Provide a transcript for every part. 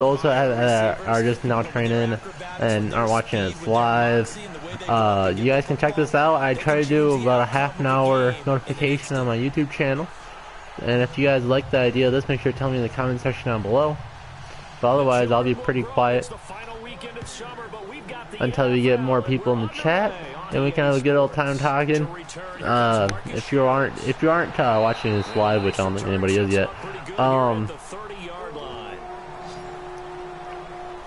those that are just now training and aren't watching it live, you guys can check this out. I try to do about a half an hour notification on my YouTube channel, and if you guys like the idea of this, make sure to tell me in the comment section down below. But otherwise, I'll be pretty quiet until we get more people in the chat and we can have a good old time talking. If you aren't watching this live, which I don't think anybody is yet,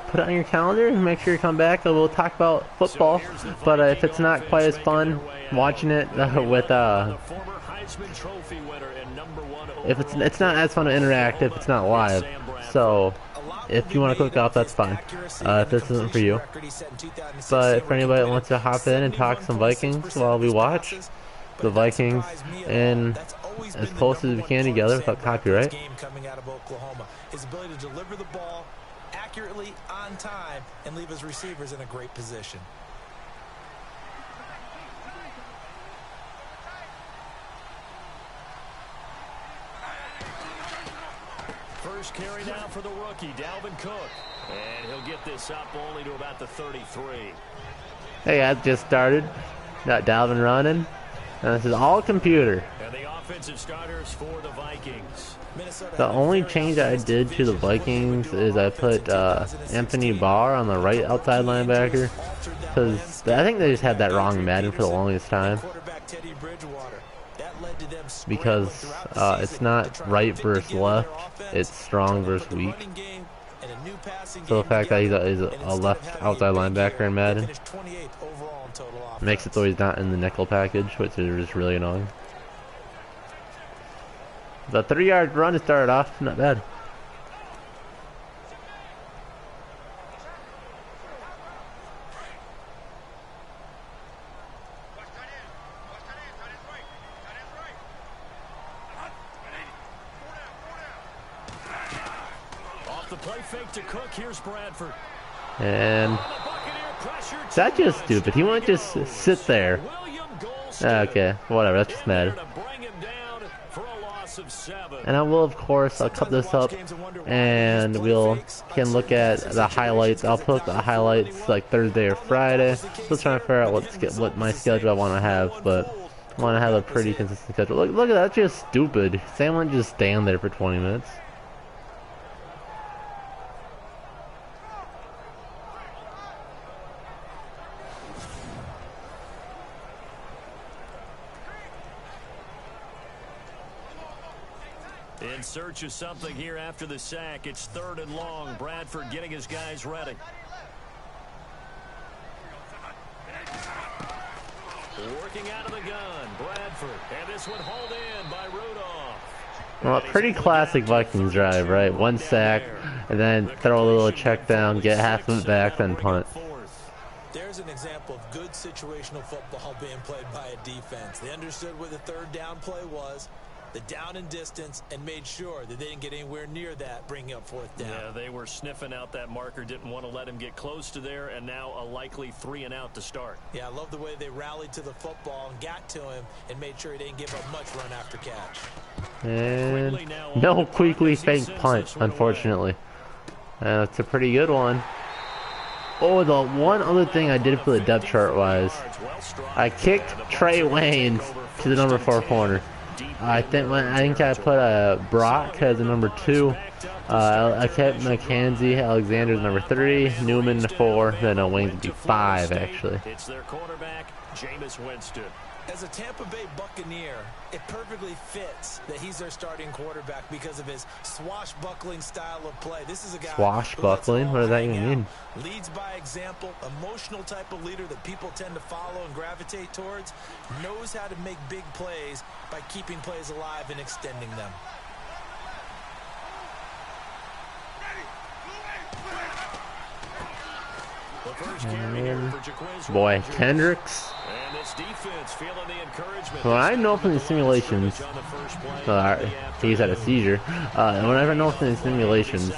put it on your calendar and make sure you come back and we'll talk about football. But if it's not quite as fun watching it with if it's not as fun to interact if it's not live. So if you want to click off, that's fine. If this isn't for you. But for anybody that wants to hop in and talk some Vikings while we watch the Vikings and as close as we can together without copyright. His ability to deliver the ball accurately on time and leave his receivers in a great position. First carry down for the rookie, Dalvin Cook. And he'll get this up only to about the 33. Hey, I just started. Got Dalvin running. And this is all computer. And the offensive starters for the Vikings. The only change I did to the Vikings is I put Anthony Barr on the right outside linebacker. Because I think they just had that wrong in Madden for the longest time. Because it's not right versus left, it's strong versus weak. So the fact that he's a left outside linebacker in Madden makes it so he's not in the nickel package, which is just really annoying. The 3-yard run to start off, not bad. Off the play fake to Cook, here's Bradford. And that's just stupid. He won't just sit there. Okay, whatever, that's just mad. And I will, of course, I'll cut this up and can look at the highlights. I'll put the highlights like Thursday or Friday. Still trying to figure out what my schedule I want to have, but I want to have a pretty consistent schedule. Look at that, that's just stupid. Someone just stand there for 20 minutes. In search of something here after the sack. It's 3rd and long. Bradford getting his guys ready. Working out of the gun. Bradford. And this one hauled in by Rudolph. Well, a pretty classic Vikings drive, right? 1 sack, and then throw a little check down, get half of it back, then punt. There's an example of good situational football being played by a defense. They understood where the 3rd down play was, the down and distance, and made sure that they didn't get anywhere near that, bringing up 4th down. Yeah, they were sniffing out that marker, didn't want to let him get close to there, and now a likely 3 and out to start. Yeah, I love the way they rallied to the football and got to him and made sure he didn't give up much run after catch. And no quickly fake punt, unfortunately. It's a pretty good one. Oh, the one other thing I did for the depth chart was I kicked Trey Waynes to the number 4 corner. I think I put Brock as a number 2. I kept McKenzie, Alexander's number 3, Newman 4, then Wayne's would be 5 actually. It's their quarterback, Jameis Winston. As a Tampa Bay Buccaneer, it perfectly fits that he's their starting quarterback because of his swashbuckling style of play. This is a guy swashbuckling? What does that even mean? Leads by example, emotional type of leader that people tend to follow and gravitate towards, knows how to make big plays by keeping plays alive and extending them. Boy, Kendricks. Well, I know from the simulations, he's had a seizure. Whenever I know from the simulations,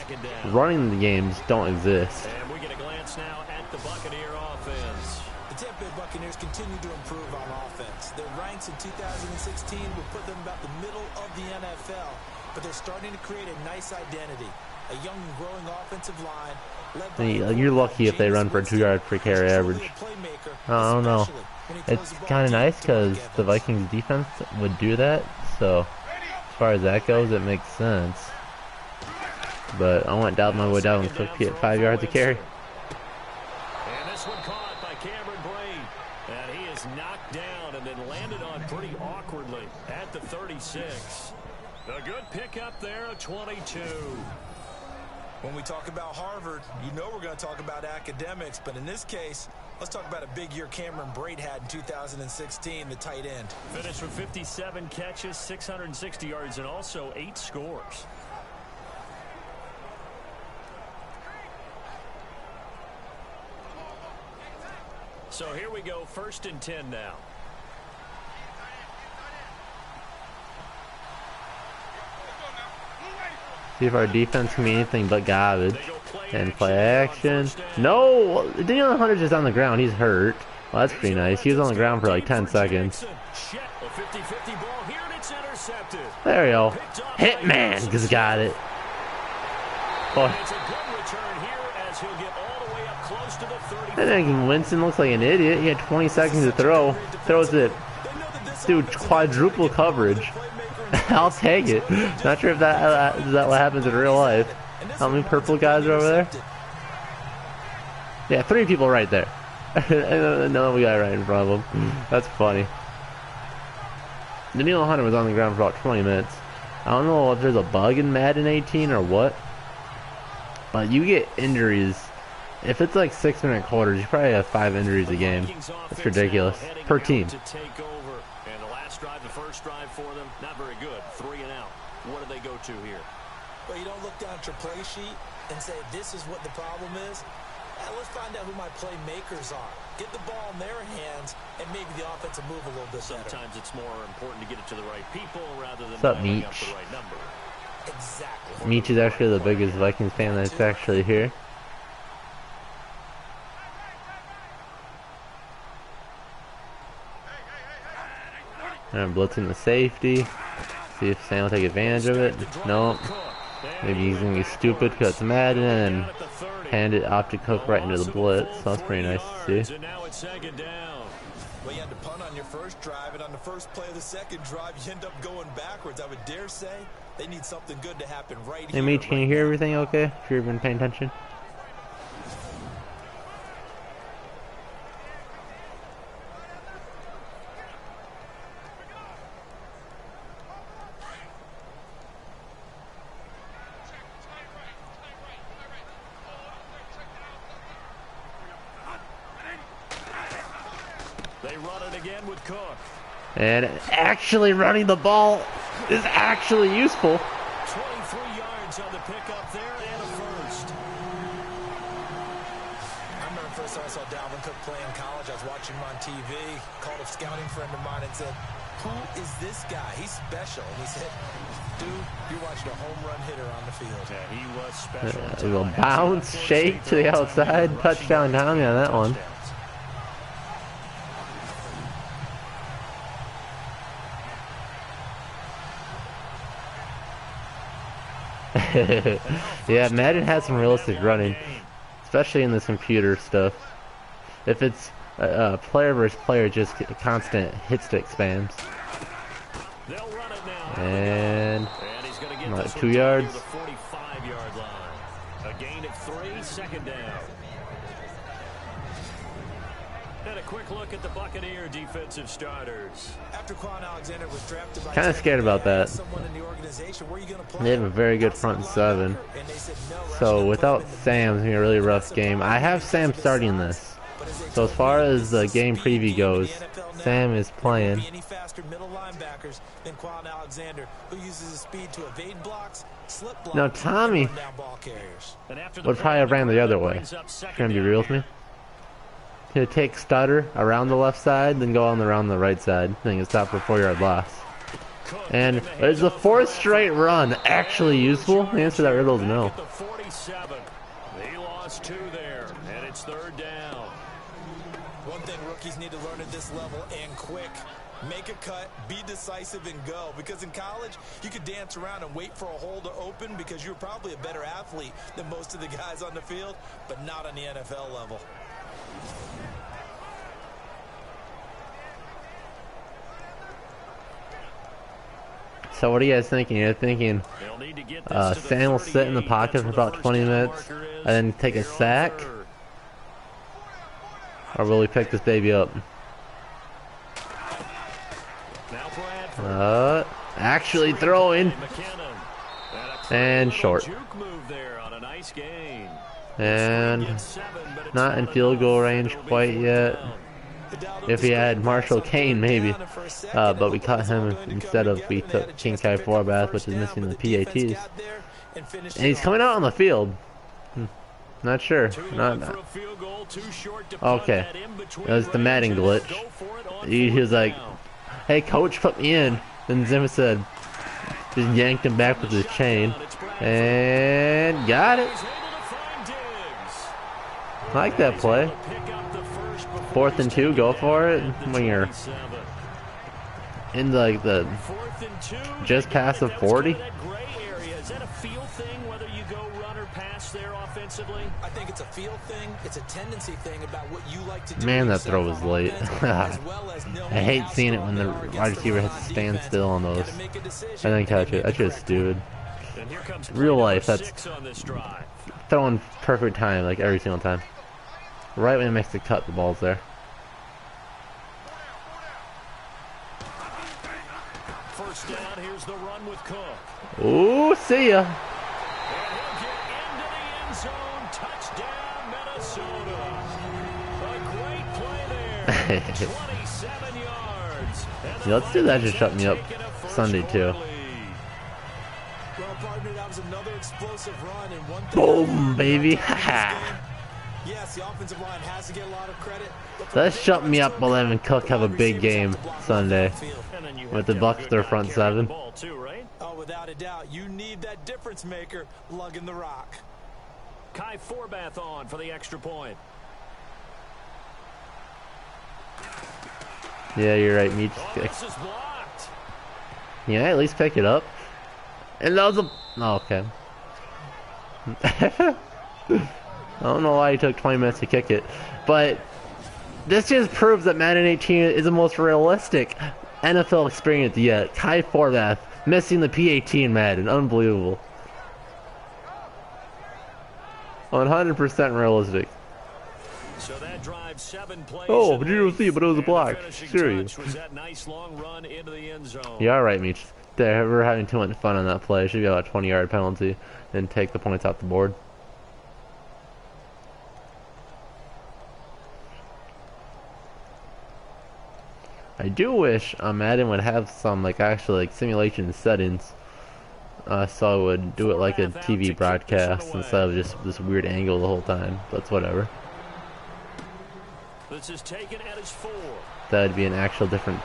running the games don't exist. And we get a glance now at the Buccaneer offense. The Tampa Bay Buccaneers continue to improve on offense. Their ranks in 2016 would put them about the middle of the NFL, but they're starting to create a nice identity. A young and growing offensive line. You're lucky if they run for a 2-yard per carry average. I don't know. It's kind of nice because the Vikings defense would do that. So as far as that goes, it makes sense. But I went down my way down and Cook get 5 yards to carry. And this one caught by Cameron Braid. And he is knocked down and then landed on pretty awkwardly at the 36. A good pickup there, a 22. When we talk about Harvard, you know we're going to talk about academics, but in this case, let's talk about a big year Cameron Braid had in 2016, the tight end. Finished with 57 catches, 660 yards, and also 8 scores. So here we go, 1st and 10 now. See if our defense can be anything but garbage. And play action. No! Daniel Hunter's just on the ground. He's hurt. Well, that's pretty nice. He was on the ground for like 10 seconds. There we go. Hitman just got it. Oh. And then Winston looks like an idiot. He had 20 seconds to throw. Throws it. Dude, quadruple coverage. I'll take it. Not sure if that is that what happens in real life. How many purple guys are over there? Yeah, 3 people right there. Another guy right in front of him. That's funny. Daniel Hunter was on the ground for about 20 minutes. I don't know if there's a bug in Madden 18 or what, but you get injuries. If it's like 6-minute quarters, you probably have 5 injuries a game. It's ridiculous. Per team. First drive for them, not very good. 3 and out. What do they go to here? Well, you don't look down at your play sheet and say, this is what the problem is. Let's find out who my playmakers are. Get the ball in their hands, and maybe the offense will move a little bit better. Sometimes it's more important to get it to the right people rather than What's up, lining up Meech? the right number. Exactly. Meech is actually the biggest Vikings fan that's actually here. And blitzing the safety. See if Sam will take advantage of it. Nope. Maybe he's going to be stupid, cut to Madden, and hand it off to Cook right into the blitz. So that's pretty nice to see. Well, you had to punt on your first drive, and on the first play of the second drive, you end up going backwards. I would dare say they need something good to happen right here. Hey, Meech, can you hear everything okay? If you've been paying attention? They run it again with Cook. And actually running the ball is actually useful. 23 yards on the pickup there and a first. I remember first time I saw Dalvin Cook play in college. I was watching him on TV, called a scouting friend of mine and said, who is this guy? He's special. And he said, dude, you're watching a home run hitter on the field. Yeah, he was special. A little bounce, shake to the outside, touchdown Tommy on that one. Yeah, Madden has some realistic running, especially in this computer stuff. If it's player versus player, just constant hit stick spams. And 2 yards. 45-yard line. A gain of 3, 2nd down. And a quick look at the Buccaneer defensive starters. After Quan Alexander was drafted by kind of scared about that. someone in the organization, where are you going to play? They have a very good front 7. So without Sam, it's going to be a really rough game. I have Sam starting this. So as far as the game preview goes, Sam is playing. Any faster middle linebackers than Quan Alexander, who uses his speed to evade blocks, slip blocks. Now Tommy would probably have ran the other way. You're going to be real with me? He'll take stutter around the left side, then go around the right side. Then he'll stop for a 4-yard loss. And is the 4th straight run actually useful? The answer to that riddle is no. He lost 2 there, and it's 3rd down. One thing rookies need to learn at this level and quick Make a cut, be decisive, and go. Because in college, you could dance around and wait for a hole to open because you're probably a better athlete than most of the guys on the field, but not on the NFL level. So what are you guys thinking? You're thinking Sam will sit in the pocket for about 20 minutes and then take a sack? Or will he pick this baby up? Actually throwing. And short. And not in field goal range quite yet. If he had Marshall Kane, maybe. But we caught him instead of we took King Kai Forbath, which is missing the PATs. And he's coming out on the field. Not sure. Okay. That was the Madden glitch. He was like, hey, coach, put me in. Then Zimmer said, just yanked him back with his chain. And got it. I like that play. 4th and 2, go for it. When you're in like the just past the 40. I think it's a feel thing. It's a tendency thing about what you like to do. Man, that throw was late. I hate seeing it when the wide receiver has to stand still on those and then catch it. That's just stupid. Real life, that's throwing perfect time like every single time. Right when it makes the cut, the ball's there. First down, here's the run with Cook. Ooh, see ya. Touchdown, Minnesota. A great play there. 27 yards. Yeah, let's do that. Just shut me up Sunday too. Well, partner, that was another explosive run and one thing. Boom, baby. Yes, the offensive line has to get a lot of credit. Let's shut me up. 11 Cook have a big game Sunday with the Bucs their front seven. Oh, without a doubt, you need that difference maker lugging the rock. Kai Forbath on for the extra point. Yeah, you're right, Meach. Yeah, at least pick it up. And that was a... Oh, okay. I don't know why he took 20 minutes to kick it. But this just proves that Madden 18 is the most realistic NFL experience yet. Kai Forbath missing the PAT in Madden. Unbelievable. 100% realistic. So that drive 7 plays. Oh, but you don't see it, but it was a block. Serious. Nice long run into the end zone. Yeah, all right, Meach. We're having too much fun on that play. It should be about a 20-yard penalty and take the points off the board. I do wish Madden would have some actually simulation settings. So I would do it like a TV broadcast instead of just this weird angle the whole time. That's whatever. This is taken at his 4. That'd be an actual different.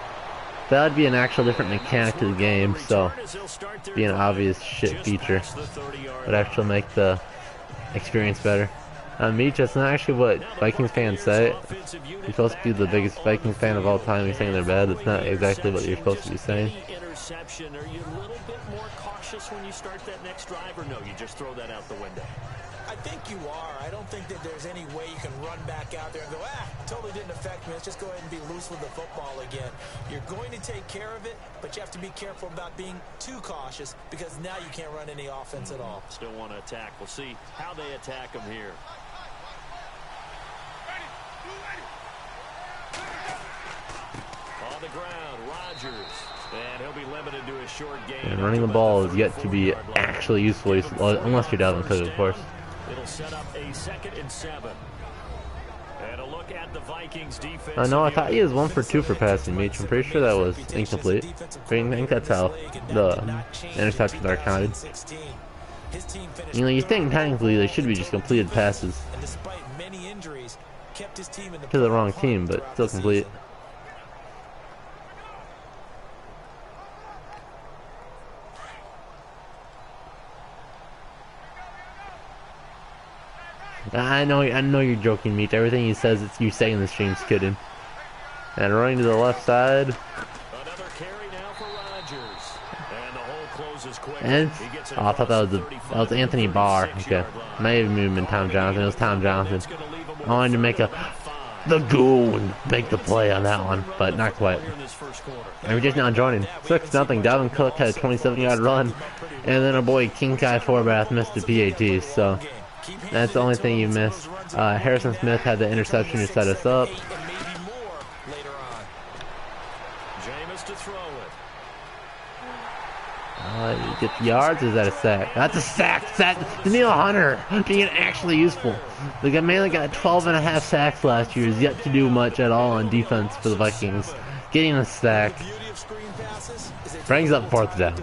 That'd be an actual different mechanic to the game. So, be an obvious shit feature. Would actually make the experience better. Meach, that's not actually what Vikings fans say. You're supposed to be the biggest Vikings fan of all time. You're saying they're bad. That's not exactly what you're supposed to be saying. Interception. Are you a little bit more cautious when you start that next drive, or no? You just throw that out the window. I think you are. I don't think that there's any way you can run back out there and go, totally didn't affect me. Let's just go ahead and be loose with the football again. You're going to take care of it, but you have to be careful about being too cautious because now you can't run any offense at all. Still want to attack. We'll see how they attack them here. On the ground, Rodgers. And he'll be limited to a short game. And running the ball is yet to be actually useful, unless you're Dalvin Cook, of course. It'll set up a 2nd and 7. And a look at the Vikings defense. No, I thought he was 1 for 2 for passing, Meach. I'm pretty sure that was incomplete. I think that's how the interceptions are counted. You think technically they should be just completed passes to the wrong team, but still complete. I know you're joking, Meach. Everything he says, it's you saying the stream's kidding. And running to the left side. And oh, I thought that was Anthony Barr. Okay, may have moved in Tom Johnson. It was Tom Johnson. I wanted to make the goon make the play on that one, but not quite. And we're just now joining 6-0. Dalvin Cook had a 27-yard run, and then our boy King Kai Forbath missed the PAT. So that's the only thing you missed. Harrison Smith had the interception to set us up. You get the yards, or is that a sack? That's a sack! Daniil Hunter being actually useful. The guy mainly got 12.5 sacks last year. He's yet to do much at all on defense for the Vikings. Getting a sack brings up 4th down.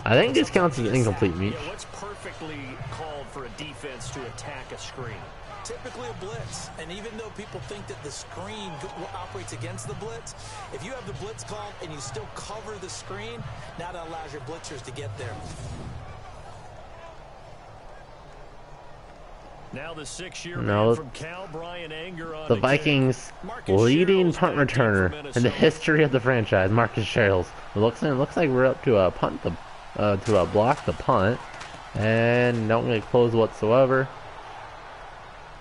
I think this counts as incomplete, Meach. What's perfectly called for a defense to attack a screen? Typically a blitz, and even though people think that the screen operates against the blitz, if you have the blitz called and you still cover the screen, now that allows your blitzers to get there. Now the 6-year man from Cal, Brian Anger on the Vikings leading punt returner in the history of the franchise, Marcus Sherrills. It looks like we're up to a punt to block the punt, and don't get close whatsoever.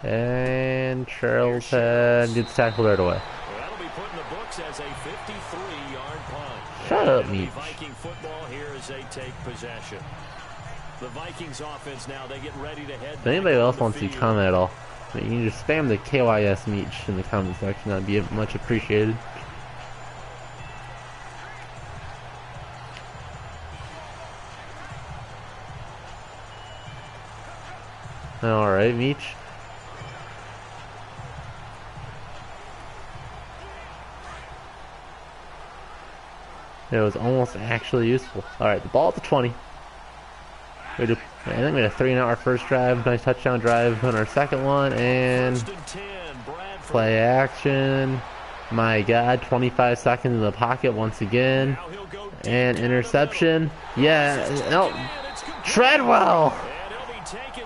And Charles gets tackled right away. That'll be put in the books as a 53-yard punt. Shut up, Meach. Viking football here as they take possession. The Vikings offense now, they get ready to head. If anybody else wants to comment at all, you can just spam the KYS Meach in the comment section. That'd be much appreciated. All right, Meach. It was almost actually useful. Alright, the ball at the 20. I think we had a 3-and-out first drive, nice touchdown drive on our second one, and play action. My God, 25 seconds in the pocket once again. And interception. Yeah, no. Treadwell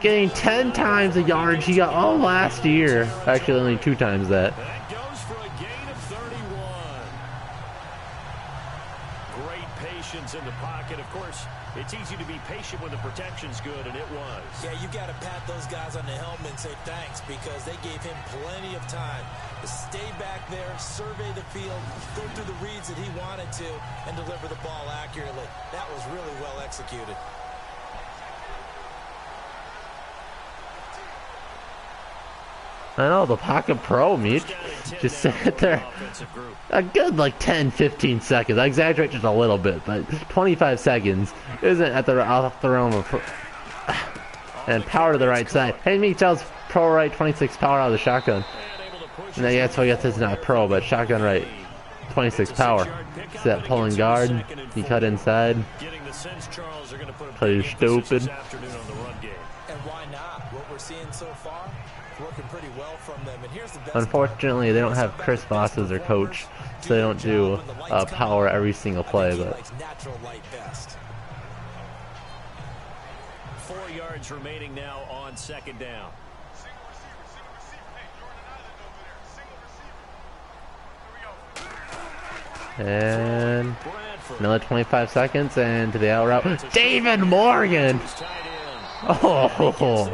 getting 10 times the yards he got all last year. Actually, only 2 times that. In the pocket. Of course, it's easy to be patient when the protection's good, and it was. Yeah, you got to pat those guys on the helmet and say thanks, because they gave him plenty of time to stay back there, survey the field, go through the reads that he wanted to, and deliver the ball accurately. That was really well executed. I know, the pocket pro, Meach. Just sit there a good like 10-15 seconds. I exaggerate just a little bit, but 25 seconds isn't off the realm of and power to the right side. Hey, Meach, that was pro right, 26 power out of the shotgun. And then that's why I guess it's not pro, but shotgun right, 26 power. See that pulling guard? He cut inside. Play stupid. And why not? What we're seeing so far, working pretty well from them. And here's the best. Unfortunately, they don't have Chris Voss as their coach, so they don't do power every single play. But 4 yards remaining now on 2nd down. And another 25 seconds, and to the out route, David Morgan. Oh,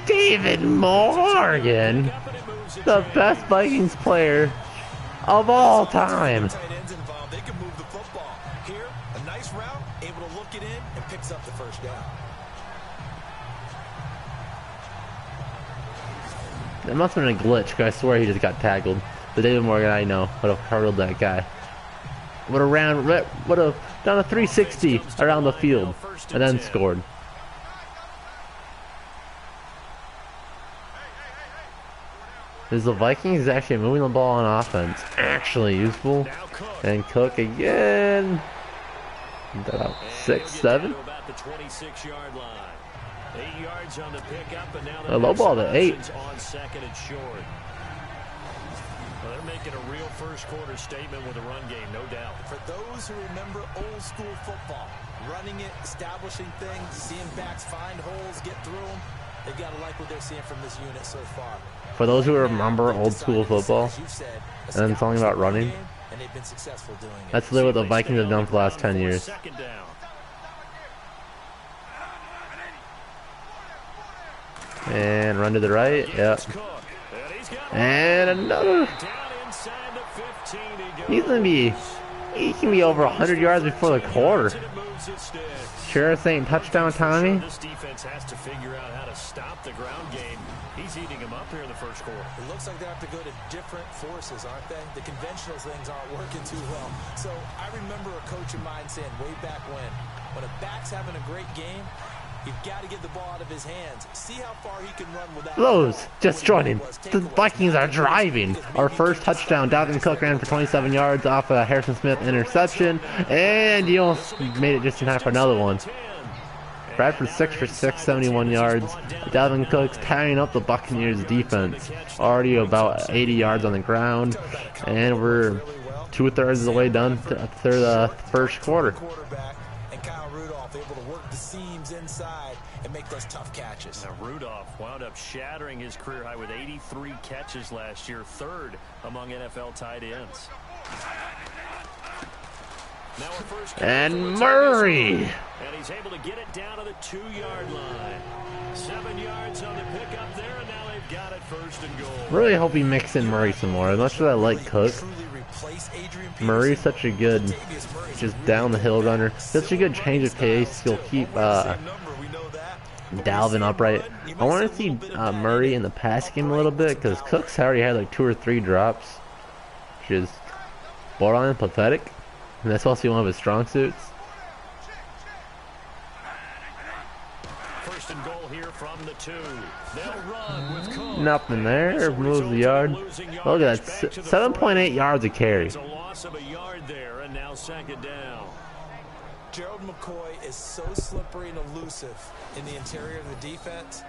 David Morgan, the best Vikings player of all time. They can move the football. Here, a nice route, able to look it in, and picks up the first down. That must have been a glitch, because I swear he just got tackled. The David Morgan I know would have hurdled that guy. Would have done a 360 around the field and then scored. Is the Vikings actually moving the ball on offense actually useful? And Cook again. About 6-7. A low ball to 8. Well, they're making a real first-quarter statement with a run game, no doubt. For those who remember old-school football, running it, establishing things, seeing backs find holes, get through them, they've got to like what they're seeing from this unit so far. For those who remember old school football, and something about running, that's literally what the Vikings have done for the last 10 years. And run to the right, yep. And another. He can be over 100 yards before the quarter. Sure, this ain't touchdown Tommy. This defense has to figure out how to stop the ground game. He's eating him up here in the first quarter. It looks like they have to go to different forces, aren't they? The conventional things aren't working too well. So I remember a coach of mine saying way back when a back's having a great game, you've got to get the ball out of his hands. See how far he can run without. Lowe's just joining. The Vikings are driving. Our first touchdown. Dalvin Cook ran for 27 yards off a Harrison Smith interception, and he almost made it just in time for another one. Bradford 6 for 6, 71 yards. Dalvin Cook's tying up the Buccaneers defense. Already about 80 yards on the ground, and we're 2/3 of the way done through the first quarter. Able to work the seams inside and make those tough catches. Now Rudolph wound up shattering his career high with 83 catches last year, third among NFL tight ends. Now our first and Murray. And he's able to get it down to the 2-yard line. 7 yards on the pickup there, and now they've got it first and goal. Really hope he mix in Murray some more. As much as I like Cook, Murray's such a good, just down the hill runner. Such a good change of pace. He'll keep Dalvin upright. I want to see Murray in the pass game a little bit, because Cook's already had like 2 or 3 drops, which is borderline pathetic. And that's also one of his strong suits. First and goal here from the 2. They'll run with Cook. Nothing there. Moves the yard. Look at that. 7.8 yards a carry. It's a loss of a yard there, and now second down. Gerald McCoy is so slippery and elusive in the interior of the defense.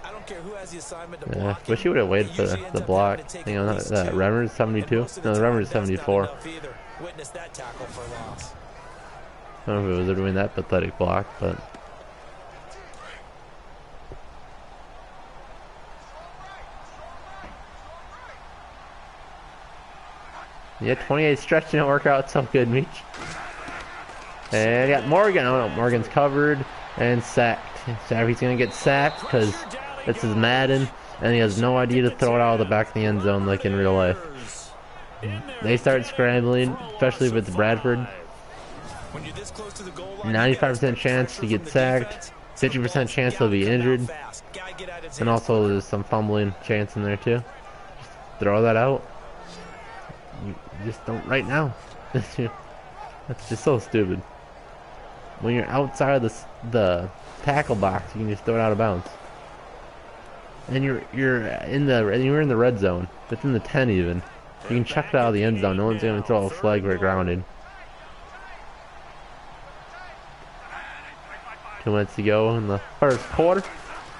I don't care who has the assignment to block. Wish he would have waited for the block. You know, that Remmers 72. No, the Remmers 74. Witness that tackle for loss. I don't know if it was doing that pathetic block, but. Yeah, 28 stretch didn't work out so good, Meech. And got Morgan. Oh no, Morgan's covered and sacked. So he's gonna get sacked because this is Madden, and he has no idea to throw it out of the back of the end zone like in real life. They start scrambling, especially if it's Bradford. 95% chance he gets sacked. 50% chance he'll be injured. And also there's some fumbling chance in there too. Just throw that out. You just don't right now. That's just so stupid. When you're outside of the tackle box, you can just throw it out of bounds. And you're in the red zone. It's in the 10 even. You can chuck it out of the end zone. No one's gonna throw a flag for grounded. 2 minutes to go in the first quarter.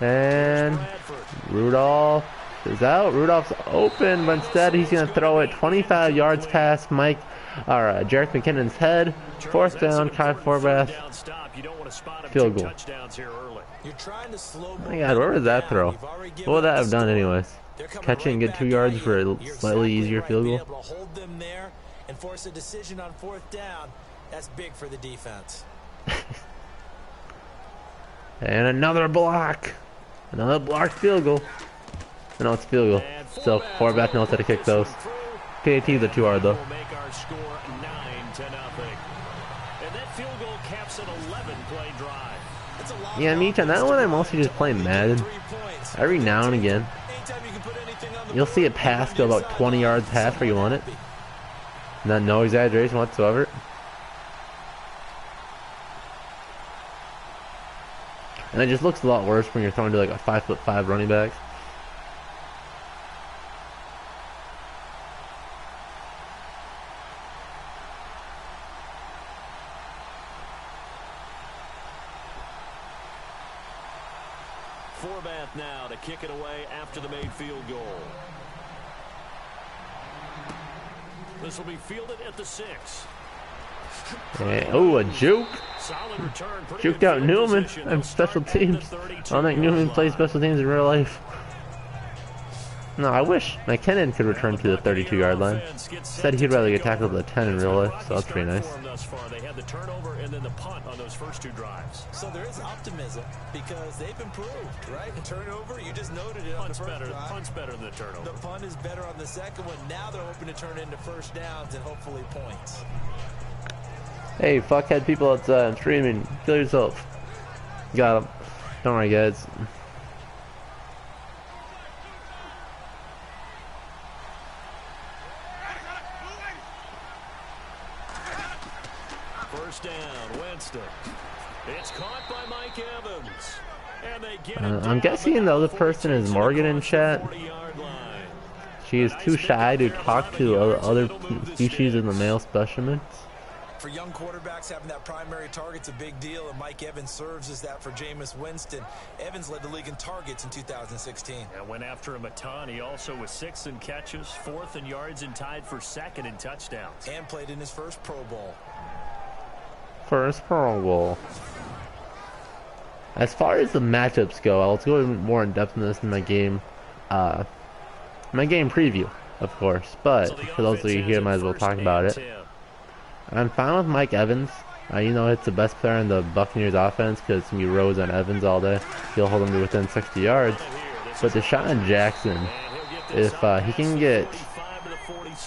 And Rudolph is out. Rudolph's open, but instead he's going to throw it 25 yards past Jarek McKinnon's head. 4th down, Kai Forbath. Field goal. Oh my God, where was that throw? What would that have done anyways? Catch it and get 2 yards for a slightly easier field goal. Hold them there and force a decision on 4th down. That's big for the defense. And another block. Another blocked field goal. No, it's field goal. So Forbath knows how to kick those. PATs are too hard though. Yeah, Meech, on that one I'm mostly just playing Madden. Every now and again you'll see a pass go about 20 yards past where you want it. No exaggeration whatsoever. And it just looks a lot worse when you're throwing to like a 5'5" running back. Forbath now to kick it away after the made field goal. This will be fielded at the 6. Oh, a juke. Juked out Newman on special teams. I don't think Newman plays special teams in real life. No, I wish McKinnon could return to the 32-yard line. Said he'd rather get tackled at the 10 in real life, so that's pretty nice. They had the turnover and then the punt on those first 2 drives. So there is optimism because they've improved, right? And turnover, you just noted it on the first drive. Punt's better than the turnover. The punt is better on the second one. Now they're hoping to turn it into first downs and hopefully points. Hey, fuckhead people outside, I'm streaming. Kill yourself. Got him. Don't worry, guys. First down, Winston. It's caught by Mike Evans. And they get it I'm guessing the other person is Morgan in chat. She is too shy to talk to other species in the male specimens. For young quarterbacks, having that primary target's a big deal, and Mike Evans serves as that for Jameis Winston. Evans led the league in targets in 2016. And went after him a ton. He also was 6th in catches, 4th in yards, and tied for 2nd in touchdowns. And played in his first Pro Bowl. First Pro Bowl. As far as the matchups go, I'll go more in depth in this in my game preview, of course. But for those of you here, might as well talk about it. I'm fine with Mike Evans. You know, it's the best player in the Buccaneers offense because it's going to be Rose on Evans all day. He'll hold him to within 60 yards. But Deshaun Jackson, if he can get,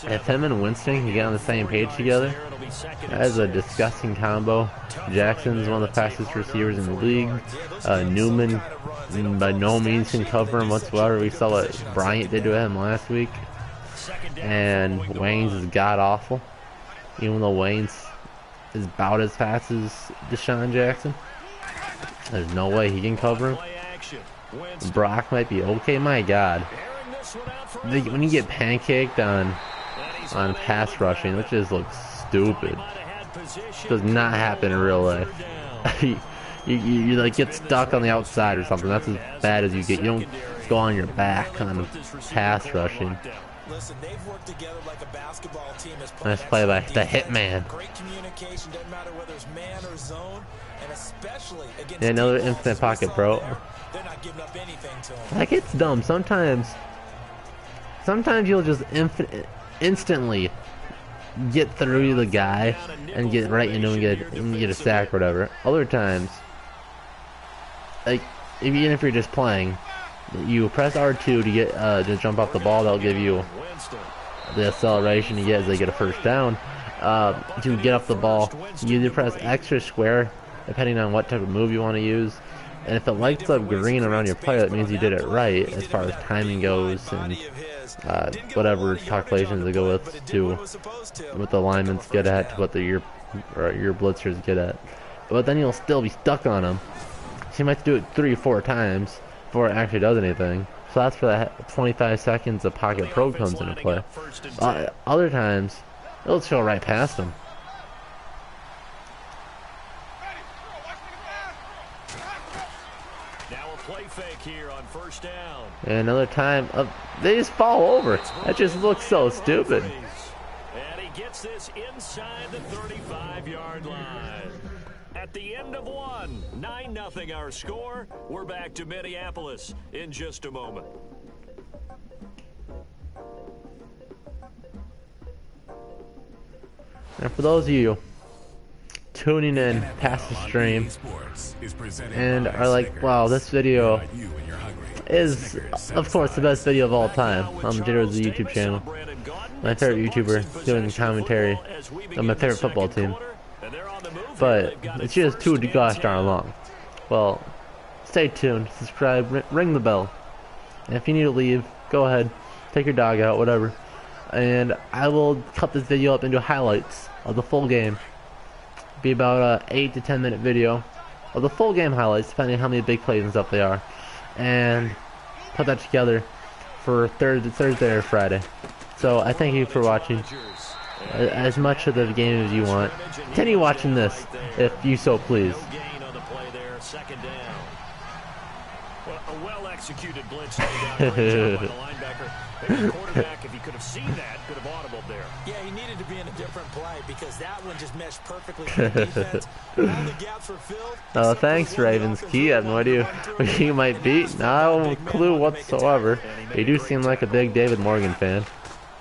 if him and Winston can get on the same page together, that is a disgusting combo. Jackson's one of the fastest receivers in the league. Newman by no means can cover him whatsoever. We saw what Bryant did to him last week. And Wayne's is god-awful. Even though Wayne's is about as fast as Deshaun Jackson, there's no way he can cover him. Brock might be okay. My God, when you get pancaked on pass rushing, which just looks stupid, does not happen in real life. you like get stuck on the outside or something. That's as bad as you get. You don't go on your back on pass rushing. Listen, they've worked together like a basketball team as nice play by the hitman. Great communication, doesn't matter whether it's man or zone, and especially against another infinite pocket, bro. They're not giving up anything to him. Like, it's dumb. Sometimes you'll just instantly get through the guy and get right into him and get a sack or whatever. Other times, like, even if you're just playing, you press R2 to get to jump off the ball. That'll give you the acceleration you get as they get a first down. To get off the ball, you either press X or square, depending on what type of move you want to use. And if it lights up green around your player, that means you did it right as far as timing goes and whatever calculations they go with to what the linemen's get at, to what your blitzers get at. But then you'll still be stuck on them. So you might have to do it 3 or 4 times before it actually does anything. So that's for that 25 seconds of pocket probe comes into play. Other times, it'll show right past them. Now a play fake here on first down. And another time, they just fall over. That just looks so stupid. And he gets this inside the 35-yard line. At the end of one, 9-0 our score. We're back to Minneapolis in just a moment. And for those of you tuning in past the stream and are like, wow, this video is, of course, the best video of all time on the DBZ YouTube channel. My favorite YouTuber doing commentary on my favorite football team. But it's just too gosh darn long. Well, stay tuned, subscribe, ring the bell. And if you need to leave, go ahead, take your dog out, whatever. And I will cut this video up into highlights of the full game. Be about an 8 to 10 minute video of the full game highlights, depending on how many big plays and stuff they are. And put that together for Thursday or Friday. So I thank you for watching. As much of the game as you want. Continue watching this, if you so please. Well, a well-executed blitz. No doubt. Great job by the linebacker. Maybe the quarterback, if he could have seen that, could have audibled there. Yeah, he needed to be in a different play because that one just meshed perfectly for the defense. All the gaps were filled. Oh, thanks, Ravens. Key, I have no idea who you might beat. No clue whatsoever. You do seem like a big David Morgan fan.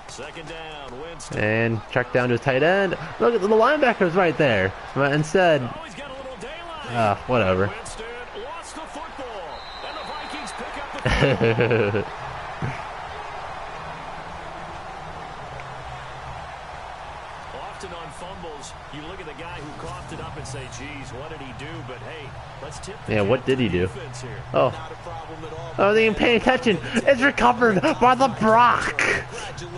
Second down, Winston. And check down to his tight end. Look at the linebacker's right there. But instead, Oh, he's got a little daylight. whatever. Winston lost the football, and the Vikings pick up the football. Often on fumbles, you look at the guy who coughed it up and say, geez, what did he do? But hey, let's tip the Yeah, what did he do? defense here. Oh. Not a problem at all. I wasn't even paying attention. It's recovered by the Brock.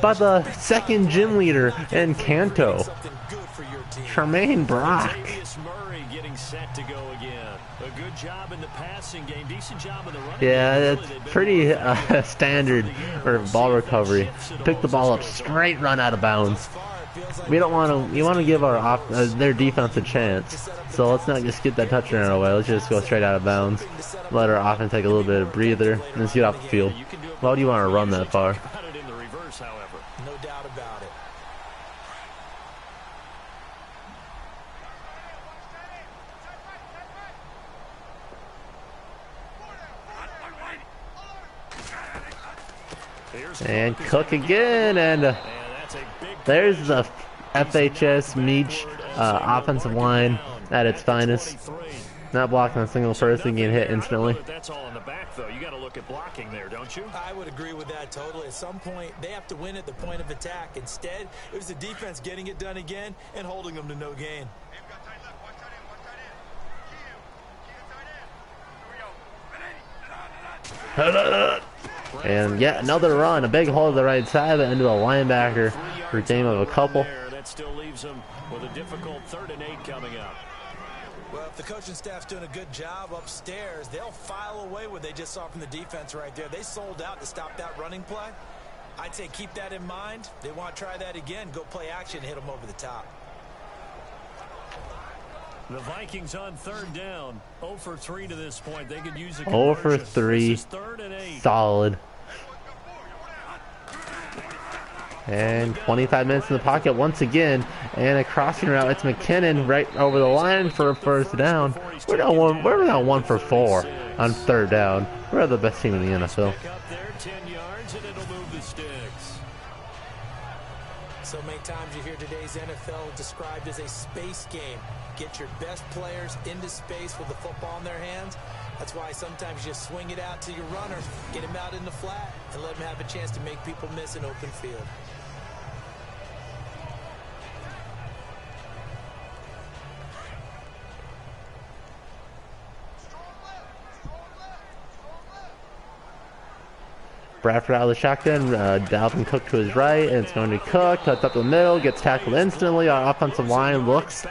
By the second gym leader in Kanto. Something good for your team. Charmaine Brock. Latavius Murray getting set to go again. A good job in the passing game, decent job in the running Yeah, game. it's pretty standard for ball recovery. Pick the ball up straight, run out of bounds. We don't want to. You want to give our their defense a chance. So let's not just get that touchdown away. Let's just go straight out of bounds. Let our offense take a little bit of breather and then get off the field. Why would you want to run that far? Got it in the reverse, however. No doubt about it. And Cook again, and That's a big there's the FHS Meach offensive line at its finest. Not blocking a single person, getting hit instantly. That's all in the back, though. You got to look at blocking there, don't you? I would agree with that totally. At some point, they have to win at the point of attack. Instead, it was the defense getting it done again and holding them to no gain. And yet another run, a big hole to the right side, but into a linebacker for a game of a couple. That still leaves them with a difficult 3rd and 8 coming up. Well, if the coaching staff's doing a good job upstairs, they'll file away what they just saw from the defense right there. They sold out to stop that running play. I'd say keep that in mind. They want to try that again. Go play action and hit them over the top. The Vikings on 3rd down. 0 for 3 to this point. They could use a 0 for conversion. 3. This is 3rd and 8. Solid. And 25 minutes in the pocket once again. And a crossing route. It's McKinnon right over the line for a first down. We're now 1 for 4 on 3rd down. We're the best team in the NFL. Pick up there, 10 yards, and it'll move the sticks. So many times you hear today's NFL described as a space game. Get your best players into space with the football in their hands. That's why sometimes you just swing it out to your runner, get him out in the flat, and let him have a chance to make people miss an open field. Bradford out of the shotgun, Dalvin Cook to his right, and it's going to Cook, cuts up the middle, gets tackled instantly. Our offensive line looks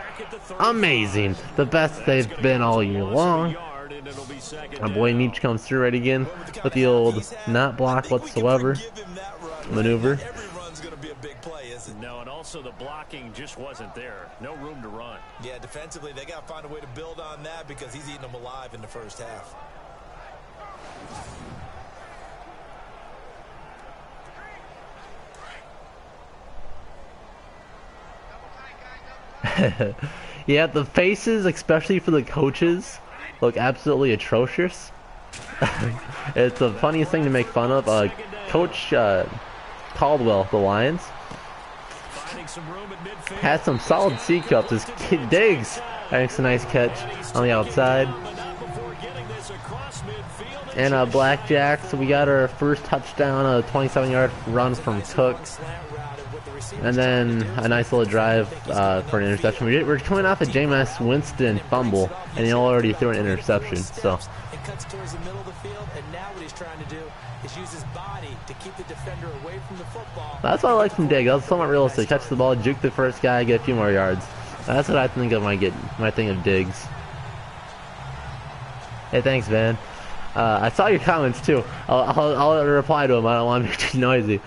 amazing. The best they've been all year long. Our boy Meach comes through right again with the old not block whatsoever maneuver. Every run's going to be a big play, isn't it? No, and also the blocking just wasn't there. No room to run. Yeah, defensively, they got to find a way to build on that because he's eating them alive in the first half. Yeah, the faces, especially for the coaches, look absolutely atrocious. It's the funniest thing to make fun of. Coach Caldwell, the Lions, has some solid C cups. His kid Diggs makes a nice catch on the outside. And Blackjack, so we got our first touchdown, a 27-yard run from Cook. And then a nice little drive for an interception. We're coming off a Jameis Winston fumble, and he already threw an interception. So it cuts towards the middle of the field, and now what he's trying to do is use his body to keep the defender away from the football. that's what I like from Diggs. That's somewhat realistic. Catch the ball, juke the first guy, get a few more yards. That's what I think of when I think of Diggs. Hey, thanks, man. I saw your comments too. I'll reply to them. I don't want to be too noisy.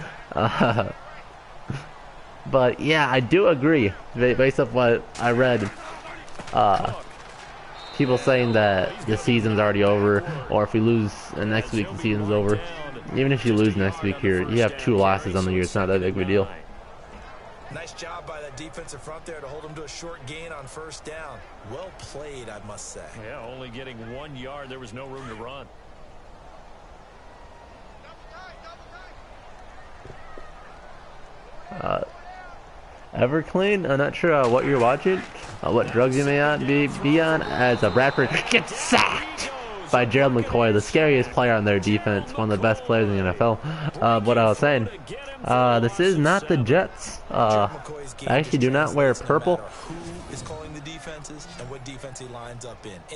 But yeah, I do agree based off what I read. people saying that the season's already over, or if we lose next week, the season's over. Even if you lose next week here, you have 2 losses on the year. It's not that big of a deal. Nice job by that defensive front there to hold them to a short gain on first down. Well played, I must say. Yeah, only getting 1 yard. There was no room to run. Everclean, I'm not sure what you're watching, what drugs you may be on, as Bradford gets sacked by Gerald McCoy, the scariest player on their defense, one of the best players in the NFL. What I was saying, this is not the Jets. I actually do not wear purple.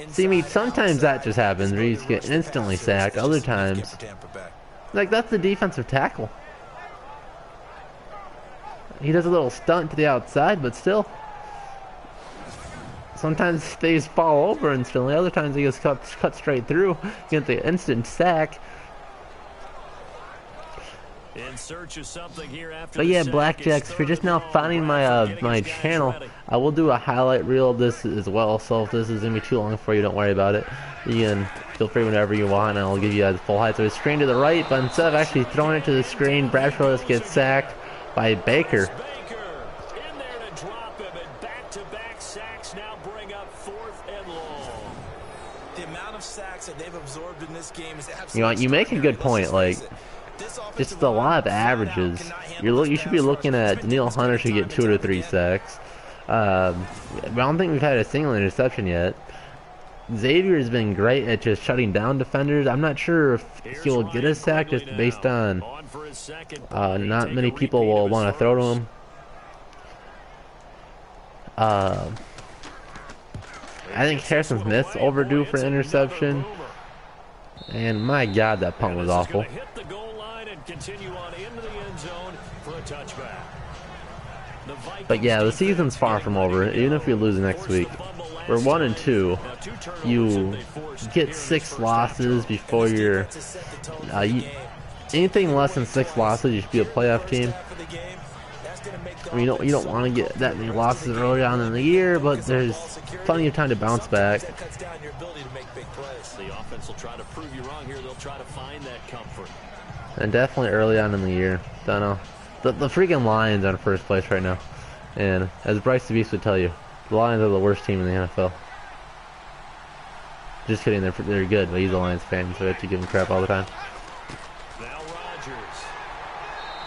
See, me, sometimes that just happens where you just get instantly sacked. Other times, like, that's the defensive tackle. He does a little stunt to the outside, but still. Sometimes they just fall over instantly. Other times he just cut straight through. Get the instant sack. In search of something here after but yeah, Blackjacks, if you're just now finding my my channel, I will do a highlight reel of this as well. So if this is gonna be too long for you, don't worry about it. You can feel free whenever you want, and I'll give you guys full height. So it's screen to the right, but instead of actually throwing it to the screen, Bradshaw just gets sacked by Baker. In there to drop him, and back-to-back sacks now bring up 4th and long. The amount of sacks that they've absorbed in this game is absolutely. You know, you make a good point. Like, just a lot of averages. You should be looking at Daniil Hunter should get 2 to 3 sacks. I don't think we've had a single interception yet. Xavier has been great at just shutting down defenders. I'm not sure if he'll get a sack just based on not many people will want to throw to him. I think Harrison Smith's overdue for an interception. And my God, that punt was awful. But yeah, the season's far from over. Even if we lose next week, we're 1-2. You get 6 losses before you're. Anything less than 6 losses, you should be a playoff team. I mean, you don't want to get that many losses early on in the year, but there's plenty of time to bounce back. The offense will try to prove you wrong here. They'll try to find that comfort. And definitely early on in the year. Don't know. The freaking Lions are in first place right now. And as Bryce DeVos would tell you, the Lions are the worst team in the NFL. Just kidding, they're good, but he's a Lions fan, so I have to give him crap all the time. Now Rodgers.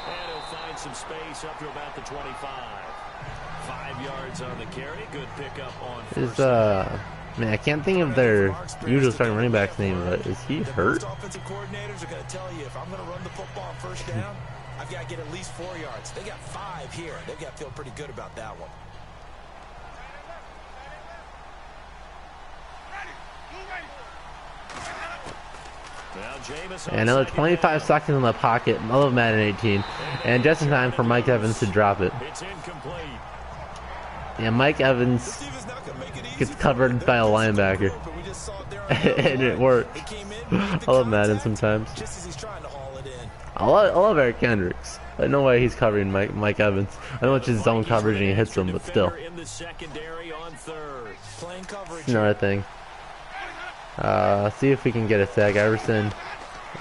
And he'll find some space up to about the 25. 5 yards on the carry. Good pickup on first. Man, I can't think of their usual starting running back's name, but is he hurt? Offensive coordinators are going to tell you, if I'm going to run the football on first down, I've got to get at least 4 yards. They got 5 here. They've got to feel pretty good about that one. And another 25 seconds in the pocket. I love Madden 18. And just in time for Mike Evans to drop it. Yeah, Mike Evans gets covered by a linebacker. And it works. I love Madden sometimes. I love Eric Kendricks. I know why he's covering Mike Evans. I know it's just zone coverage and he hits him, but still. Another thing. See if we can get a sack. Iverson,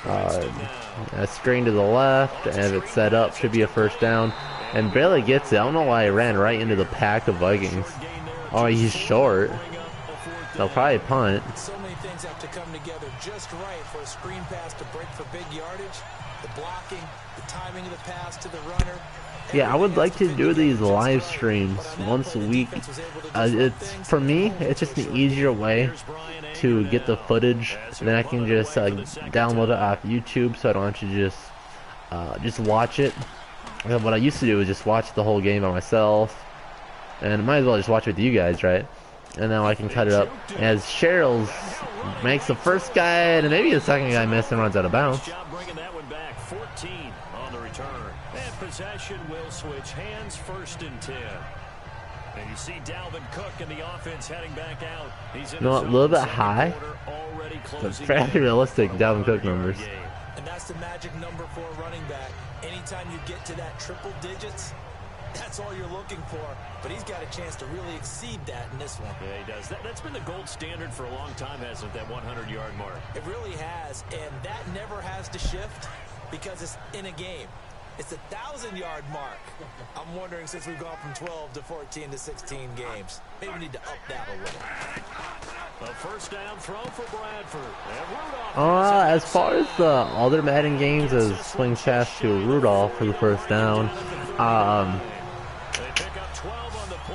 a screen to the left, and if it's set up, should be a first down. And barely gets it. I don't know why he ran right into the pack of Vikings. Oh, he's short. They'll probably punt. So many things have to come together just right for a screen pass to break for big yardage. The blocking, the timing of the pass to the runner. Yeah, I would like to do these live streams once a week. It's for me, it's just an easier way to get the footage. Then I can just download it off YouTube, so I don't have to just watch it. What I used to do is just watch the whole game by myself, and might as well just watch it with you guys, right? And now I can cut it up. As Cheryl's makes the first guy and maybe the second guy miss and runs out of bounds. 14 on the return. And possession will switch hands, 1st and 10. And you see Dalvin Cook and the offense heading back out. He's in a little bit high, but fairly realistic Dalvin Cook numbers. And that's the magic number for a running back. Anytime you get to that triple digits, That's all you're looking for, but he's got a chance to really exceed that in this one. Yeah, he does. That's been the gold standard for a long time, hasn't it, that 100-yard mark? It really has, and that never has to shift because it's in a game. It's a 1,000-yard mark. I'm wondering, since we've gone from 12 to 14 to 16 games, maybe we need to up that a little. A first down throw for Bradford. As far as the other Madden games, as swing pass to Rudolph for the first down.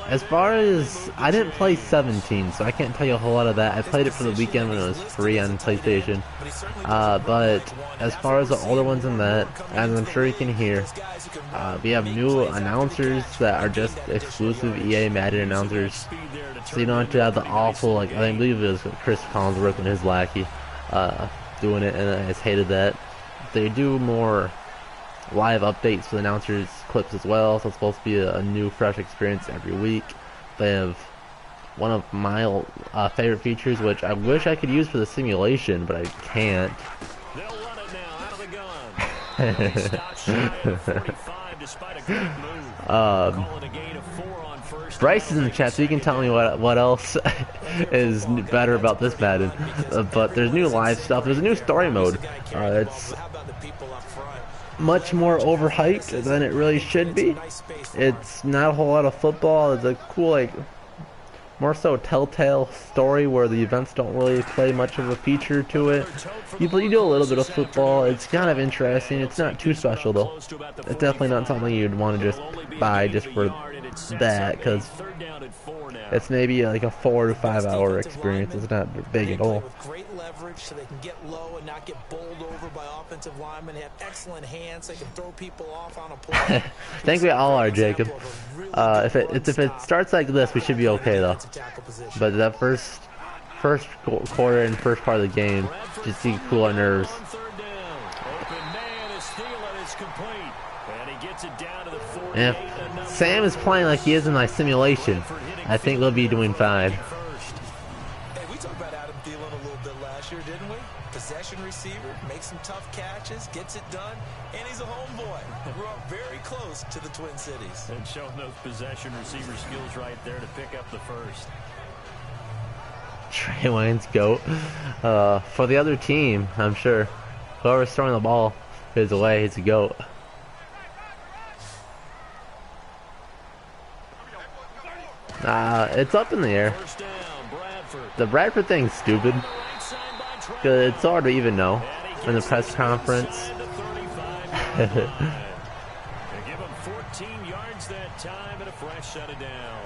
As far as, I didn't play 17, so I can't tell you a whole lot of that. I played it for the weekend when it was free on PlayStation. But as far as the older ones in that, as I'm sure you can hear, we have new announcers that are just exclusive EA Madden announcers. So you don't have to have the awful, like, I believe it was Chris Collinsworth and his lackey doing it, and I just hated that. They do more live updates for the announcers clips as well, so it's supposed to be a new fresh experience every week. They have one of my favorite features, which I wish I could use for the simulation, but I can't. They'll run it now out of the gun. He stops shy of 45 despite a great move. Calling a gain of 4 on first. Bryce is in the chat, so you can tell me what else is better about this Madden. But there's new live stuff. There's a new story mode. It's much more overhyped than it really should be. It's not a whole lot of football. It's a cool, like, more so telltale story where the events don't really play much of a feature to it. You do a little bit of football. It's kind of interesting. It's not too special though. It's definitely not something you'd want to just buy just for that, because it's maybe like a 4 to 5 hour experience. It's not big at all. Great leverage so they can get low and not get bowled over by offensive linemen. They have excellent hands. They can throw people off on a play. I think we all are, Jacob. If it starts like this, we should be okay though. But that first quarter and first part of the game just to cool our nerves. And if Sam is playing like he is in my simulation, I think they'll be doing fine. Hey, we talked about Adam Thielen a little bit last year, didn't we? Possession receiver, makes some tough catches, gets it done, and he's a homeboy. Grew up very close to the Twin Cities. And showing those possession receiver skills right there to pick up the first. Trey Wayne's GOAT. For the other team, I'm sure whoever's throwing the ball his way, he's a GOAT. It's up in the air. The Bradford thing's stupid. It's hard to even know in the press conference. They give him 14 yards that time and a fresh set of downs.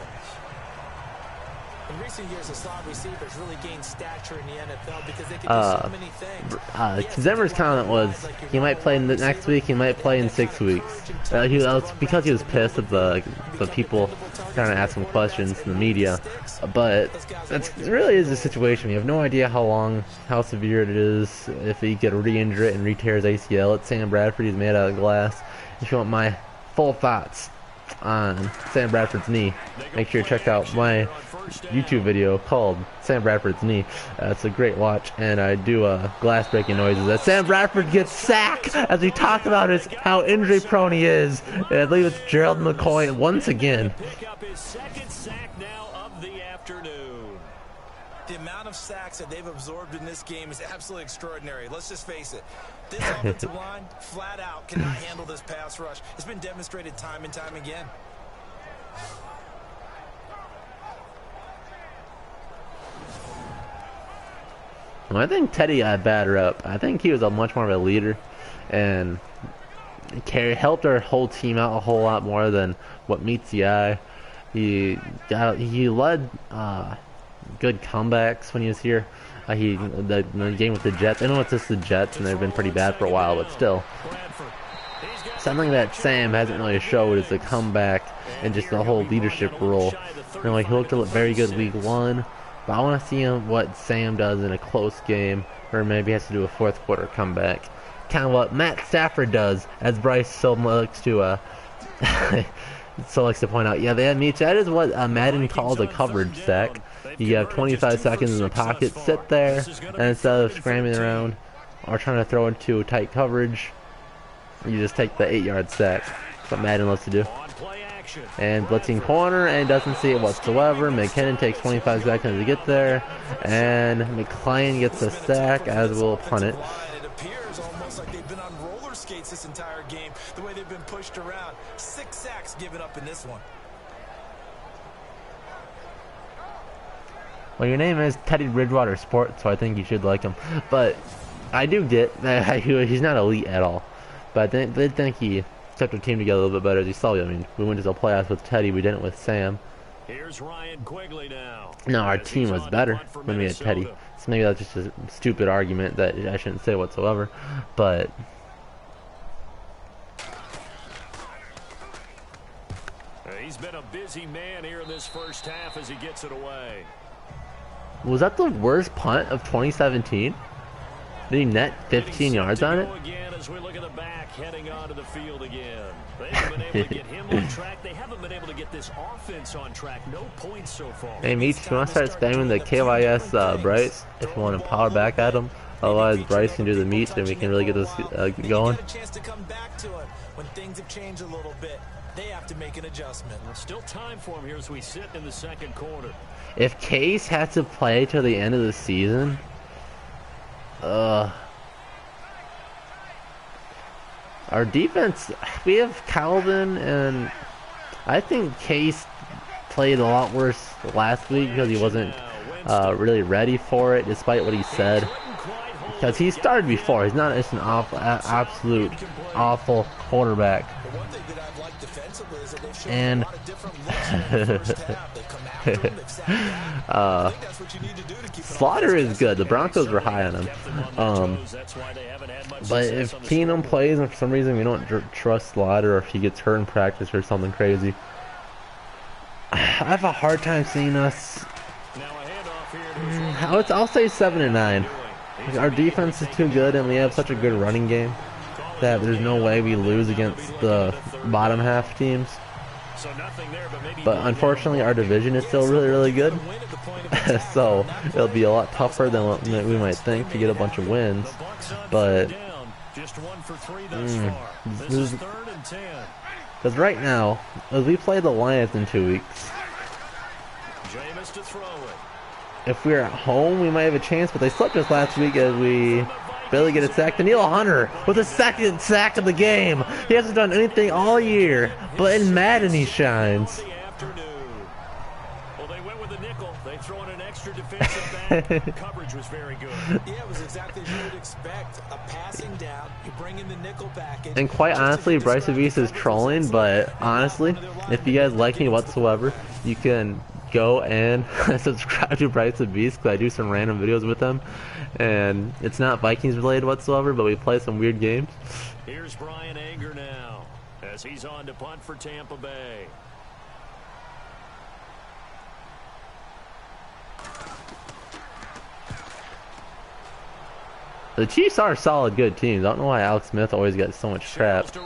In recent years, the slot receivers really gained stature in the NFL because they can do so many things. Zimmer's comment was he might play in the next week, he might play in 6 weeks. That's because he was pissed at the people trying to ask him questions in the media. But it really is a situation. We have no idea how severe it is. If he could re-injure it and re-tear his ACL, it's Sam Bradford. He's made out of glass. If you want my full thoughts on Sam Bradford's knee, make sure you check out my YouTube video called Sam Bradford's knee. It's a great watch, and I do glass breaking noises as Sam Bradford gets sacked as we talk about how injury prone he is. And I believe it's Gerald McCoy once again. Pick up his second sack now of the afternoon. The amount of sacks that they've absorbed in this game is absolutely extraordinary. Let's just face it. This offensive line, flat out, cannot handle this pass rush. It's been demonstrated time and time again. I think Teddy got a bad rep. I think he was much more of a leader, and helped our whole team out a whole lot more than what meets the eye. He led good comebacks when he was here. The game with the Jets. I know it's just the Jets, and they've been pretty bad for a while, but still. Something that Sam hasn't really showed is the comeback and just the whole leadership role. You know, like he looked very good week 1. But I want to see what Sam does in a close game, or maybe has to do a fourth quarter comeback. Kind of what Matt Stafford does, as Bryce so likes to point out. Yeah, that is what Madden calls a coverage sack. You have 25 seconds in the pocket, sit there, and instead of scrambling around or trying to throw into tight coverage, you just take the 8-yard sack. That's what Madden loves to do. And blitzing corner and doesn't see it whatsoever. McKinnon takes 25 seconds to get there. And McClain gets a sack as we'll punt it. It appears almost like they've been on roller skates this entire game. The way they've been pushed around. 6 sacks given up in this one. Well, your name is Teddy Bridgewater Sport, so I think you should like him. But I do get that he's not elite at all. But I did think he kept our team together a little bit better, as you saw. I mean, we went to the playoffs with Teddy, we didn't with Sam. Here's Ryan Quigley now. No, our team was better when we had Teddy. So maybe that's just a stupid argument that I shouldn't say whatsoever. But he's been a busy man here in this first half as he gets it away. was that the worst punt of 2017? Did he net 15 yards on it? Again as we look at the back heading onto the field again. They haven't been able to get him on track. They haven't been able to get this offense on track. No points so far. Hey, Meech, you want to start spamming the KYS Bryce if you want to power back at him? Otherwise, Bryce can do the meet and we can really get this going. Get a chance to come back to it when things have changed a little bit. They have to make an adjustment. There's still time for him here as we sit in the second quarter. If Case had to play till the end of the season, our defense, we have Calvin, and I think Case played a lot worse last week because he wasn't really ready for it, despite what he said. Because he started before. He's not just an absolute awful quarterback. And Slaughter is good. The Broncos were high on him. But if Keenum plays and for some reason we don't trust Slaughter, or if he gets hurt in practice or something crazy, I have a hard time seeing us. I'll say 7-9. Our defense is too good and we have such a good running game that there's no way we lose against the bottom half teams. But unfortunately our division is still really, really good. So it'll be a lot tougher than what we might think to get a bunch of wins. But because right now, as we play the Lions in 2 weeks, if we're at home, we might have a chance, but they slipped us last week as we barely get a sack. Daniil Hunter with a second sack of the game. He hasn't done anything all year, but in Madden he shines. Well, they went with a nickel. They throw in an extra defensive back. Coverage was very good. Yeah, it was exactly as you would expect. A passing down, you bring in the nickel package. And quite honestly, Bryce Avis is trolling, but honestly, if you guys like me whatsoever, you can go and subscribe to Bryce Avis, because I do some random videos with him, and it's not Vikings related whatsoever, but we play some weird games. Here's Brian Anger now as he's on to punt for Tampa Bay. The Chiefs are solid, good teams. I don't know why Alex Smith always got so much crap. But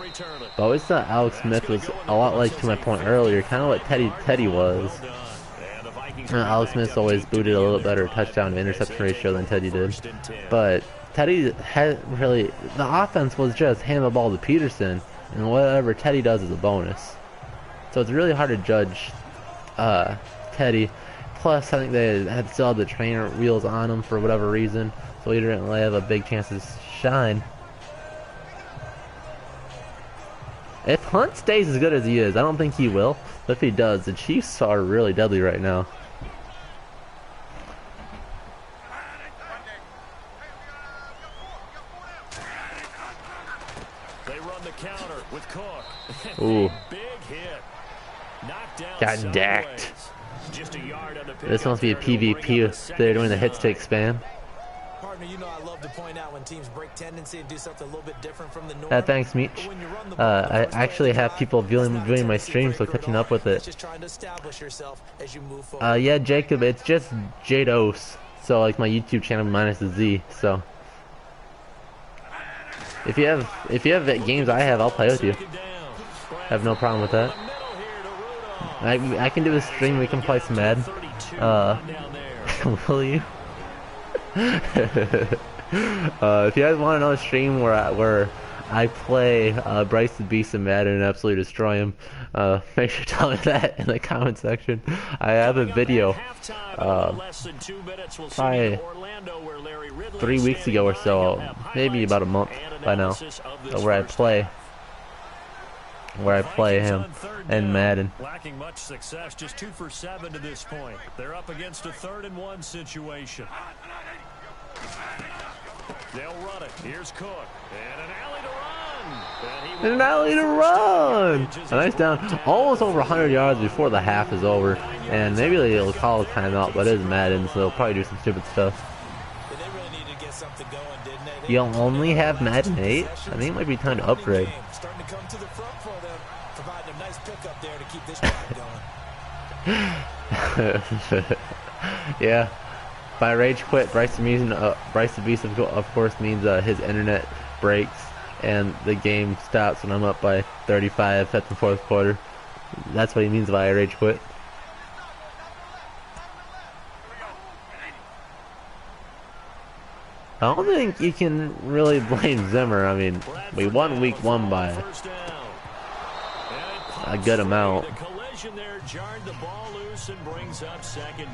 I always thought Alex Smith was a lot like, to my point earlier, kind of what Teddy was. Alex Smith always booted a little better touchdown to interception ratio than Teddy did. But Teddy had really, the offense was just hand the ball to Peterson, and whatever Teddy does is a bonus. So it's really hard to judge Teddy. Plus, I think they had still had the trainer wheels on him for whatever reason, so he didn't really have a big chance to shine. If Hunt stays as good as he is, I don't think he will, but if he does, the Chiefs are really deadly right now. They run the counter with Cook. Ooh. Big hit. Knocked down Got sideways. decked. Just a yard on the This must be a PvP. They're doing the hits to expand. Partner, you know I love to point out when teams break tendency and do something a little bit different from the norm. Thanks, Meech. I actually have people viewing my stream, so catching up with it. Just trying to establish yourself as you move forward. Yeah, Jacob, it's just Jados. So like my YouTube channel minus the Z. So if you have games I have, I'll play with you. I have no problem with that. I can do a stream. We can play some Madden. Will you? If you guys want another stream where I play Bryce the Beast in Madden and absolutely destroy him. Make sure to tell me that in the comment section. I have a video probably 3 weeks ago or so, maybe about a month by now, where I play him in Madden. Lacking much success, just 2 for 7 to this point. They're up against a 3rd and 1 situation. They'll run it. Here's Cook. And an alley to run. And an alley to run. A nice down. Almost over 100 yards before the half is over. And maybe they'll call a timeout, but it is Madden, so they'll probably do some stupid stuff. You only have Madden 8? I think it might be time to upgrade. Starting to come to the front for them, providing a nice pickup there to keep this drive going. Yeah. By rage quit, Bryce the Beast of course means his internet breaks and the game stops when I'm up by 35 at the 4th quarter. That's what he means by rage quit. I don't think you can really blame Zimmer. I mean, we won week 1 by a good amount.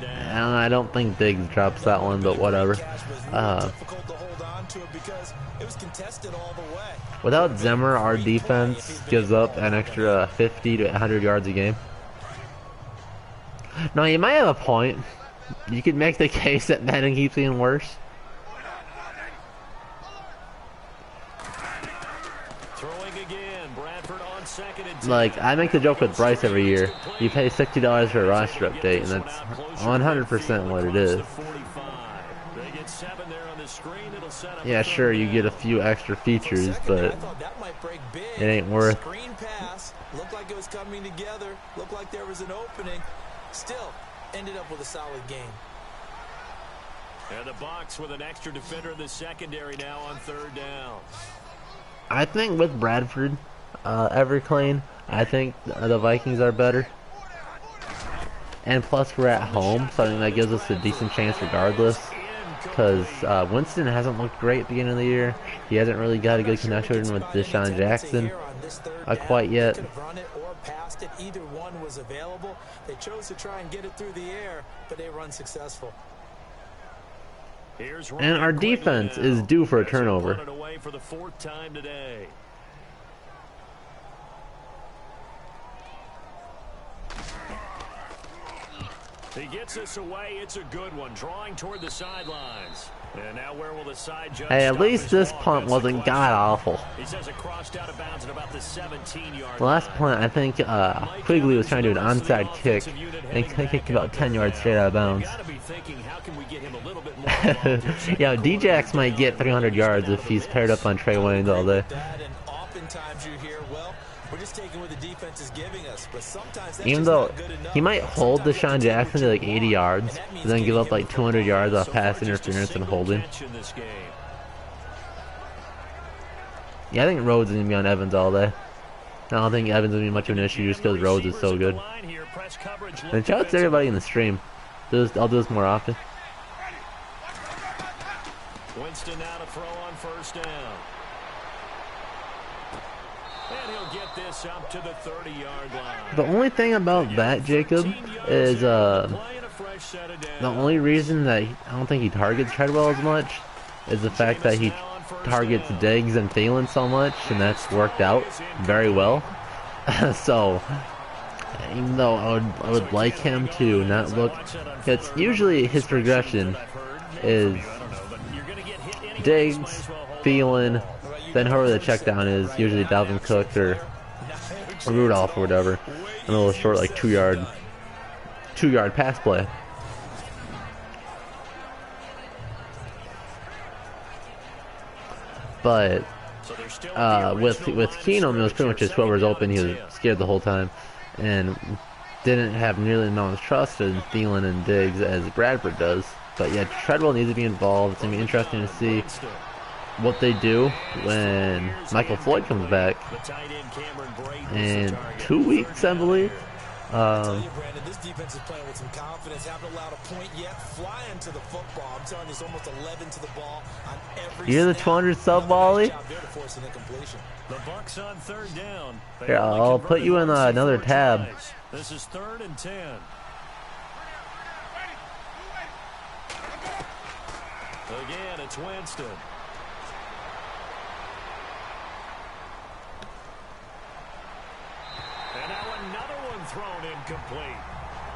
And I don't think Diggs drops that one, but whatever. Without Zimmer, our defense gives up an extra 50 to 100 yards a game. Now, you might have a point. You could make the case that Madden keeps getting worse. Like, I make the joke with Bryce every year. You pay $60 for a roster update, and that's 100% what it is. Yeah, sure, you get a few extra features, but it ain't worth. Looked like it was coming together. Looked like there was an opening. Still, ended up with a solid game. And the Bucs with an extra defender in the secondary now on 3rd down. I think with Bradford, Everclean, I think the Vikings are better. And plus we're at home, so I think that gives us a decent chance regardless. Because Winston hasn't looked great at the beginning of the year. He hasn't really got a good connection with Deshaun Jackson quite yet. Either one was available. They chose to try and get it through the air, but they were unsuccessful. And our defense is due for a turnover. For the 4th time today. He gets this away. It's a good one. Drawing toward the sidelines. And now where will the side judge? Hey, at least this punt wasn't god-awful. He says it crossed out of bounds at about the 17-yard The last punt, I think Quigley was trying to do an onside kick and kicked about 10 yards straight out of bounds. Yeah, D-Jax might get 300 yards if he's paired up on Trey Waynes all day. Oftentimes you hear, well, we're just taking what the defense is giving us, but sometimes that's even though he might hold Deshaun Jackson to like 80 yards, and then give up like 200 yards off pass interference and holding. Yeah, I think Rhodes is going to be on Evans all day. I don't think Evans is going to be much of an issue just because Rhodes is so good. And shout out to everybody in the stream. I'll do this more often. Winston now to throw on 1st down. And he'll get this up to the 30-yard line. The only thing about that, Jacob, is the only reason that I don't think he targets Treadwell as much is the fact that he targets Diggs and Thielen so much, and that's worked out very well. So, even though I would like him to not look, it's usually his progression is Diggs, Thielen, then whoever the check down is, usually Dalvin Cook or Rudolph or whatever, and a little short like 2 yard pass play. But with Keenum, it was pretty much just whoever's open. He was scared the whole time, and didn't have nearly the amount of trust in Thielen and Diggs as Bradford does. But yeah, Treadwell needs to be involved. It's gonna be interesting to see what they do when Michael Floyd comes back in 2 weeks, I believe. I tell you, Brandon, this defense is playing with some confidence. Haven't allowed a point yet. Flying to the football. I'm telling you, it's almost 11 to the ball on every You're the snap. 200 sub, Wally. Nice job there to force an incompletion. The Bucs on third down. Here, I'll put you in another tab. This is 3rd and 10. Again, it's Winston. And now another one thrown incomplete.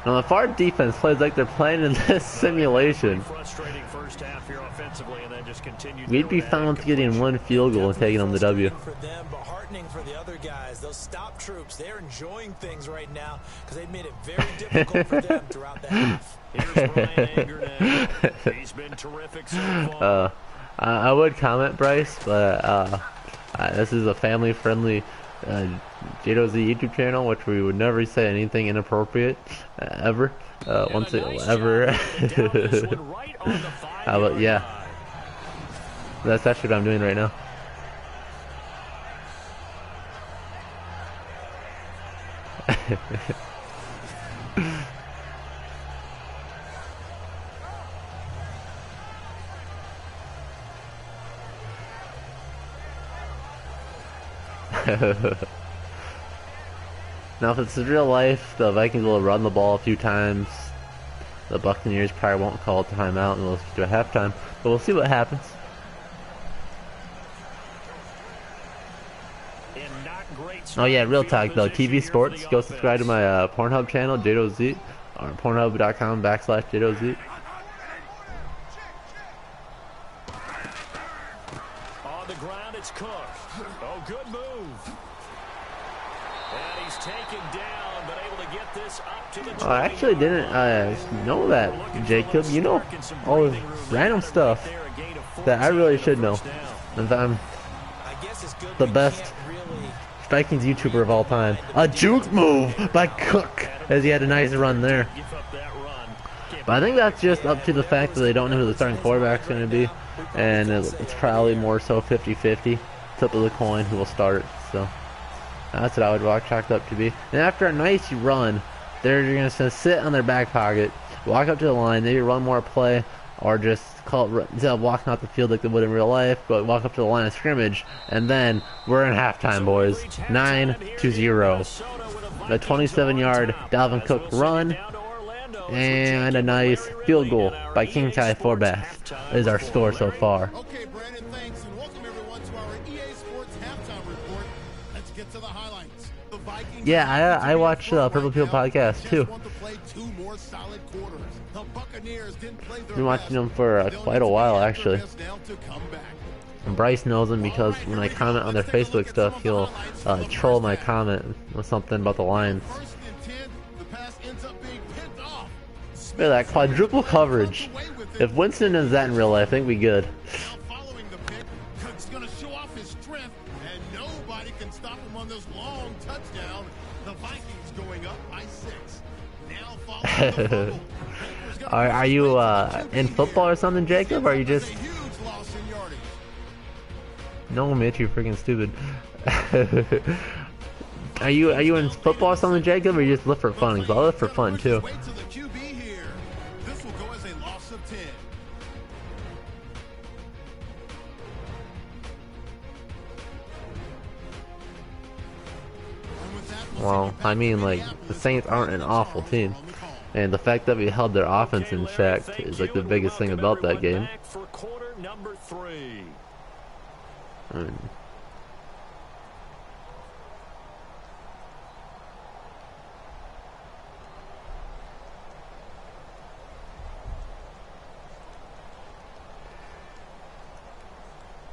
Now, if our defense plays like they're playing in this simulation, Frustrating first half here offensively, and then just continued. we'd be fine with getting one field goal and taking them the W. For them, but heartening for the other guys. Those stop troops, they're enjoying things right now because they've made it very difficult for them throughout the half. Here's Brian Anger now. He's been terrific so far. I would comment, Bryce, but this is a family-friendly DBZ YouTube channel, which we would never say anything inappropriate ever. Once it ever. But yeah, that's actually what I'm doing right now. Now, if it's real life, the Vikings will run the ball a few times. The Buccaneers probably won't call a timeout and we'll do a halftime. But we'll see what happens. Oh yeah, real talk though. TV Sports, go subscribe to my Pornhub channel, DBZ, or Pornhub.com/DBZ. On the ground, it's Cook. Oh, good move. And he's taken down, but able to get this up to the I actually didn't know that, Jacob. You know all this random stuff that I really should know. And I'm the best Vikings YouTuber of all time. A juke move by Cook, as he had a nice run there. But I think that's just up to the fact that they don't know who the starting quarterback's going to be. And it's probably more so 50-50. Flip of the coin who will start. So that's what I would chalk it up to be. And after a nice run, they're going to sit on their back pocket, walk up to the line, maybe run more play, or just call it, instead of walking out the field like they would in real life, but walk up to the line of scrimmage, and then we're in halftime, boys. 9-0. A 27-yard Dalvin Cook run, and a nice field goal by King Ty Forbath is our score so far. Okay, Brandon, thanks, and welcome everyone to our EA Sports halftime report. Let's get to the highlights. The Vikings. Yeah, I watch Purple Peel podcast too. Been watching them for quite a while actually. And Bryce knows them because when I comment on their Facebook stuff, he'll troll my comment with something about the Lions. Look at that quadruple coverage. If Winston is that in real life, I think we good. Following the pick, Cook's gonna show off his strength, and nobody can stop him on this long touchdown. The Vikings going up by 6. Now following the fumble. Are you in football or something, Jacob? Or are you just... No, Mitch, you're freaking stupid. Are you in football or something, Jacob, or you just live for fun? Because I live for fun too. Well, I mean, like, the Saints aren't an awful team. And the fact that we held their offense in check is like the biggest thing about that game.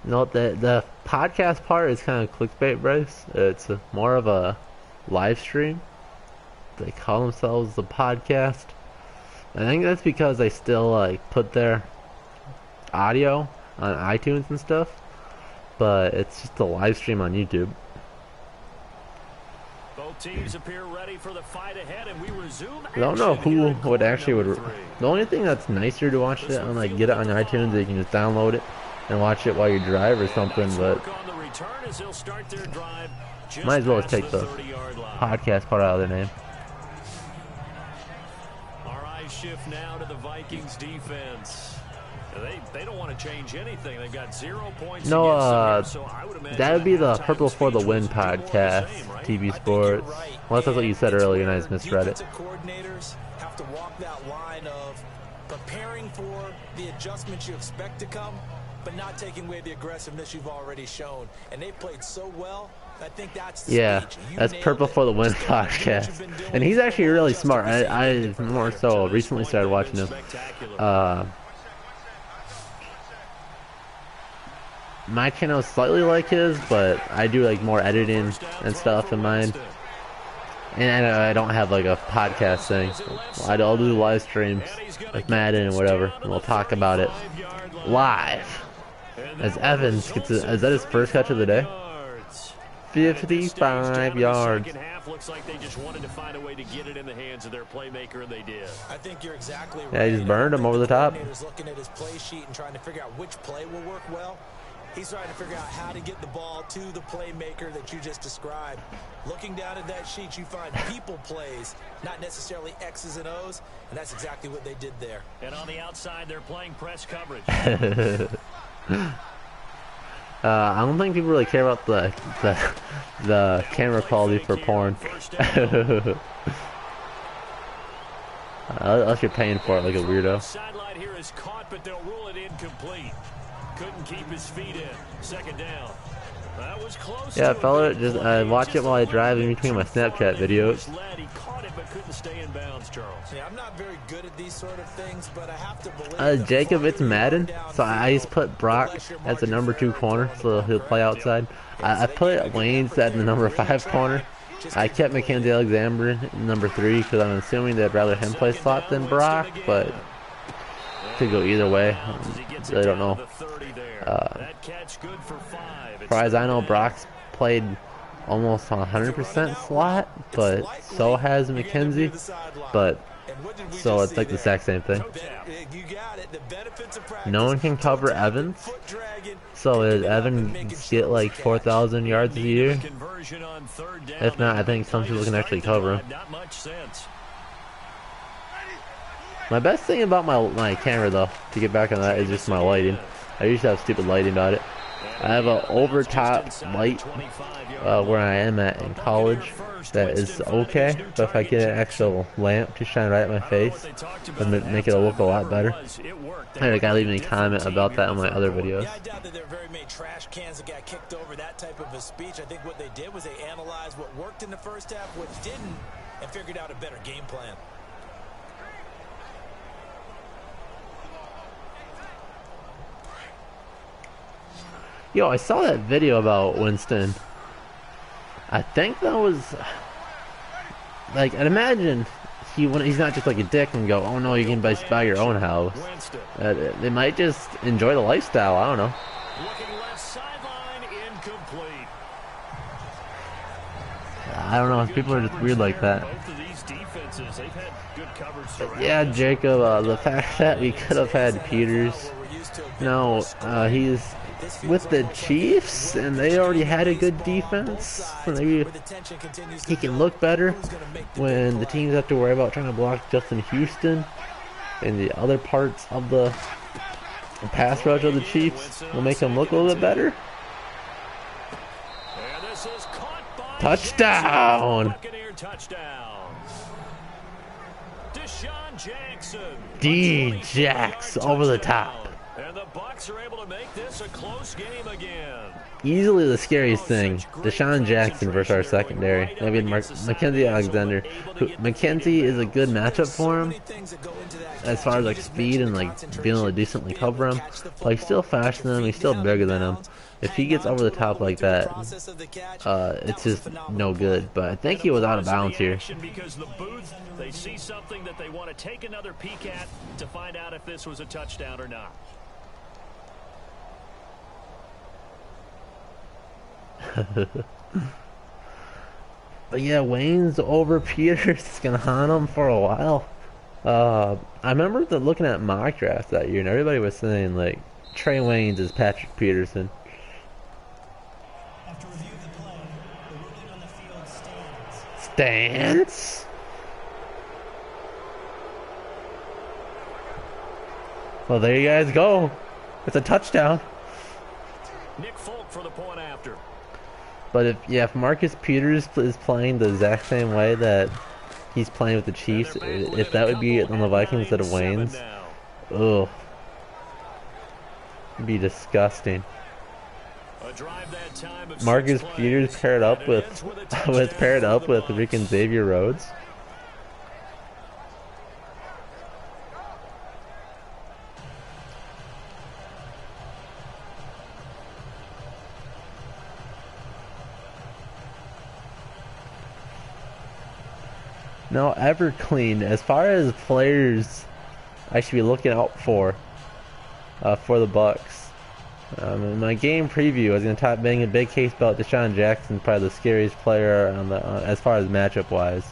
No, the podcast part is kind of clickbait, Bryce. It's more of a live stream. They call themselves the podcast. I think that's because they still like put their audio on iTunes and stuff, but it's just a live stream on YouTube. Both teams appear ready for the fight ahead, and we resume. I don't know who would actually would. The only thing that's nicer to watch it on, like, get it on iTunes, you can just download it and watch it while you drive or something. But might as well just take the podcast part out of their name. nice shift now to the Vikings defense. They don't want to change anything. They've got 0 points. No, that would be the Purple for the Win podcast, right? TV Sports. Right. Well, that's what you said earlier, and I just misread it. Coordinators have to walk that line of preparing for the adjustments you expect to come, but not taking away the aggressiveness you've already shown. And they played so well. I think that's the speech. That's Purple for the Win podcast. And he's actually really smart. I more so recently started watching him. My channel is slightly like his, but I do like more editing and stuff in mine. And I don't have like a podcast thing. I'll do live streams with Madden and whatever, and we'll talk about it live. As Evans gets is that his first catch of the day? 55 yards. Looks like they just wanted to find a way to get it in the hands of their playmaker, and they did. I think you're exactly right. Yeah, he just burned him over the top. Looking at his play sheet and trying to figure out which play will work well. He's trying to figure out how to get the ball to the playmaker that you just described. Looking down at that sheet, you find people plays, not necessarily X's and O's, and that's exactly what they did there. And on the outside, they're playing press coverage. I don't think people really care about the camera quality for porn. Unless you're paying for it like a weirdo. Sideline here is caught, but they'll rule it incomplete. Couldn't keep his feet in. Second down. That was close. Yeah, fella, just watch it while I drive in between my Snapchat videos. He caught it but couldn't stay in bounds, Charles. Yeah, I'm not very good at these sort of things, but I have to believe Jacob, it's Madden, so I just put Brock as the number 2 corner, so he'll play outside. I put Waynes at the number 5 corner. I kept Mackenzie Alexander number 3 because I'm assuming they'd rather him play slot than Brock, but could go either way. Really don't know. As far as I know, Brock's played almost 100% slot, but so has Mackenzie. But so it's like the exact same thing. No one can cover Evans. So does Evans get like 4,000 yards a year? If not, I think some people can actually cover him. My best thing about my camera, though, to get back on that, is just my lighting. I usually have stupid lighting about it. I have an over-top light where I am at in college that is okay, but if I get an actual lamp to shine right at my face, it'll make it look a lot better. I had a guy leave me a comment about that on my other videos. I doubt that there are very many trash cans that got kicked over that type of a speech. I think what they did was they analyzed what worked in the first half, what didn't, and figured out a better game plan. Yo, I saw that video about Winston. I think that was like, I'd imagine he's not just like a dick and go, oh no, you can buy your own house. They might just enjoy the lifestyle. I don't know. I don't know. People are just weird like that. Yeah, Jacob. The fact that we could have had Peters. No, he's with the Chiefs, and they already had a good defense. So maybe he can look better when the teams have to worry about trying to block Justin Houston and the other parts of the pass rush of the Chiefs will make him look a little bit better. Touchdown! D-Jax over the top. And the Bucs are able to make this a close game again. Easily the scariest thing, Deshaun Jackson versus our secondary. Maybe Mackenzie Alexander. Mackenzie is a good matchup for him as far as like speed and like being able to decently cover him. But he's still faster than him. He's still bigger than him. If he gets over the top like that, it's just no good. But I think he was out of bounds here. Because the booth, they see something that they want to take another peek at to find out if this was a touchdown or not. But yeah, Wayne's over Peters is gonna haunt him for a while. I remember looking at mock drafts that year, and everybody was saying like Trey Waynes is Patrick Peterson. After reviewing the play, the ruling on the field stands. Stance? Well, there you guys go. It's a touchdown. Nick Folk for the point after. But if Marcus Peters is playing the exact same way that he's playing with the Chiefs, if that would be on the Vikings instead of Wayne's, ugh, it'd be disgusting. Marcus Peters paired up with freaking Xavier Rhodes. Now, Everclean, as far as players I should be looking out for the Bucs. In my game preview, I was going to bang a big case about Deshaun Jackson, probably the scariest player on the as far as matchup wise.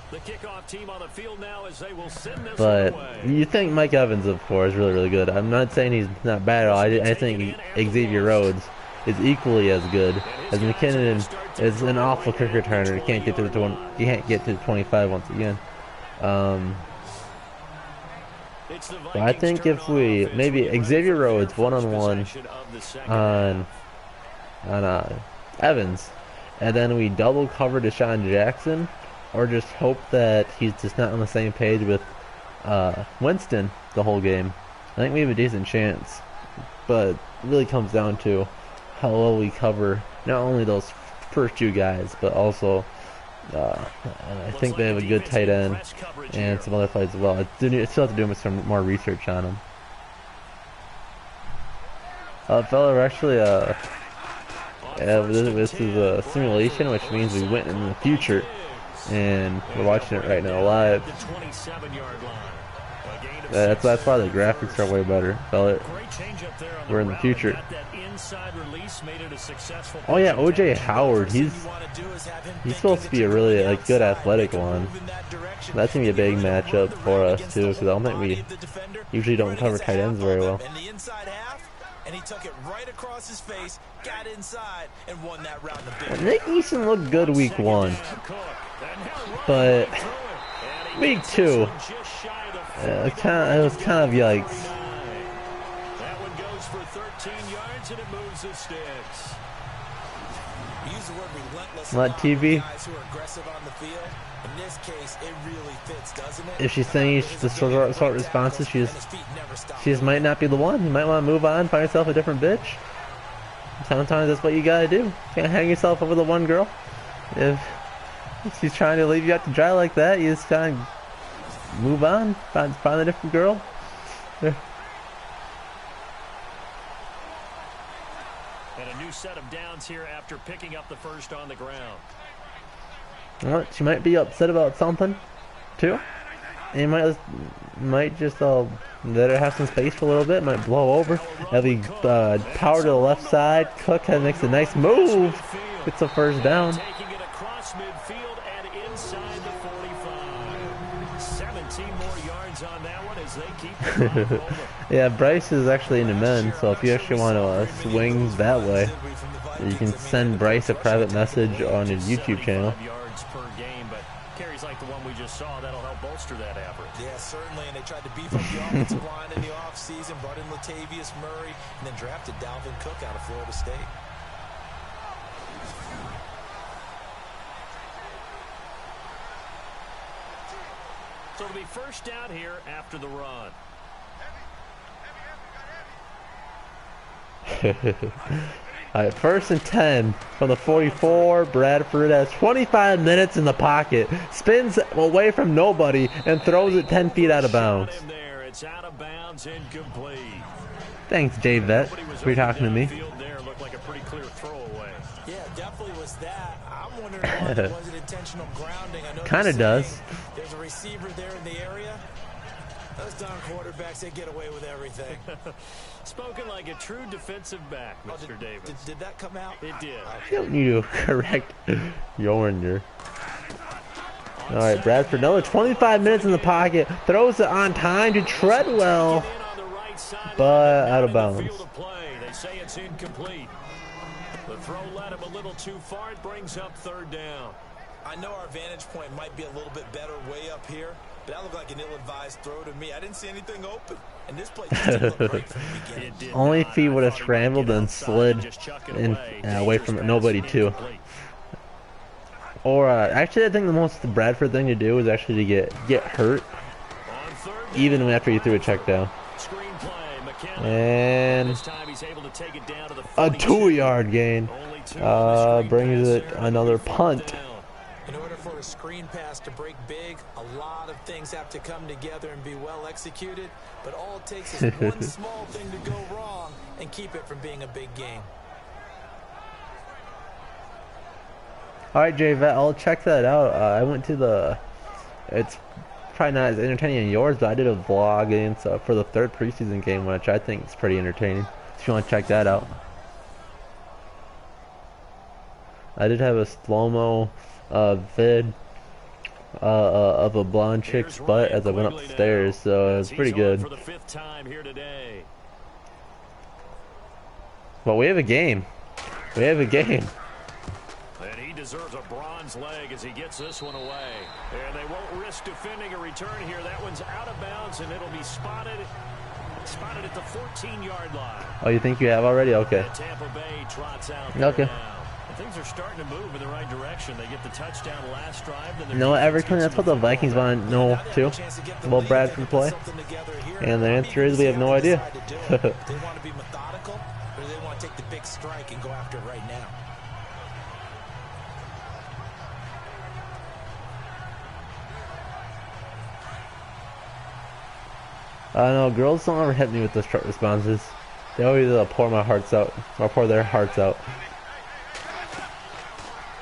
The kickoff team on the field now as they will send this but away. You think Mike Evans, of course, is really good. I'm not saying he's not bad at all. I think Xavier Rhodes is equally as good as McKinnon. Is an awful kick returner. He can't get to the He can't get to the 25 once again. But I think if we maybe Xavier Rhodes one-on-one on Evans, and then we double cover Deshaun Jackson, or just hope that he's just not on the same page with Winston the whole game, I think we have a decent chance. But it really comes down to how well we cover not only those first two guys, but also I think they have a good tight end and some other plays as well. I still have to do some more research on them. Fella, we're actually this is a simulation, which means we went in the future, and we're watching it right now live. That's why the graphics are way better, fella. We're in the future. Oh yeah, OJ Howard. He's supposed to be a really good athletic one. That's gonna be a big matchup for us too, because I don't think we usually don't cover tight ends very well. And he took it right across his face, got inside, and won that round of big. Nick Eason looked good week 1, but week 2, it was kind of yikes. That one goes for 13 yards and it moves the sticks. Use the word relentless. Not TV. Guys who are aggressive on the field. In this case, it really fits, doesn't it? If she's saying she's the short responses, she just might not be the one. You might want to move on, find yourself a different bitch. Sometimes that's what you gotta do. You can't hang yourself over the one girl. If she's trying to leave you out to dry like that, you just gotta move on, find a different girl. And a new set of downs here after picking up the first on the ground. Well, she might be upset about something, too. And you might just let her have some space for a little bit. Might blow over. That'll be power to the left side. Cook makes a nice move. Gets the first down. Taking it across midfield and inside the 45. 17 more yards on that one as they keep the clock rolling. Yeah, Bryce is actually into men, so if you actually want to swing that way, you can send Bryce a private message on his YouTube channel. Per game, but carries like the one we just saw, that'll help bolster that average. Yeah, certainly, and they tried to beef up the offensive line in the offseason, brought in Latavius Murray, and then drafted Dalvin Cook out of Florida State. So it'll be first down here after the run. Alright, 1st and 10 from the 44. Bradford has 25 minutes in the pocket. Spins away from nobody and throws it 10 feet out of bounds. It's out of bounds, incomplete. Thanks, Jay Vet, for talking to me. There looked like a pretty clear throwaway. Yeah, definitely was that. I'm wondering why it wasn't intentional grounding. I know kind of does. There's a receiver there in the area. Those darn quarterbacks, they get away with everything. Spoken like a true defensive back, Mr. Davis. Did that come out? It did. You don't need to correct your. Alright, Bradford, another 25 minutes in the pocket. Throws it on time to Treadwell, but out of bounds. They say it's incomplete. The throw led him a little too far. It brings up 3rd down. I know our vantage point might be a little bit better way up here, But that looked like an ill-advised throw to me. I didn't see anything open. And this play just didn't look great from the beginning. Only if he would have scrambled and slid in, away from nobody too. Or actually, I think the most Bradford thing to do is actually to get hurt, even after you threw a check down. And a 2-yard gain brings it another punt. In order for a screen pass to break big, a lot of things have to come together and be well executed. But all it takes is one small thing to go wrong and keep it from being a big game. Alright, J-Vet, I'll check that out. I went to the... It's probably not as entertaining as yours, but I did a vlog for the 3rd preseason game, which I think is pretty entertaining. If you want to check that out. I did have a slow-mo vid of a blonde chick's butt as I went upstairs, so it was pretty good. But we have a game. We have a game. And he deserves a bronze leg as he gets this one away. And they won't risk defending a return here. That one's out of bounds, and it'll be spotted at the 14-yard line. Oh, you think you have already? Okay. Tampa Bay trots out okay. Things are starting to move in the right direction. They get the touchdown last drive. You know what, Everton? That's what the Vikings want to know, too. Will Bradford play? And the answer is we have no idea. They want to be methodical, or they want to take the big strike and go after it right now. I know, girls don't ever hit me with those short responses. They always pour my hearts out, or pour their hearts out.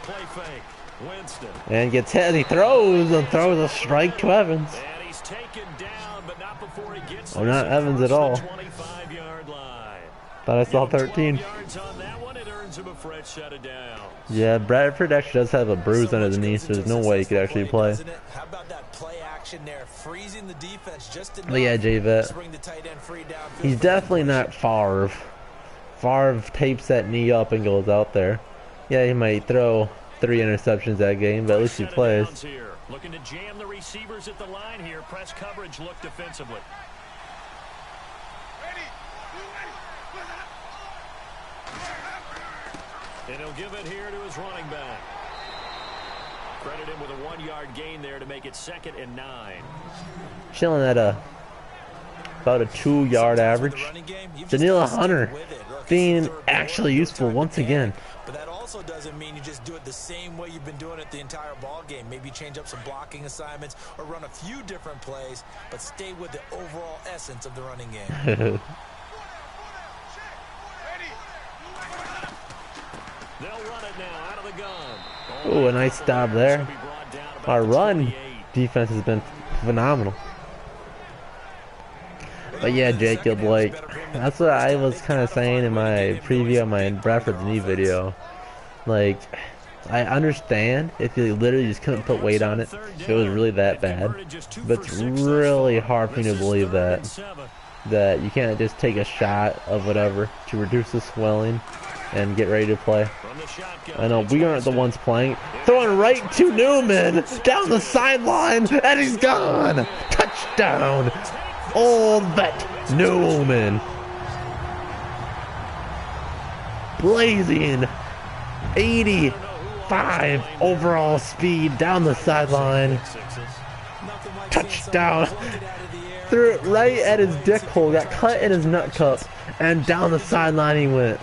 Play fake. Winston. And gets hit, and he throws a strike to Evans. And he's taken down, but not before he gets not Evans at all. 25-yard line. Thought I saw 13. Yards on that one, it earns him a fresh set of downs. Yeah, Bradford actually does have a bruise under the knee, so there's no way he could actually play. How about that play action there, freezing the defense just enough. But yeah, J-Vet, he's definitely not Favre. Favre tapes that knee up and goes out there. Yeah, he might throw 3 interceptions that game, but at least he plays. Looking to jam the receivers at the line here. Press coverage look defensively. And he'll give it here to his running back. Credit him with a 1-yard gain there to make it 2nd and 9. Chilling at about a 2-yard average. Daniela Hunter being actually useful once again. But that also doesn't mean you just do it the same way you've been doing it the entire ball game. Maybe change up some blocking assignments or run a few different plays, but stay with the overall essence of the running game. They'll run it now out of the gun. Oh, a nice stop there. Our run defense has been phenomenal. But yeah, Jacob, like, that's what I was kind of saying in my preview of my Bradford's knee video. Like, I understand if you literally just couldn't put weight on it, if it was really that bad. But it's really hard for me to believe that you can't just take a shot of whatever to reduce the swelling and get ready to play. I know we aren't the ones playing. Throwing right to Newman down the sideline, and he's gone. Touchdown, Old Vet Newman. Blazing 85 overall speed down the sideline. Touchdown. Threw it right at his dick hole, got cut in his nut cup, and down the sideline he went.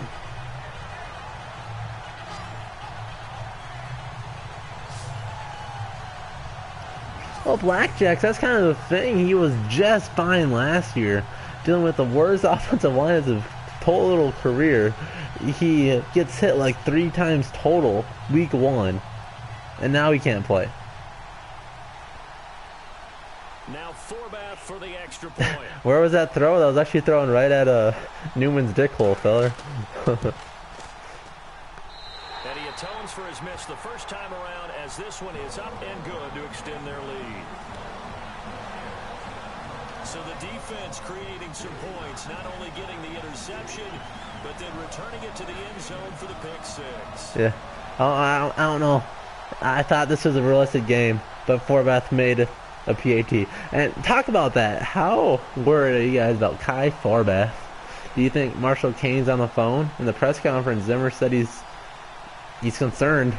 Well, Blackjacks, that's kind of the thing. He was just fine last year, dealing with the worst offensive line of his total career. He gets hit like 3 times total week 1, and now he can't play. Now Forbath for the extra point. Where was that throw? That was actually thrown right at Newman's dick hole, fella. And he atones for his miss the first time around, as this one is up and good to extend their lead. So the defense creating some points, not only getting the interception, but then returning it to the end zone for the pick 6. Yeah, I don't know. I thought this was a realistic game, but Forbath made a PAT. And talk about that. How worried are you guys about Kai Forbath? Do you think Marshall Kane's on the phone? In the press conference, Zimmer said he's concerned.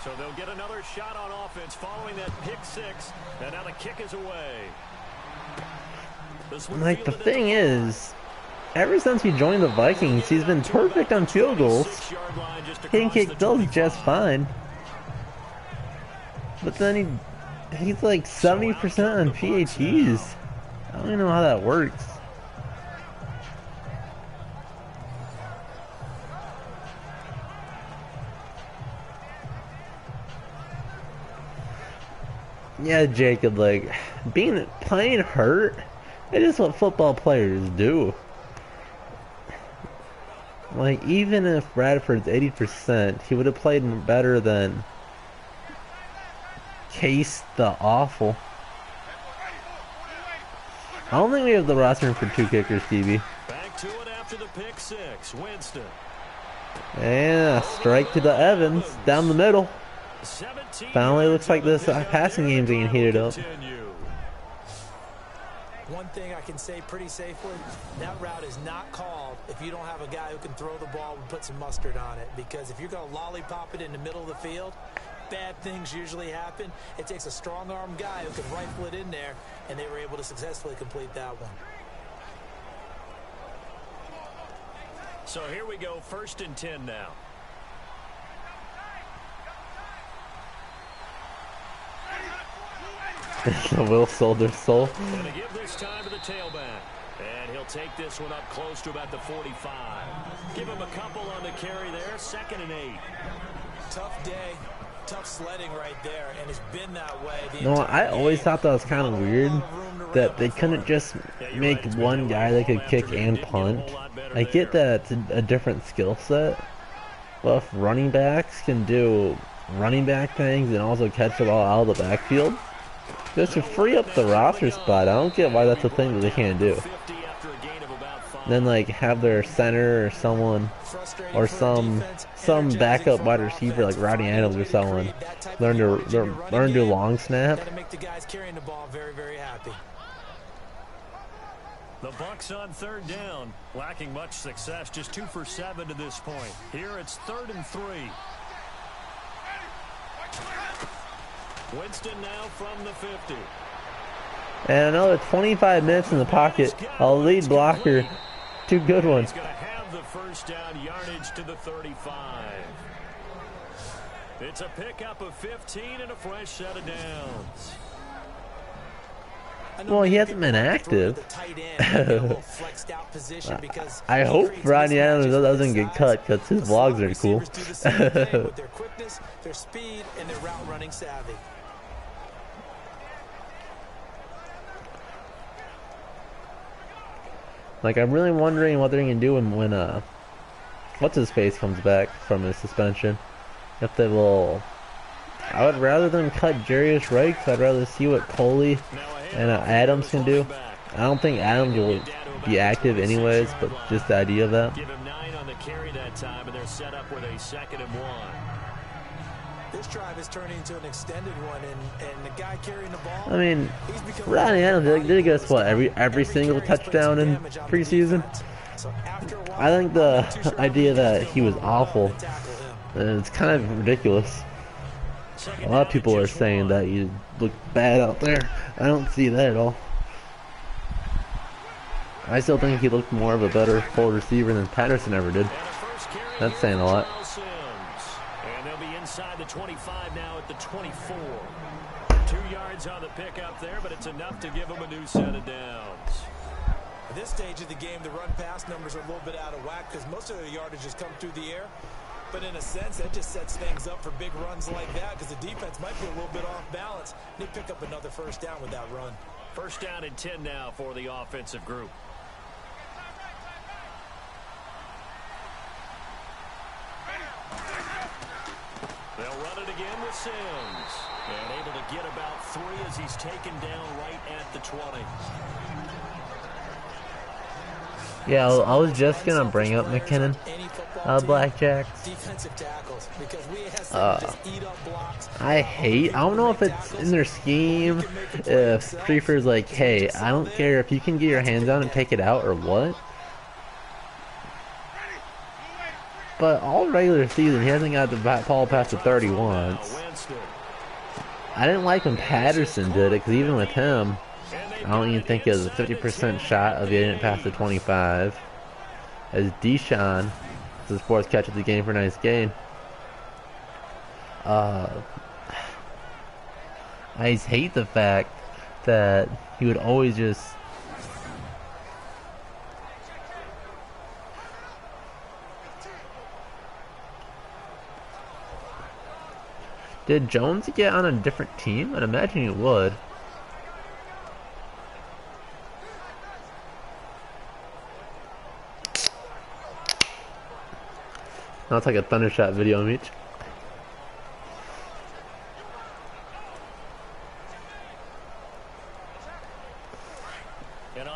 So they'll get another shot on offense following that pick six. And now the kick is away. Like, the thing is, ever since he joined the Vikings, he's been perfect on field goals. He can kick those just fine. But then he's like 70% on PATs. I don't even know how that works. Yeah, Jacob, like, playing hurt, it is what football players do. Like, even if Bradford's 80%, he would have played better than Case the Awful. I don't think we have the roster for 2 kickers, TV. Back to it after the pick six. Winston. Yeah, strike to the Evans, down the middle. Finally looks like this passing game's getting heated up. One thing I can say pretty safely, that route is not called if you don't have a guy who can throw the ball and put some mustard on it. Because if you're going to lollipop it in the middle of the field, bad things usually happen. It takes a strong-arm guy who can rifle it in there, and they were able to successfully complete that one. So here we go, 1st and 10 now. Will sold their soul. And to give this time to the tailback. And he'll take this one up close to about the 45. Give him a couple on the carry there. 2nd and 8. Tough day. Tough sledding right there, and it's been that way. No, I always thought that was kind of weird that they couldn't just make one guy that could kick and punt. I get that it's a different skill set, but if running backs can do running back things and also catch the ball out of the backfield, just to free up the roster spot, I don't get why that's a thing that they can't do. Then like have their center or someone or some backup wide receiver like Rodney Adams or someone learn to do long snap. The Bucs on 3rd down, lacking much success, just 2 for 7 to this point. Here it's 3rd and 3. Winston now from the 50. And another 25 minutes in the pocket. A lead blocker. 2 good ones. He's going to have the 1st down, yardage to the 35. It's a pickup of 15 and a fresh set of downs. Well, he hasn't been active. I hope Rodney Adams doesn't get cut because his vlogs are cool. Their quickness, their speed, and their route running savvy. Like, I'm really wondering what they're going to do when what's-his-face comes back from his suspension. If they will... I would rather than cut Jarius Wright, I'd rather see what Coley and Adams can do. I don't think Adams will be active anyways, but just the idea of that. Give him 9 on the carry that time, and they're set up with a 2nd and 1. This drive is turning into an extended one, and the guy carrying the ball. I mean, Rodney Adams did get us what every single touchdown in preseason. I think the idea that he was awful, it's kind of ridiculous. A lot of people are saying that he looked bad out there. I don't see that at all. I still think he looked more of a better full receiver than Patterson ever did. That's saying a lot. And they'll be inside the 25 now at the 24. 2 yards on the pickup there, but it's enough to give them a new set of downs. At this stage of the game, the run-pass numbers are a little bit out of whack because most of the yardage has come through the air. But in a sense, that just sets things up for big runs like that because the defense might be a little bit off balance. They pick up another 1st down with that run. 1st down and 10 now for the offensive group. They'll run it again with Sims. And able to get about 3 as he's taken down right at the 20. Yeah, I was just gonna bring up McKinnon, Blackjacks. Defensive tackles, because we just eat up blocks. I don't know if it's in their scheme, if Prefer's like, hey, I don't care if you can get your hands on and take it out or what. But all regular season, he hasn't got the ball past the 30 once. I didn't like when Patterson did it, because even with him, I don't even think it was a 50% shot of getting it past the 25. As Deshaun, the fourth catch of the game for a nice gain. I just hate the fact that he would always just... Did Jones get on a different team? I'd imagine he would. Now it's like a Thundershot video, Meech.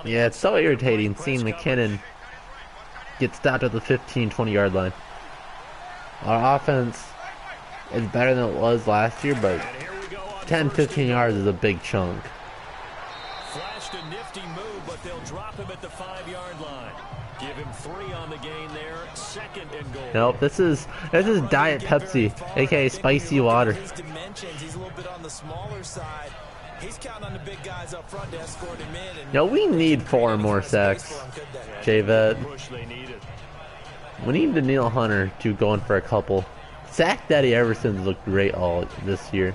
Yeah, it's so irritating seeing McKinnon get stopped at the 15-20 yard line. Our offense is better than it was last year, but 10-15 yards is a big chunk. Flashed a nifty move, but they'll drop him at the 5-yard line. Give him 3 on the gain there. Second and goal. Nope, this is Diet Pepsi, aka spicy water. His dimensions, he's a little bit on the smaller side. He's counting on the big guys up front to escort him in. And Yo, we need 4 more sacks, J-Vet. We need Daniil Hunter to go in for a couple. Sack Daddy Everson's looked great all this year.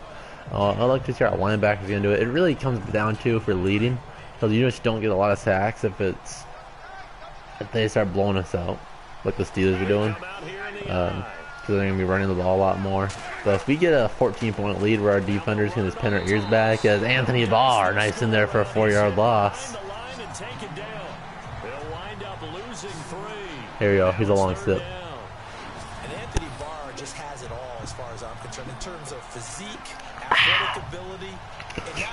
I like to see our linebackers gonna do it. It really comes down to if we're leading, because you just don't get a lot of sacks if they start blowing us out, like the Steelers are doing. Because they're gonna be running the ball a lot more. But if we get a 14-point lead where our defenders can just pin our ears back, as Anthony Barr nice in there for a 4-yard loss. Here we go. He's a long step. And Anthony Barr just has it all as far as I'm concerned in terms of physique, athletic ability.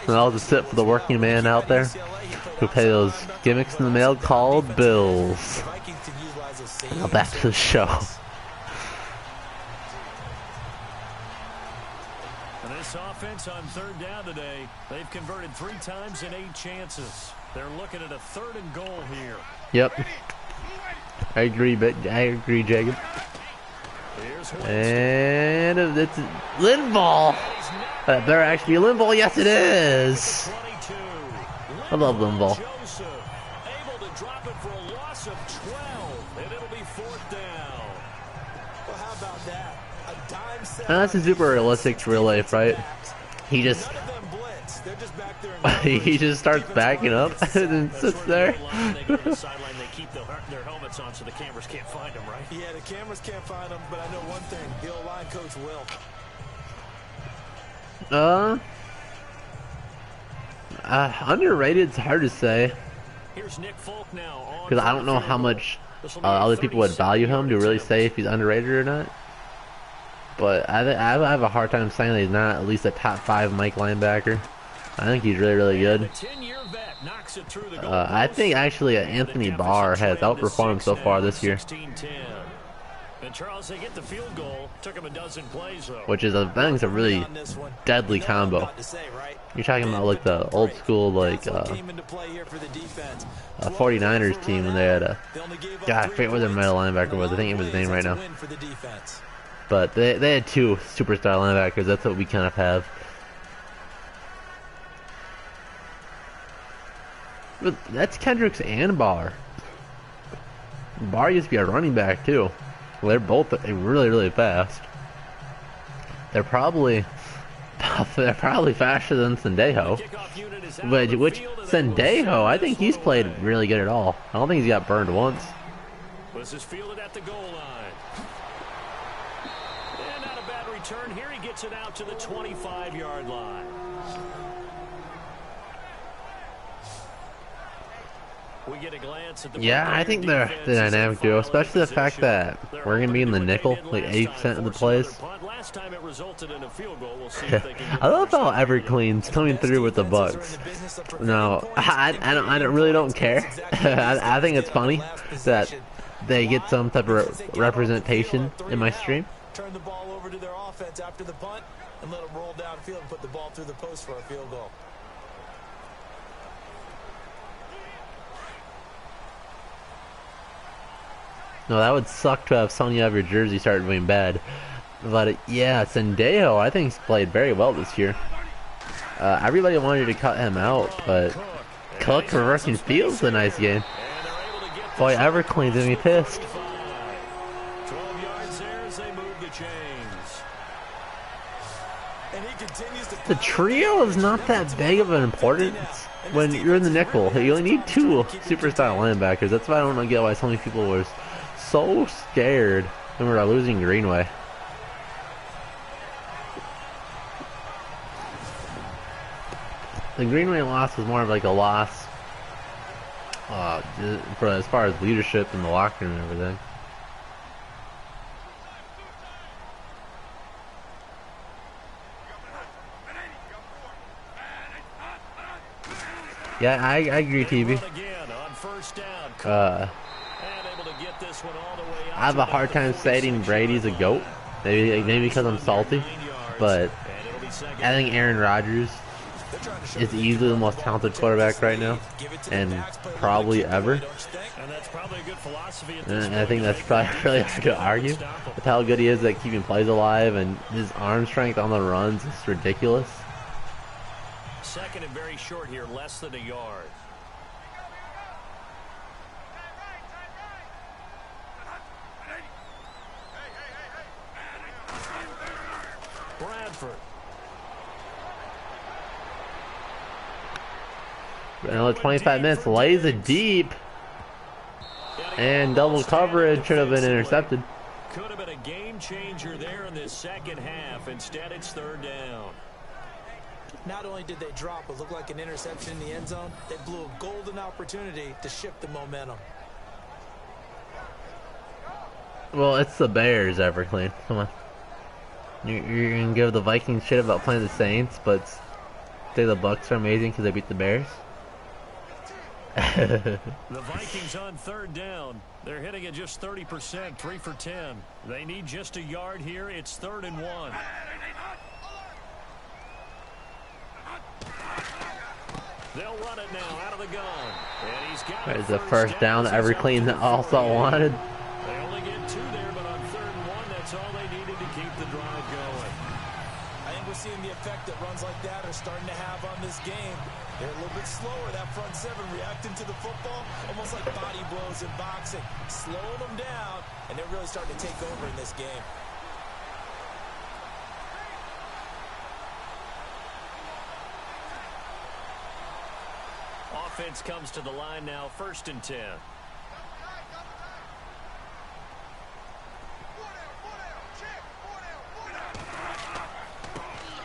And that was a tip for the working man out there who pay those gimmicks in the mail called bills. Now back to the show. And this offense on 3rd down today, they've converted 3 times in 8 chances. They're looking at a 3rd and goal here. Yep. I agree, Jacob. And it's Linval. That better actually be Linval. Yes, it is. I love Linval. Able to drop it for a loss of 12, and it'll be 4th down. Well, how about that? A dime set. And that's a super realistic to real life, right? He just he just starts backing up and sits there. Their helmets on so the cameras can't find them, right? Yeah, the cameras can't find them, but I know one thing. The O-line coach will. Underrated, it's hard to say. Here's Nick Folk now, because I don't know how much other people would value him to really say if he's underrated or not. But I have a hard time saying that he's not at least a top 5 Mike linebacker. I think he's really, really good. I think actually Anthony Barr has outperformed him so far this year. Which is, I think, it's a really deadly combo. You're talking about like the old school, like 49ers team when they had God, I forget what their middle linebacker was. I think it was his name right now. But they had 2 superstar linebackers. That's what we kind of have. But that's Kendricks and Barr. Barr used to be a running back too. Well, they're both really, really fast. They're probably faster than Sendejo. Which Sendejo, I think he's played really good at all. I don't think he's got burned once. This is fielded at the goal line. And not a bad return here. He gets it out to the 25-yard line. We get a glance at the I think they're the dynamic duo, especially the fact that we're going to be in the nickel like 80% of the plays. last time it resulted in a field goal. We'll see if they can. I love how Everclean's coming through with the Bucs. No, I really don't care. I think it's funny that they get some type of representation in my stream. Turn the ball over to their offense after the punt and let them roll downfield and put the ball through the post for a field goal. No, that would suck to have Sonya have your jersey start doing bad. But yeah, Sendejo, I think he's played very well this year. Everybody wanted to cut him out, but Cook reversing field's a nice game. Boy, Everclean's gonna be pissed. 12 yards there as they move the chains. And he continues to The trio is not that big of an importance when you're in the nickel. You only need 2 superstar linebackers. That's why I don't get why so many people were so scared when we were losing Greenway. The Greenway loss was more of like a loss for as far as leadership in the locker room and everything. Yeah, I agree, TV. I have a hard time stating Brady's a GOAT. Maybe because I'm salty, but I think Aaron Rodgers is easily the most talented quarterback right now, and probably ever. And I think that's probably really hard to argue with how good he is at keeping plays alive, and his arm strength on the runs is ridiculous. Second and very short here, less than a yard. Bradford. Another 25 minutes, lays it deep, and double coverage should have been intercepted. Could have been a game changer there in this second half. Instead, it's third down. Not only did they drop what looked like an interception in the end zone, they blew a golden opportunity to shift the momentum. Well, it's the Bears, Everclean. Come on. You're going to give the Vikings shit about playing the Saints, but say the Bucs are amazing because they beat the Bears? The Vikings on third down. They're hitting at just 30%, 3 for 10. They need just a yard here. It's 3rd and 1. They'll run it now out of the gun. And he's got There's the first down that Everclean also wanted. They only get 2 there, but on 3rd and 1, that's all they needed to keep the drive going. I think we're seeing the effect that runs like that are starting to have on this game. They're a little bit slower, that front 7 reacting to the football, almost like body blows in boxing, slowing them down, and they're really starting to take over in this game. Offense comes to the line now, 1st and 10.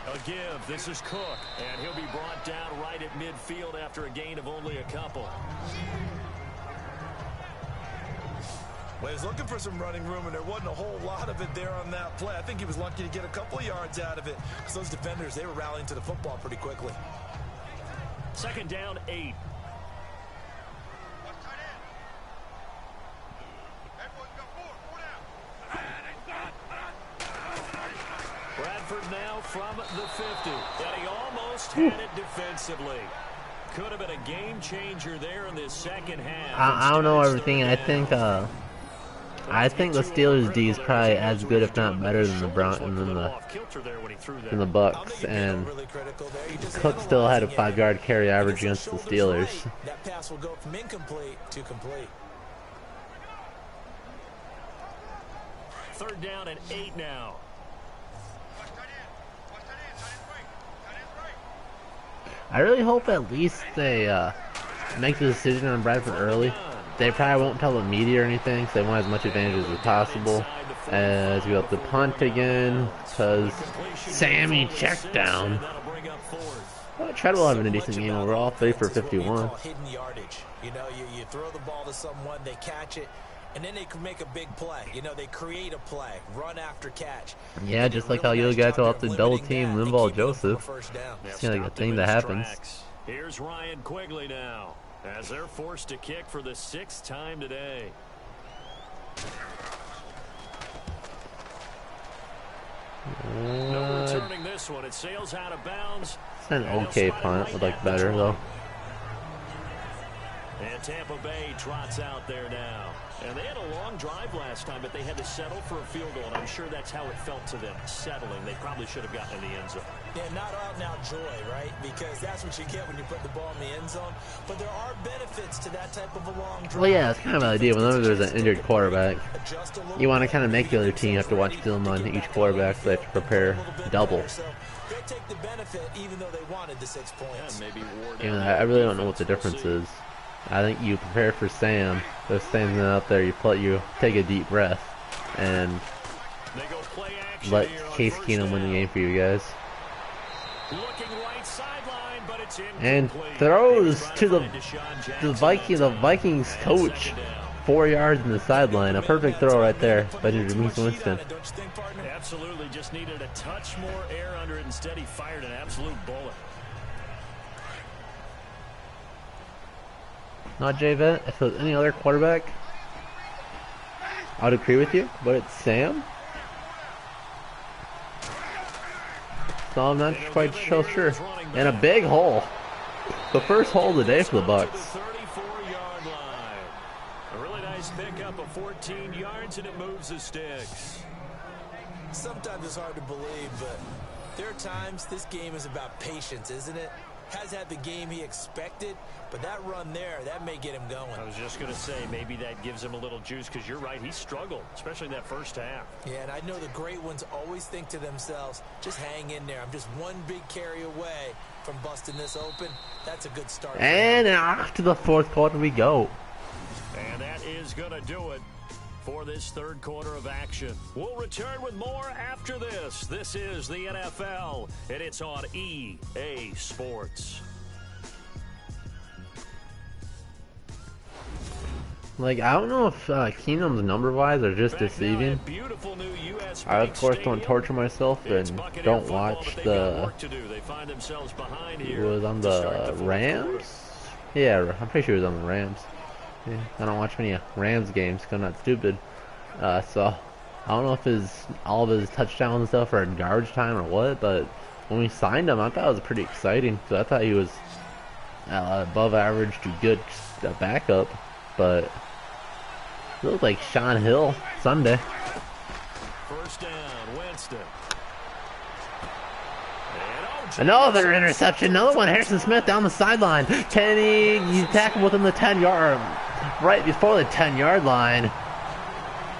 A give. This is Cook, and he'll be brought down right at midfield after a gain of only a couple. Well, he was looking for some running room, and there wasn't a whole lot of it there on that play. I think he was lucky to get a couple of yards out of it, because those defenders, they were rallying to the football pretty quickly. 2nd down, 8. Bradford now from the 50. And he almost had it defensively. Could have been a game changer there in this second half. I don't know everything. I think the Steelers D is probably as good, if not better, than the Bucs, and Cook still had a 5-yard carry average against the Steelers. That pass will go from incomplete to complete. 3rd down and 8 now. I really hope at least they make the decision on Bradford early. They probably won't tell the media or anything, so they want as much advantage as possible. As we have to punt again, because Sammy checked down. Treadwell having a decent game overall, 3 for 51. Hidden yardage. You know, you throw the ball to someone, they catch it, and then they can make a big play. You know, they create a play, run after catch. Yeah, just like how you guys will have to double team Limbaugh Joseph. It's kind of like a thing that happens. Here's Ryan Quigley now, as they're forced to kick for the 6th time today. No returning this one. It sails out of bounds. It's an okay punt. Would like better though. And Tampa Bay trots out there now. And they had a long drive last time, but they had to settle for a field goal. And I'm sure that's how it felt to them, settling. They probably should have gotten in the end zone. Yeah, not out now joy, right? Because that's what you get when you put the ball in the end zone. But there are benefits to that type of a long drive. Well, yeah, it's kind of the idea. Whenever there's an injured quarterback, you want to kind of make the other team have to watch film on each quarterback, so they have to prepare double. They take the benefit even though they wanted the 6 points. And I really don't know what the difference is. I think you prepare for Sam. There's Sam's out there. You take a deep breath and let Case Keenum win the game for you guys. And throws to the Vikings coach, 4 yards in the sideline. A perfect throw right there by Jameis Winston. Absolutely, just needed a touch more air under it. Instead, he fired an absolute bullet. Not J-Vet. If it was any other quarterback, I would agree with you, but it's Sam. So I'm not quite so sure. And a big hole. The first hole of the day for the Bucs. 34-yard line. A really nice pickup of 14 yards, and it moves the sticks. Sometimes it's hard to believe, but there are times this game is about patience, isn't it? Has had the game he expected, but that run there, that may get him going. I was just going to say, maybe that gives him a little juice, because you're right, he struggled, especially that first half. Yeah, and I know the great ones always think to themselves, just hang in there. I'm just one big carry away from busting this open. That's a good start. And off to the 4th quarter we go. And that is going to do it for this 3rd quarter of action. We'll return with more after this. This is the NFL, and it's on EA Sports. Like, I don't know if Keenum's number-wise are just deceiving. I, of course, don't torture myself and don't watch the... He was on the Rams? Yeah, I'm pretty sure he was on the Rams. Yeah, I don't watch many Rams games because I'm not stupid. So I don't know if all of his touchdowns and stuff are in garbage time or what, but when we signed him, I thought it was pretty exciting. So I thought he was above average to good backup, but it looked like Sean Hill Sunday. First down, Winston. Another interception, another one. Harrison Smith down the sideline. You tackle within the 10-yard, right before the 10-yard line.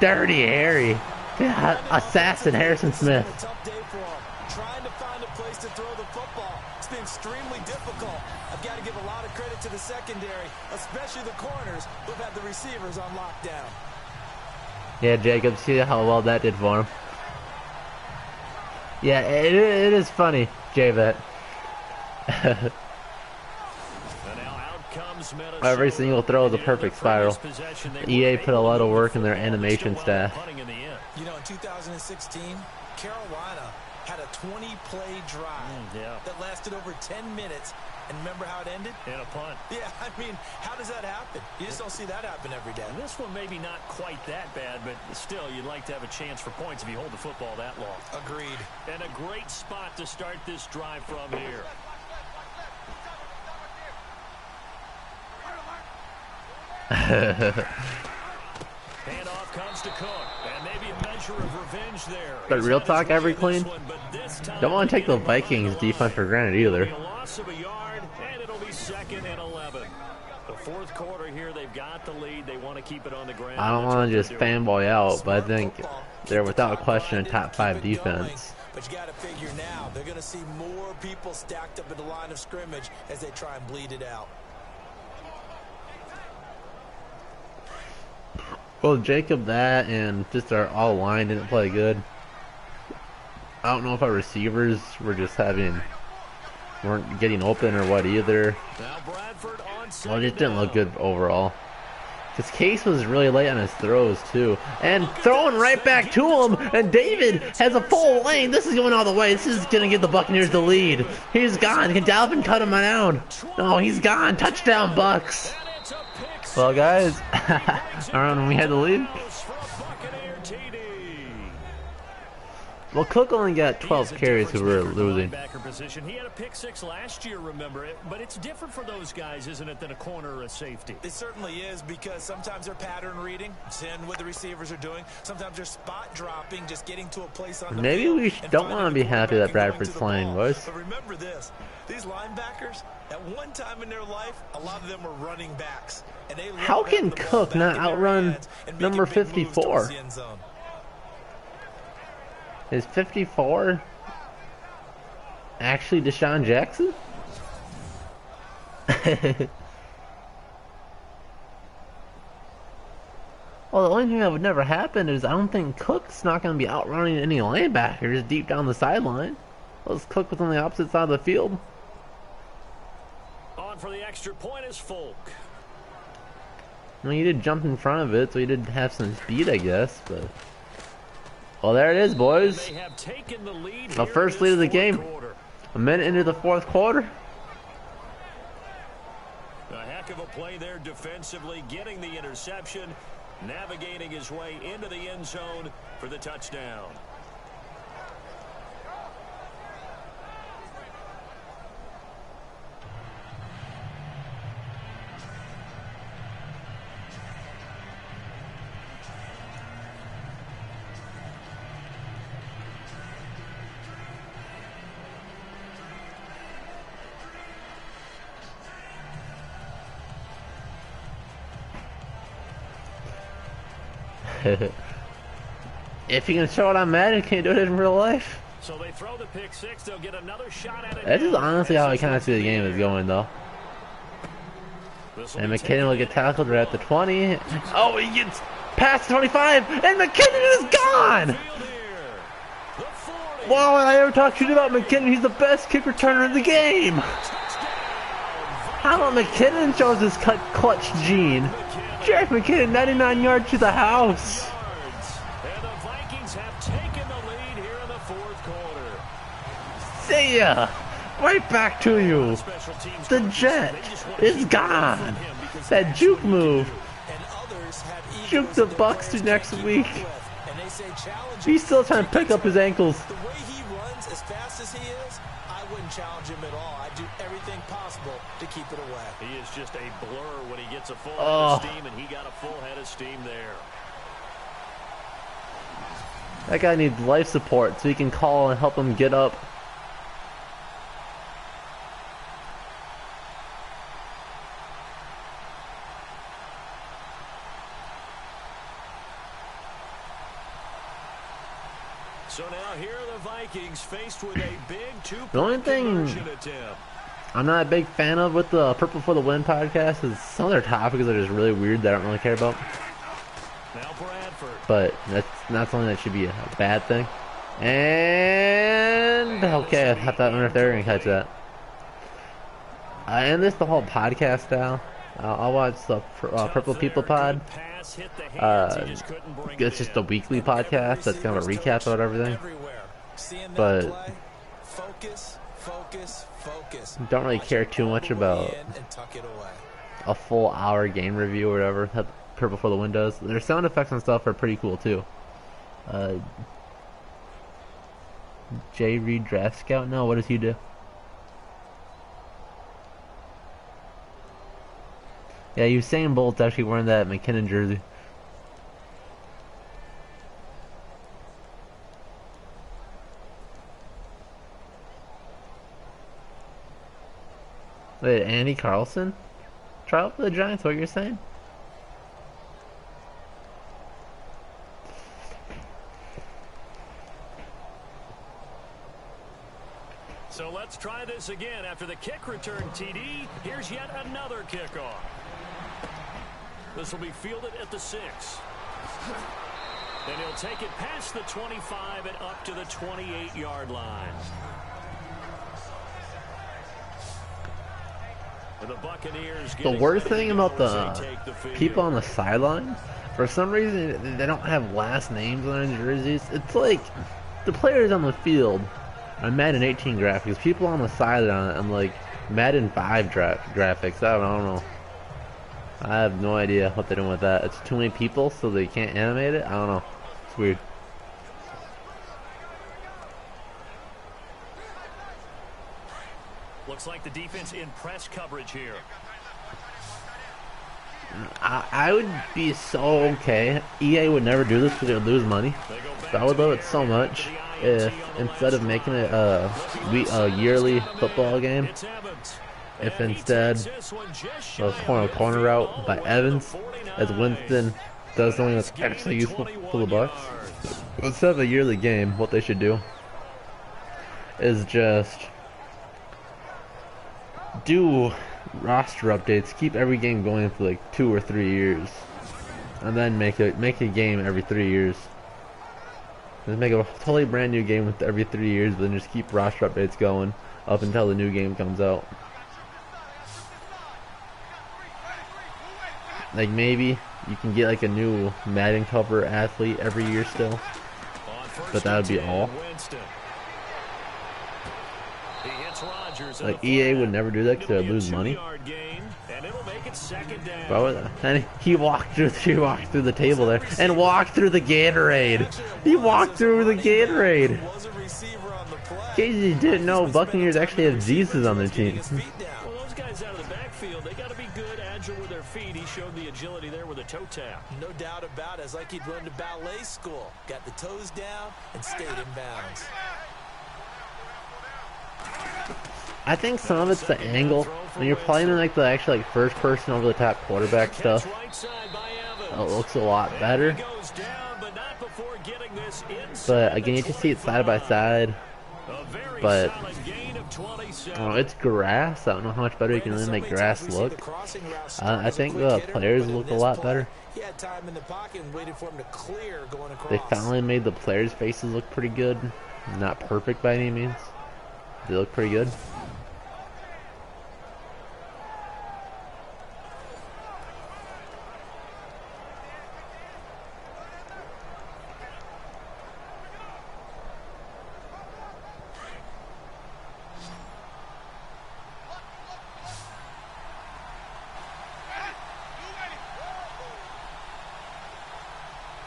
Dirty Harry. God, assassin Harrison Smith. Tough day for him. Trying to find a place to throw the football. It's been extremely difficult. I've got to give a lot of credit to the secondary, especially the corners who've had the receivers on lockdown. Yeah, Jacob, see how well that did for him. Yeah, it is funny, J-Vet. Every single throw is a perfect spiral. EA put a lot of work in their animation staff. You know, in 2016, Carolina had a 20-play drive that lasted over 10 minutes. And remember how it ended? In a punt. Yeah, I mean, how does that happen? You just don't see that happen every day. And this one maybe not quite that bad, but still, you'd like to have a chance for points if you hold the football that long. Agreed. And a great spot to start this drive from here. Handoff comes to Cook, and maybe a measure of revenge there. But real talk, Every Clean, don't want to take the Vikings defense for granted either. A loss of a yard, and it'll be 2nd and 11. The 4th quarter here, they've got the lead. They want to keep it on the ground. I don't want to just fanboy out, but I think they're without question a top 5 defense. But you got to figure now, they're going to see more people stacked up at the line of scrimmage as they try and bleed it out. Well, Jacob, that and just our all line didn't play good. I don't know if our receivers were just weren't getting open or what either. Well, it just didn't look good overall. Because Case was really late on his throws, too. And throwing right back to him. And David has a full lane. This is going all the way. This is going to give the Buccaneers the lead. He's gone. Can Dalvin cut him down? No, he's gone. Touchdown, Bucs. Well, guys, around when we had the lead. Well, Cook only got 12 carries who were losing. He had a pick 6 last year, remember it, but it's different for those guys, isn't it, than a corner or a safety? It certainly is, because sometimes they're pattern reading, seeing what the receivers are doing. Sometimes they're spot dropping, just getting to a place on the Maybe field we don't want to be happy that Bradford's playing, boys. But remember this, these linebackers, at one time in their life, a lot of them were running backs. And they how can Cook not outrun number 54? Is 54 actually Deshaun Jackson? Well, the only thing that would never happen is I don't think Cook's not going to be outrunning any linebackers deep down the sideline. Let's Cook was on the opposite side of the field. On for the extra point is Folk. Well, he did jump in front of it, so he did have some speed, I guess, but... Well, there it is, boys. The first lead of the game. A minute into the fourth quarter. A heck of a play there defensively, getting the interception, navigating his way into the end zone for the touchdown. If you can show it on Madden, can you do it in real life? So they throw the pick 6, they'll get another shot at it. This is honestly how I kind of see the game is going, though. And McKinnon will get tackled right at the 20. Oh, he gets past the 25, and McKinnon is gone! Wow, I ever talked shit about McKinnon. He's the best kick returner in the game. How about McKinnon shows his clutch gene? Jeff McKinnon, 99 yards to the house. And the Vikings have taken the lead here in the fourth quarter. See ya. Right back to you. The jet is gone. That juke move. Juke the Bucs to next week. He's still trying to pick up his ankles. The way he runs as fast as he is, I wouldn't challenge him at all. I'd do everything possible to keep it away. He is just a blur when he gets a full head of steam, and he got a full head of steam there. That guy needs life support so he can call and help him get up. So now here are the Vikings faced with a big The only thing I'm not a big fan of with the Purple for the Win podcast is some of their topics are just really weird that I don't really care about. Now Bradford. But that's not something that should be a bad thing. And okay, I thought if they were gonna catch that. I end this the whole podcast now. I'll watch the Purple People pod. It's just a weekly podcast that's kind of a recap about everything. But don't really care too much about a full hour game review or whatever that Purple for the Win does. Their sound effects and stuff are pretty cool too. Jay Reed Draft Scout? No, what does he do? Yeah, Usain Bolt's actually wearing that McKinnon jersey. Wait, Andy Carlson? Try out for the Giants, what you're saying? So let's try this again. After the kick return TD, here's yet another kickoff. This will be fielded at the 6. And he'll take it past the 25 and up to the 28-yard line. The worst thing about the people on the sideline, for some reason, they don't have last names on their jerseys. It's like the players on the field are Madden 18 graphics. People on the sideline, I'm like Madden 5 graphics. I don't know. I have no idea what they're doing with that. It's too many people, so they can't animate it. I don't know. It's weird. Looks like the defense in press coverage here. I would be so okay. EA would never do this because they would lose money. But I would love it so much if instead of making it a yearly football game, if instead of a corner route by Evans, as Winston does something that's actually useful for the Bucs. Instead of a yearly game, what they should do is just do roster updates, keep every game going for like 2 or 3 years, and then make a game every 3 years. Just make a totally brand new game with every 3 years, but then just keep roster updates going up until the new game comes out. Like maybe you can get like a new Madden cover athlete every year still, but that would be all. Like EA would never do that because they would lose money. And he walked through the table there and walked through the Gatorade. He walked through the Gatorade. In case you didn't know, Buccaneers actually have Jesus on their team. Well, those guys out of the backfield, they got to be good, agile with their feet. He showed the agility there with a toe tap. No doubt about it. It's like he'd run to ballet school. Got the toes down and stayed in bounds. I think some of it's the angle. When you're playing in like the actual like first person over the top quarterback stuff, it looks a lot better. But again, you can see it side by side. But it's grass. I don't know how much better you can really make grass look. I think the players look a lot better. They finally made the players' faces look pretty good. Not perfect by any means. They look pretty good.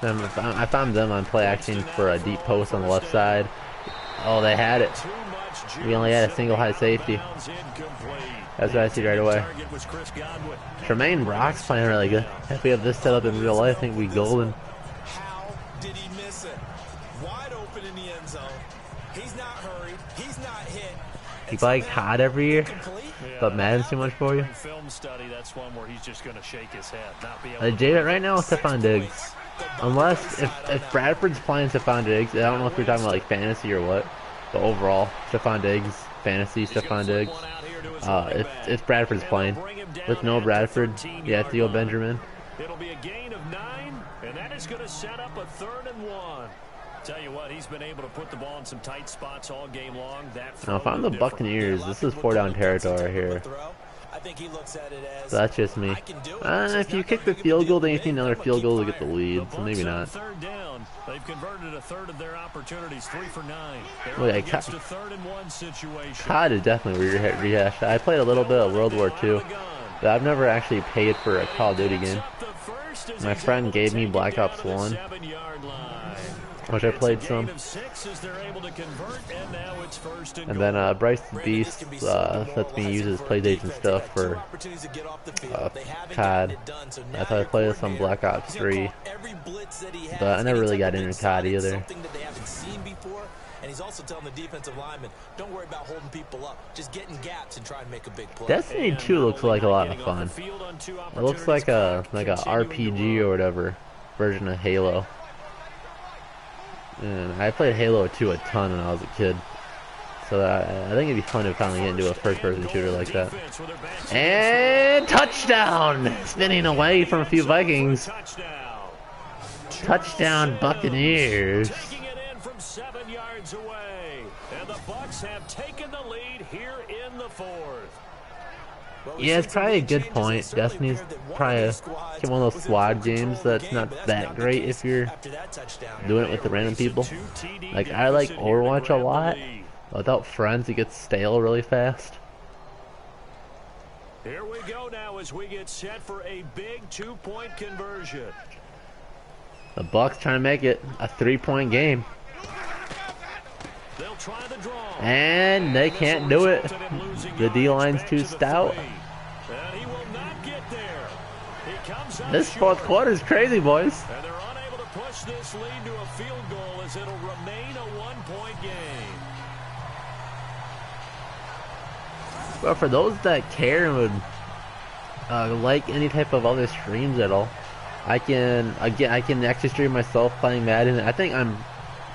I found them on play action for a deep post on the left side. Oh, they had it. We only had a single high safety. That's what I see right away. Tremaine Brock's playing really good. If we have this set up in real life, I think we golden. How did he miss it? Wide open in the end zone. He's not hurried. He's not hit. You play COD every year, but Madden's too much for you. Film study, that's one where he's just going to shake his head. Jada, right now, Stephon Diggs. Unless if Bradford's playing Stephon Diggs, I don't know if we're talking about like fantasy or what, but overall, Stephon Diggs, fantasy Stephon Diggs. If Bradford's playing, with no Bradford, yeah, Theo Benjamin. It'll be a gain of 9, and that is going to set up a 3rd and 1. Tell you what, he's been able to put the ball in some tight spots all game long. Now, if I'm the Buccaneers, this is 4-down territory here. I think he looks at it as, so that's just me. If you kick the field goal, then you need another field goal to get the lead, so maybe not. Third down. They've converted a third of their opportunities, 3 for 9. Well, yeah, COD is definitely rehashed. I played a little bit of World War II, but I've never actually paid for a Call of Duty game. My friend gave me Black Ops 1, which I played some. And then Bryce the Beast lets me use his PlayStation stuff for COD. I thought I played some Black Ops 3, but I never really got into COD either. And he's also telling the defensive lineman, don't worry about holding people up. Just get in gaps and try and make a big play. Destiny 2 looks like a lot of fun. It looks like a RPG or whatever version of Halo. And I played Halo 2 a ton when I was a kid. So I think it'd be fun to finally get into a first-person shooter like that. And touchdown! Spinning away from a few Vikings. Touchdown Buccaneers. Taking it in from 7 yards away. And the Bucs have taken the lead here in the 4th. Yeah, it's probably a good point. Destiny's probably one of those squad games that's not that great if you're doing it with the random people. Like, I like Overwatch a lot. Without friends, it gets stale really fast. Here we go now as we get set for a big 2-point conversion. The Bucs trying to make it a 3-point game. They'll try the draw. And they can't do it. The D-line's too stout. And he will not get there. He comes up This fourth quarter is crazy, boys. And they're unable to push this lead to a field goal as it'll remain a 1-point game. But for those that care and would like any type of other streams at all, I can actually stream myself playing Madden. I think I'm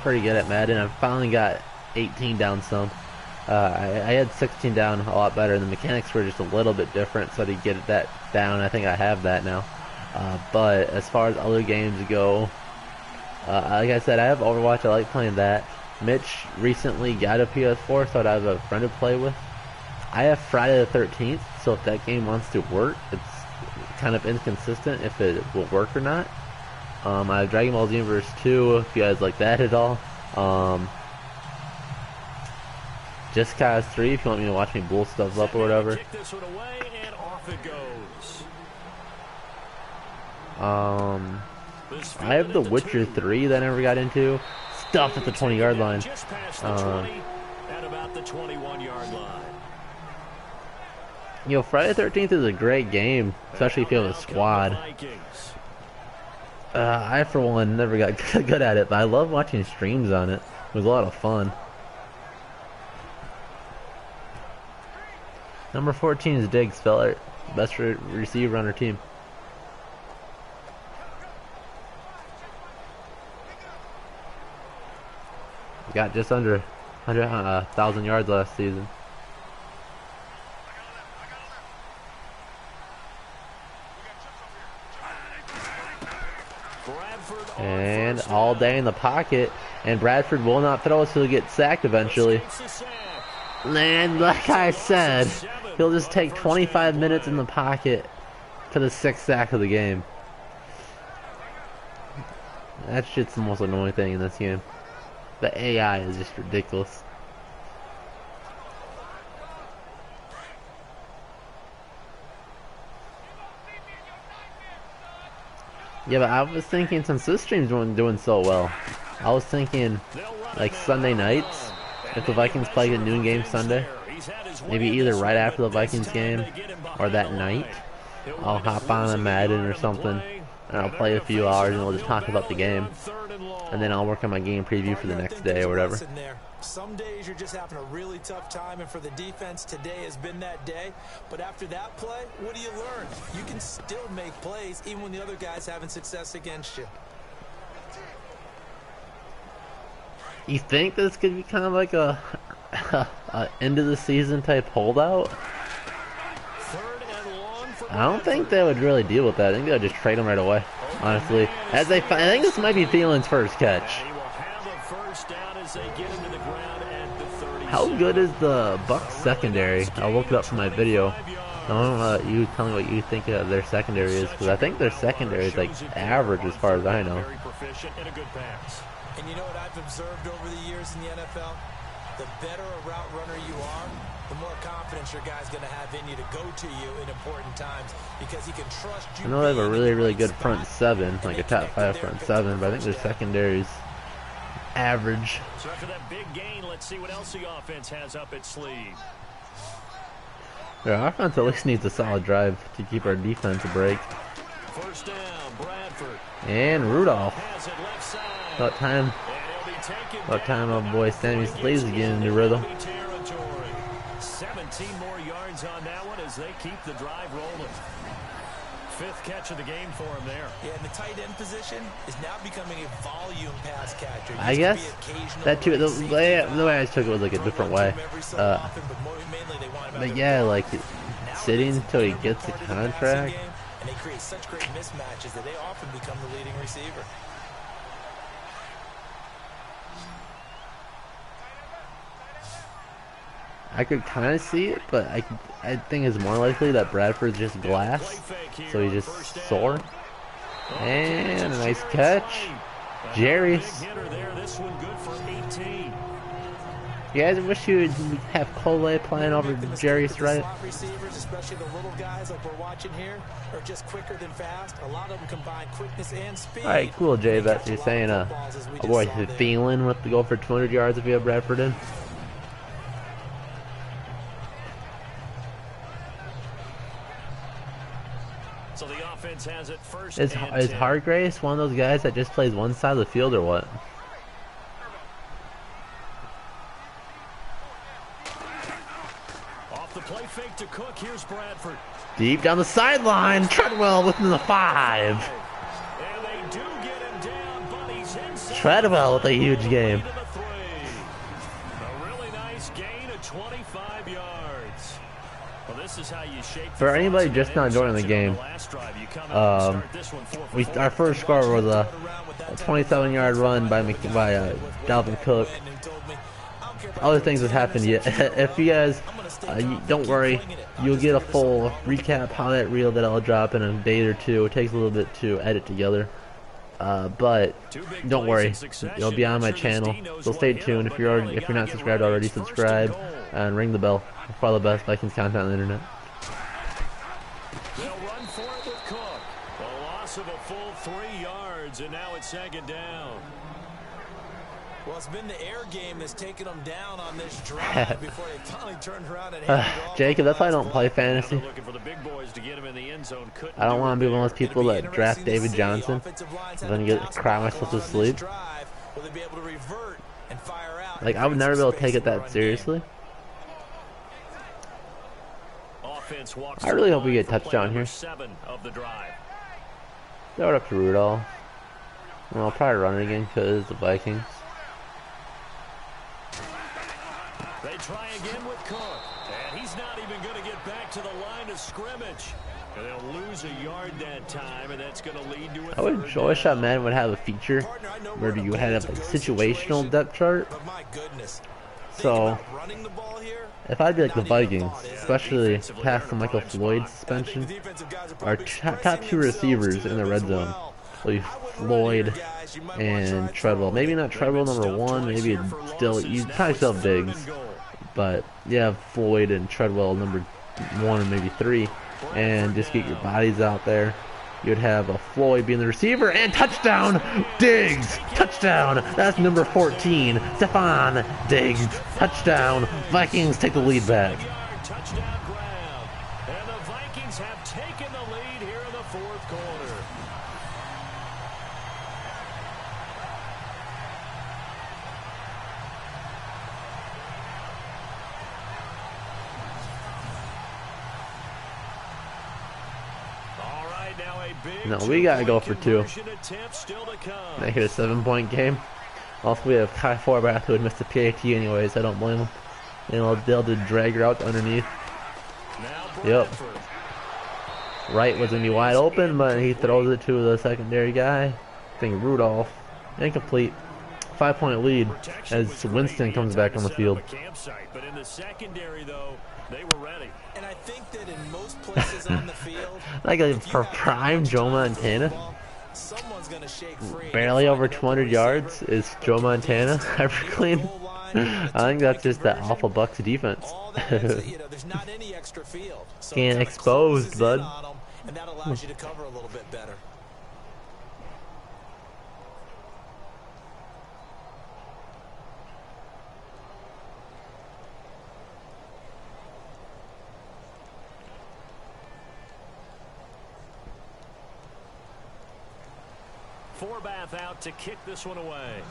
pretty good at Madden. I finally got 18 down some. I had 16 down a lot better. The mechanics were just a little bit different, so to get that down, I think I have that now. But as far as other games go, like I said, I have Overwatch. I like playing that. Mitch recently got a PS4, so I'd have a friend to play with. I have Friday the 13th, so if that game wants to work, it's kind of inconsistent if it will work or not. I have Dragon Ball Universe 2, if you guys like that at all. Just Cause 3, if you want me to watch me blow stuff up or whatever. Kick this one away and off it goes. I have The Witcher 3 that I never got into. Stuff at the 20-yard line. Just past the 20 at about the 21-yard line. You know, Friday the 13th is a great game, especially if you have a squad. I, for one, never got good at it, but I love watching streams on it. It was a lot of fun. Number 14 is Diggs, fella. Best receiver on our team. Got just under 1,000 yards last season. And all day in the pocket, and Bradford will not throw, so he'll get sacked eventually. And like I said, he'll just take 25 minutes in the pocket for the 6th sack of the game. That shit's the most annoying thing in this game. The AI is just ridiculous. Yeah, but I was thinking, since this stream's doing so well, I was thinking like Sunday nights, if the Vikings play a noon game Sunday, maybe either right after the Vikings game or that night, I'll hop on a Madden or something and I'll play a few hours and we'll just talk about the game, and then I'll work on my game preview for the next day or whatever. Some days you're just having a really tough time, and for the defense, today has been that day. But after that play, what do you learn? You can still make plays even when the other guy's having success against you. You think this could be kind of like a end of the season type holdout? I don't think they would really deal with that. I think they would just trade him right away, honestly. I think this might be Thielen's first catch. How good is the Bucs secondary? I'll look it up for my video. I don't know about you. Tell me what you think their secondary is, because I think their secondary is like average as far as I know. And you know what I've observed over the years in the NFL? The better a route runner you are, the more confidence your guy's going to have in you to go to you in important times, because he can trust you. I know they have a really good front seven, like a top 5 front seven, but I think their secondary's average. So after that big gain, let's see what else the offense has up its sleeve. Our offense at least needs a solid drive to keep our defense a break. First down, Bradford. And Rudolph. Has it left side. About time our boy Sammy Slaves again into rhythm. 17 more yards on that one as they keep the drive rolling. 5th catch of the game for him there. Yeah, and the tight end position is now becoming a volume pass catcher. I guess that too. The way I took it was like a different way. But yeah, like sitting until he gets the contract. And they create such great mismatches that they often become the leading receiver. I could kind of see it, but I think it's more likely that Bradford's just glass, so he's just sore. And a nice catch. Jerry's. You guys wish you would have Cole playing over Jerry's, right? Receivers, especially the little guys like we're watching here, are just quicker than fast. A lot of them combine quickness and speed. All right, cool, Jay. But you're saying a boy Thielen with the goal for 200 yards if you have Bradford in. So the offense has it first. Is Hargraves one of those guys that just plays one side of the field or what? Off the play fake to Cook. Here's Bradford. Deep down the sideline. Treadwell within the 5. And they do get him down, but he's inside. Treadwell with a huge game. A really nice gain of 25 yards. Well, this is how you shape. For anybody just not joining the game, our first score was a 27-yard run by Dalvin Cook. Other things have happened yet. If you guys don't worry, you'll get a full recap how that reel that I'll drop in a day or two. It takes a little bit to edit together, but don't worry, you'll be on my channel. So stay tuned. If you're not subscribed already, subscribe and ring the bell for all the best Vikings content on the internet. They'll run for it with Cook. A loss of a full 3 yards, and now it's second down. Well, it's been the air game that's taken them down on this drive before they finally turned around and handed it off. Jacob, that's why I don't play fantasy. I don't want to be one of those people that draft David Johnson and then cry myself to sleep. Like, I would never be able to take it that seriously. I really hope we get a touchdown here. Throw it up to Rudolph. Well, I'll probably run it again because the Vikings. They try again with Cook, and he's not even going to get back to the line of scrimmage. And they'll lose a yard that time, and that's going to lead to a I wish that Madden would have a feature where you had a situational depth chart. So, if I'd be like the Vikings, especially past the Michael Floyd suspension, our top 2 receivers in the red zone will be Floyd and Treadwell. Maybe not Treadwell number 1, maybe you probably still have Diggs, but yeah, Floyd and Treadwell number 1 and maybe 3, and just get your bodies out there. You'd have a Floyd being the receiver, and touchdown, Diggs, touchdown. That's number 14, Stephon Diggs, touchdown. Vikings take the lead back. Touchdown grab, and the Vikings have taken the lead here in the 4th quarter. No, we gotta go for 2. Make it a 7-point game. Also, we have Kai Forbath who had missed the PAT anyways. I don't blame him. And they'll just drag her out underneath. Yep. Wright was gonna be wide open, but he throws it to the secondary guy. I think Rudolph. Incomplete. 5-point lead as Winston comes back on the field. But in the secondary, though, they were ready. And I think that in most places on the field, like for prime Joe Montana, someone's gonna shake free. Barely over 200 yards is Joe Montana ever clean. I think that's just that awful Bucs defense. There's not any extra field. So Getting exposed, bud. And that allows you to cover a little bit better. Forbath out to kick this one away.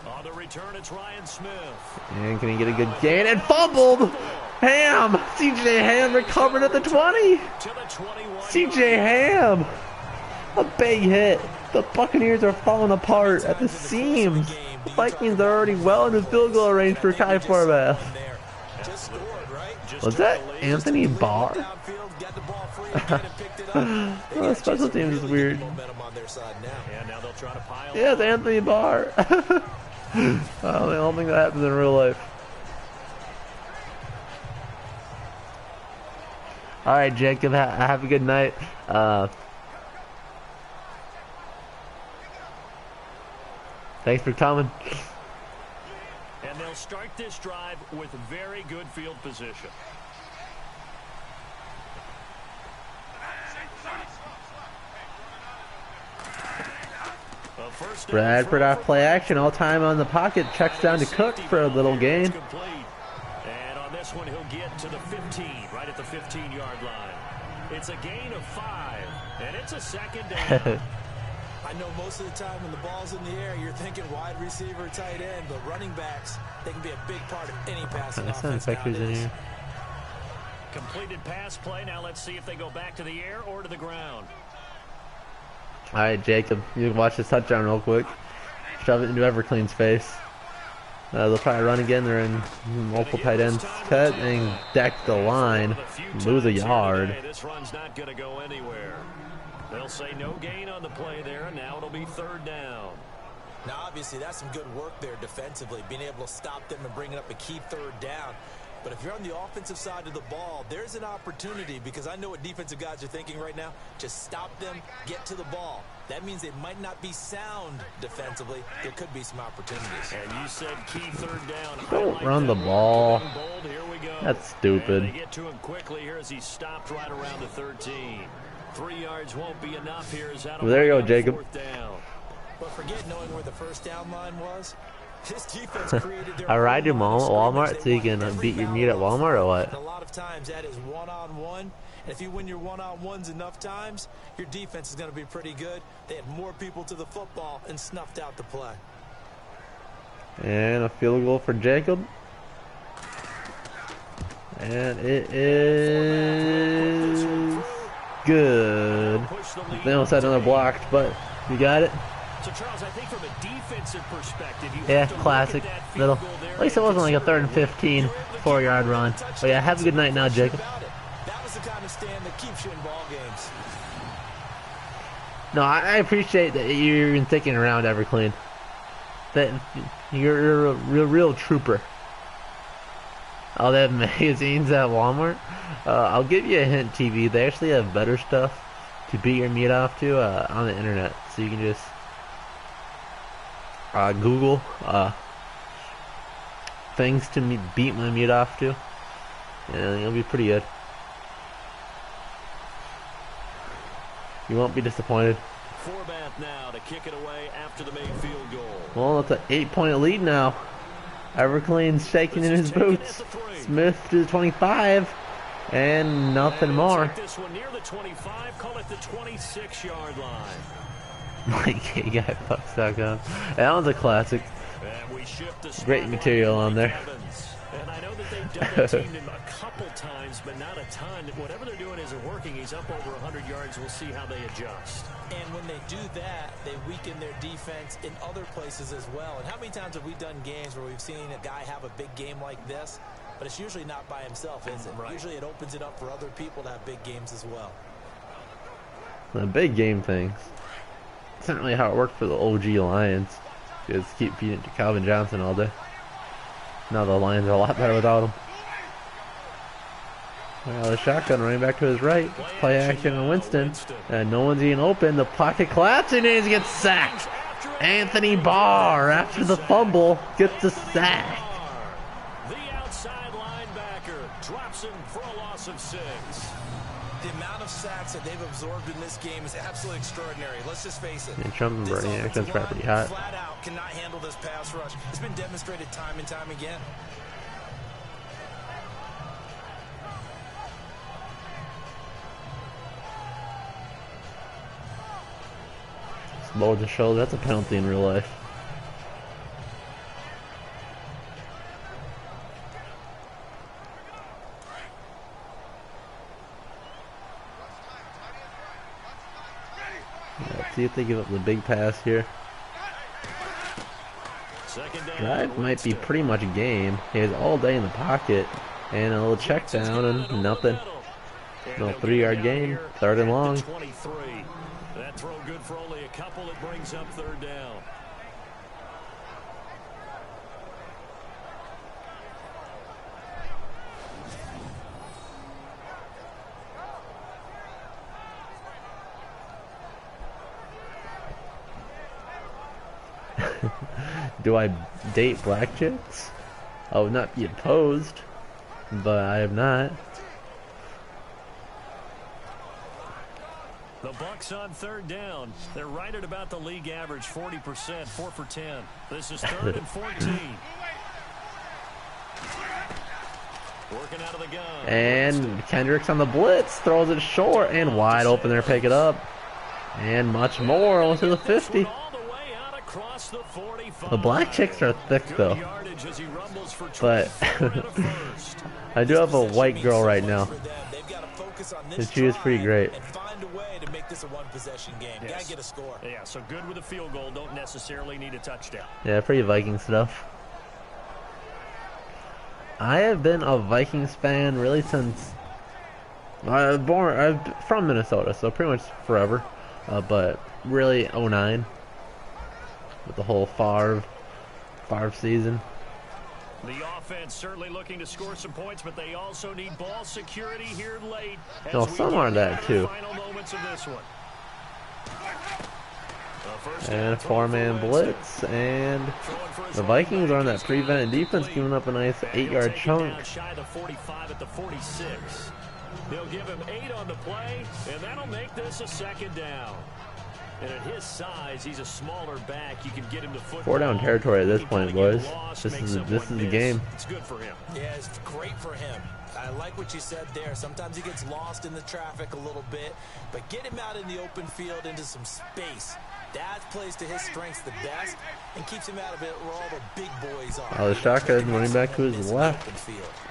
On the return, it's Ryan Smith. And can he get a good gain? And fumbled! Ham! CJ Ham recovered at the 20! CJ Ham! A big hit. The Buccaneers are falling apart at the seams. The Vikings are already well into field goal range for Kai Forbath. Was that Anthony Barr? Oh, special teams is weird. Yeah, it's Anthony Barr. I don't think that happens in real life. Alright, Jacob, have a good night. Thanks for coming. And they'll start this drive with very good field position. Bradford off play action, all time on the pocket, checks down to Cook for a little gain. And on this one, he'll get to the 15, right at the 15-yard line. It's a gain of 5, and it's a second down. I know most of the time when the ball's in the air, you're thinking wide receiver, tight end, but running backs, they can be a big part of any passing offense nowadays. Completed pass play. Now let's see if they go back to the air or to the ground. All right, Jacob, you can watch this touchdown real quick. Shove it into Everclean's face. They'll try to run again. They're in multiple tight ends cut and deck the line. Lose a yard. This run's not going to go anywhere. They'll say no gain on the play there, and now it'll be third down. Now, obviously, that's some good work there defensively, being able to stop them and bringing up a key third down. But if you're on the offensive side of the ball, there's an opportunity, because I know what defensive guys are thinking right now. Just stop them, get to the ball. That means they might not be sound defensively. There could be some opportunities. And you said key third down. Don't run the ball. Here we go. That's stupid. And they get to him quickly here as he stopped right around the 13. 3 yards won't be enough here. Well, there you go, Jacob. Down. But forget knowing where the first down line was. This defense created their I ride your mom at Walmart so you can beat your meat at Walmart or what? A lot of times that is one-on-one. And if you win your one-on-ones enough times, your defense is going to be pretty good. They had more people to the football and snuffed out the play. And a field goal for Jacob. And it is good. They almost had another blocked, but you got it. So Charles, I think from a defensive perspective, yeah, classic little. At least it wasn't like a 3rd and 15, 4-yard run. But yeah, have a good night now, Jacob. That was the kind of stand that keeps you in ball games. No, I appreciate that you're even thinking around Everclean. That you're a real trooper. Oh, they have magazines at Walmart. I'll give you a hint, TV. They actually have better stuff to beat your meat off to on the internet, so you can just Google things to beat my meat off to, and it'll be pretty good. You won't be disappointed. Forbath now to kick it away after the made field goal. Well, it's an 8-point lead now. Everclean's shaking in his boots. Smith to the 25, and nothing more. This one near the 25, call it the 26-yard line. MikeGuyBucs.com. That one's a classic. Great material on there. And I know that they've double-teamed him a couple times, but not a ton. Whatever they're doing isn't working. He's up over 100 yards. We'll see how they adjust. And when they do that, they weaken their defense in other places as well. And how many times have we done games where we've seen a guy have a big game like this, but it's usually not by himself, is it? Right. Usually it opens it up for other people to have big games as well. The big game things. It's not really how it worked for the OG Lions. Just keep feeding it to Calvin Johnson all day. Now the Lions are a lot better without him. Well, the shotgun running back to his right. Play action on Winston. And no one's even open. The pocket collapsing and he gets sacked. Anthony Barr, after the fumble, gets the sack. The outside linebacker drops him for a loss of 6. The amount of sacks that they've absorbed in this game is absolutely extraordinary. Let's just face it. And Trump and Bernie action's pretty hot. Flat out cannot handle this pass rush. It's been demonstrated time and time again. Lower the shoulder, that's a penalty in real life. Let's see if they give up the big pass here. Drive might be pretty much a game. He has all day in the pocket. And a little check down and nothing. No 3-yard gain. 3rd and long. That throw good for only a couple. It brings up 3rd down. Do I date black chicks? I would not be opposed, but I am not. The Bucs on third down. They're right at about the league average, 40%, 4 for 10. This is 3rd and 14. Working out of the gun. And Kendricks on the blitz, throws it short and wide open there, pick it up. And much more, almost to the 50. The black chicks are thick though. But I do have a white girl right now. And she is pretty great. Yeah, so good with a field goal, don't necessarily need a touchdown. Yeah, pretty Viking stuff. I have been a Vikings fan really since I'm from Minnesota, so pretty much forever. But really 09 with the whole Favre season. The offense certainly looking to score some points, but they also need ball security here late. No, some are that too. And a 4-man blitz, and the Vikings are on that prevent defense, giving up a nice 8-yard chunk. Shy the 45 at the 46. They'll give him 8 on the play, and that'll make this a 2nd down. And at his size, he's a smaller back. You can get him to football. 4-down territory at this point, boys. This is the game. It's good for him. Yeah, it's great for him. I like what you said there. Sometimes he gets lost in the traffic a little bit, but get him out in the open field into some space. That plays to his strengths the best and keeps him out of it where all the big boys are. Oh, the shotgun running back to his left.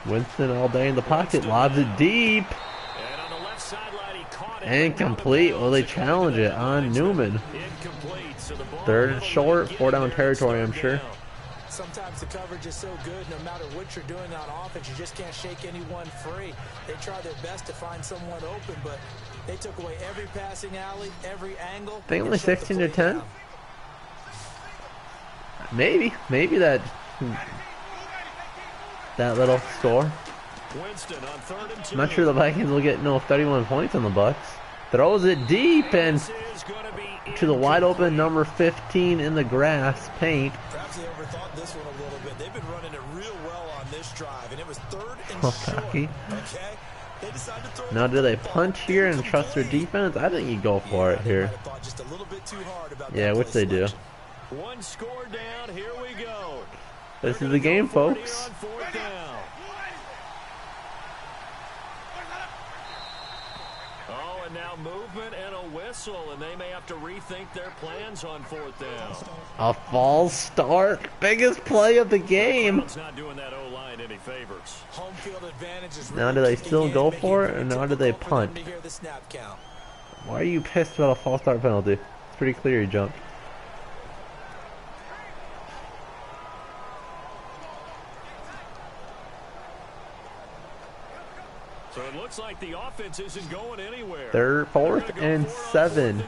Winston all day in the pocket, lobs it deep. And on the left sideline, he caught it. Incomplete. Well, they challenge it on Newman. Incomplete. So the ball 3rd and short, 4-down territory, I'm sure. Sometimes the coverage is so good, no matter what you're doing on offense, you just can't shake anyone free. They try their best to find someone open, but they took away every passing alley, every angle. I think only 16-10. Maybe that little score. Winston on 3rd and 2. I'm not sure the Vikings will get 31 points on the Bucs. Throws it deep and to the wide open number 15 in the grass paint. Perhaps they overthought this one a little bit. They've been running it real well on this drive, and it was 3rd and short. Okay. They decided to throw now, do they punt here and trust their defense? I think you go for it here. just a little bit too hard about yeah, which they do. One score down. Here we go. This is the game, folks. Oh, and now movement and a whistle, and they may have to rethink their plans on 4th down. A false start, biggest play of the game. It's not doing that O-line any favors. Home field advantage is now, do they still go for it, or now do they punt? Why are you pissed about a false start penalty? It's pretty clear he jumped. So it looks like the offense isn't going anywhere. 4th and 7.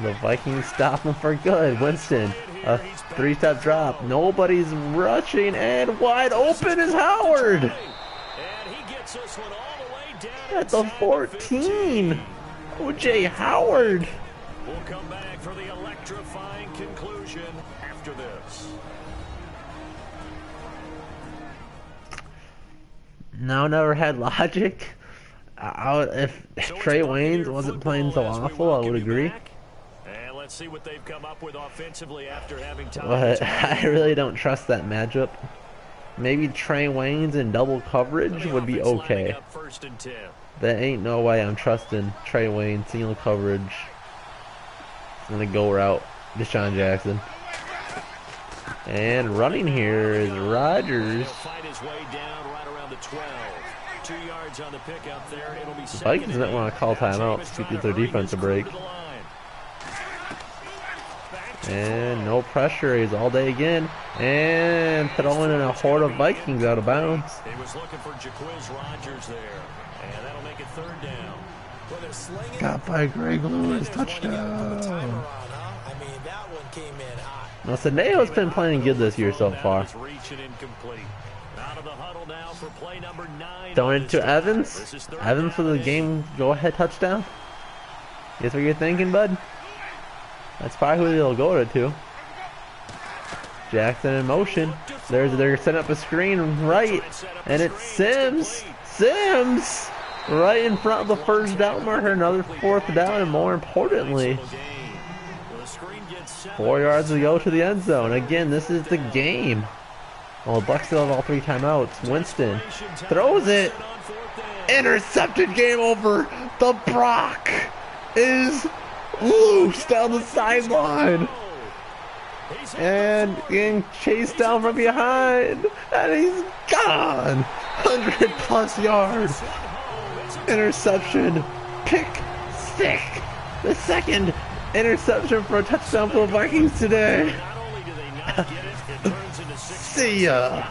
The Vikings stop him for good. Winston, a 3-step drop. Nobody's rushing, and wide open is Howard. And he gets this one all the way down at the 14. O.J. Howard. We'll come back for the electrifying conclusion after this. Now, never had logic. If Trey Waynes wasn't playing so awful, I would agree. And let's see what they've come up with offensively after having time. But I really don't trust that matchup. Maybe Trey Waynes in double coverage would be okay. There ain't no way I'm trusting Trey Waynes single coverage. I'm gonna go route Deshaun Jackson. And running here is Rodgers. Fight his way down right around the 12. 2 yards on the pickup there. It'll be the Vikings don't want to call timeouts to get their defense a break. And no pressure. He's all day again. And throwing in a horde of Vikings out of bounds. He was looking for Jaquiz Rodgers there. And that'll make it 3rd down. Got by Greg Lewis. Touchdown. Now, Saneo's been playing good this year so far. Throwing it to Evans. Evans for the game go-ahead touchdown. Guess what you're thinking, bud? That's probably who they'll go to. Jackson in motion. They're setting up a screen right, and it's Sims. Sims right in front of the first down marker. Another fourth down, and more importantly, 4 yards to go to the end zone. Again, this is the game. Well, the Bucs still have all 3 timeouts. Winston throws it. Intercepted. Game over. The Brock is loose down the sideline. And getting chased down from behind. And he's gone. 100+ yards. Interception. Pick 6. The second interception for a touchdown for the Vikings today. See ya.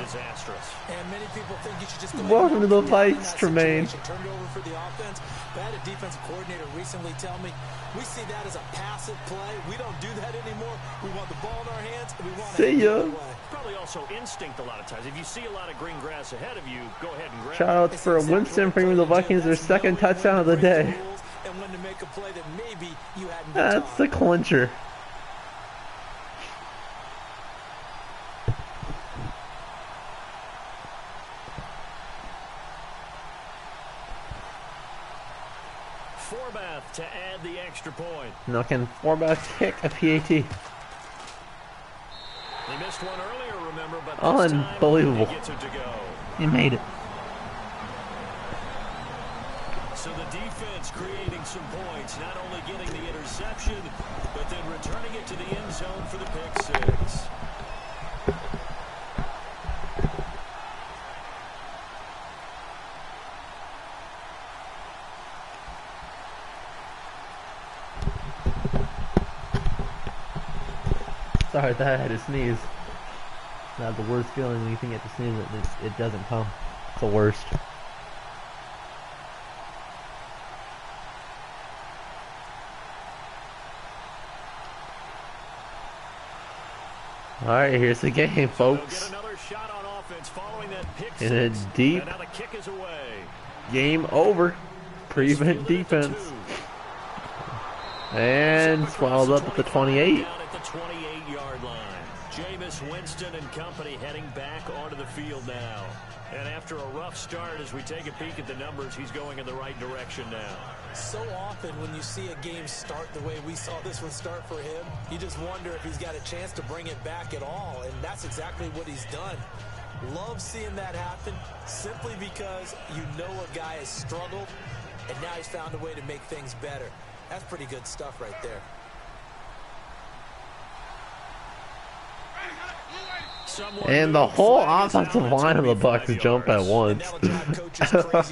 Welcome to the fights, Tremaine. I had a defensive coordinator recently tell me, we see that as a passive play. We don't do that anymore. We want the ball in our hands, and we want to see ya. Probably also instinct a lot of times. If you see a lot of green grass ahead of you, go ahead and grab it. Shout outs for Winston bringing the Vikings their second touchdown of the day. And when to make a play that maybe you hadn't been That's taught. the clincher. Forbath to add the extra point. Now can Forbath kick a PAT? They missed one earlier, remember, but unbelievable. gets it to go. He made it. So the defense creating some points, not only getting the interception, but then returning it to the end zone for the pick 6. Sorry, that I had to sneeze. Not the worst feeling when you think you have to sneeze, it doesn't come. It's the worst. Alright, here's the game, folks. In a deep game over. Prevent defense. And swallowed up at the 28. Jameis Winston and company heading back onto the field now. And after a rough start, as we take a peek at the numbers, he's going in the right direction now. So often when you see a game start the way we saw this one start for him, you just wonder if he's got a chance to bring it back at all. And that's exactly what he's done. Love seeing that happen simply because you know a guy has struggled and now he's found a way to make things better. That's pretty good stuff right there. And the whole offensive line of the Bucs jump at once.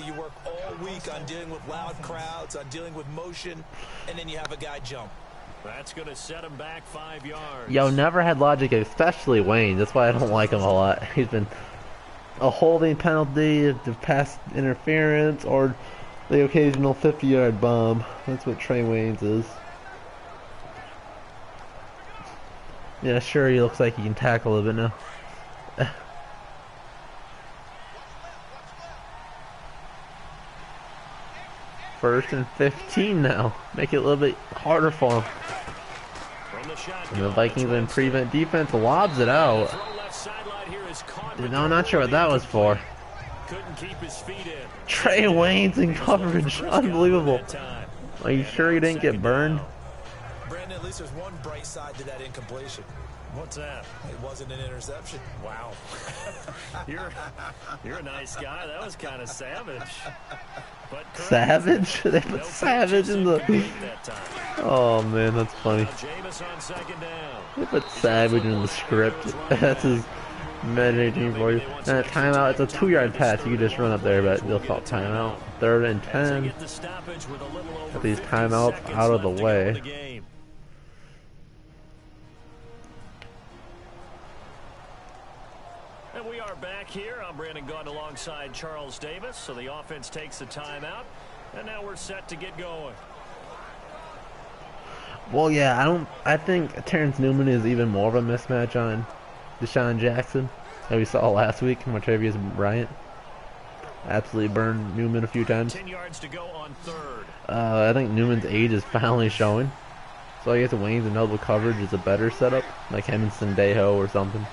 You work all week on dealing with loud crowds, on dealing with motion, and then you have a guy jump. That's going to set him back 5 yards. Yo, never had logic, especially Wayne. That's why I don't like him a lot. He's been a holding penalty, the pass interference, or the occasional 50-yard bomb. That's what Trey Waynes is. Yeah, sure, he looks like he can tackle a bit now. First and 15 now. Make it a little bit harder for him. And the Vikings in prevent defense lobs it out. No, I'm not sure what that was for. Trey Waynes in coverage. Unbelievable. Are you sure he didn't get burned? Brandon, at least there's one bright side to that incompletion. What's that? It wasn't an interception. Wow. You're a nice guy. That was kind of savage. But Savage? They put Savage in the... Oh man, that's funny. They put Savage in the script. That's his meditating for you. And a timeout, it's a 2-yard pass. You can just run up there, but they'll call timeout. 3rd and 10. Get these timeouts out of the way. And we are back here. I'm Brandon Gaunt alongside Charles Davis. So the offense takes the timeout. And now we're set to get going. Well, yeah, I think Terrence Newman is even more of a mismatch on Deshaun Jackson that we saw last week. Martavius Bryant absolutely burned Newman a few times. 10 yards to go on 3rd. I think Newman's age is finally showing. So I guess Wayne's and double coverage is a better setup, like him and Sendejo or something.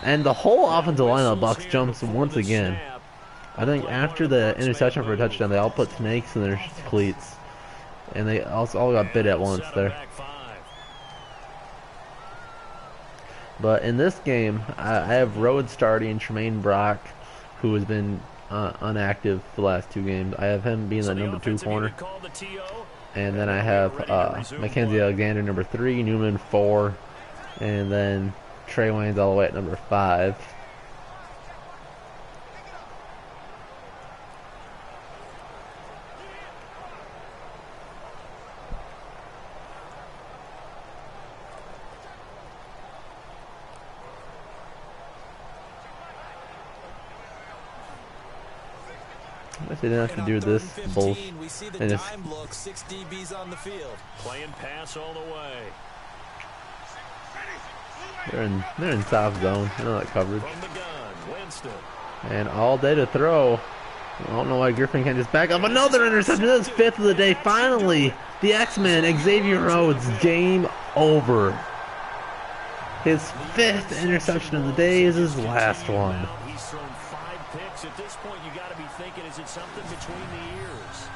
And the whole offensive line of the Bucs jumps once again. I think after the interception for a touchdown, they all put snakes in their cleats. And they also all got bit at once there. But in this game, I have Rhodes starting, Tremaine Brock, who has been inactive for the last 2 games. I have him being the number 2 corner. And then I have Mackenzie Alexander, number 3, Newman, 4, and then Trey Wayne's all the way at number 5. I guess they didn't have to do this bull and just look, 6 DBs on the field. Playing pass all the way. they're in soft zone, you know that coverage. From the gun, Winston. And all day to throw. I don't know why Griffin can't just back up. Another interception. This is 5th of the day. Finally, the X-Men, Xavier Rhodes, game over. His 5th interception of the day is his last one. He's thrown 5 picks. At this point, you got to be thinking, is it something between the ears?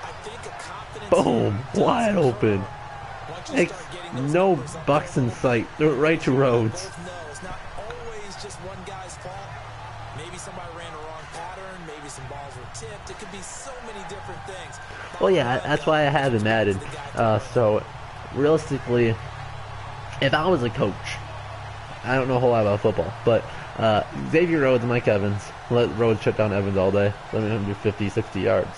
I think a confidence Boom, wide open. No Bucs in sight. Threw it right to Rhodes. No, it's not always just one guy's fault. Maybe somebody ran a wrong pattern. Maybe some balls were tipped. It could be so many different things. Well, yeah, that's why I have him added. So, realistically, if I was a coach, I don't know a whole lot about football, but Xavier Rhodes and Mike Evans, let Rhodes shut down Evans all day. Let him do 50, 60 yards.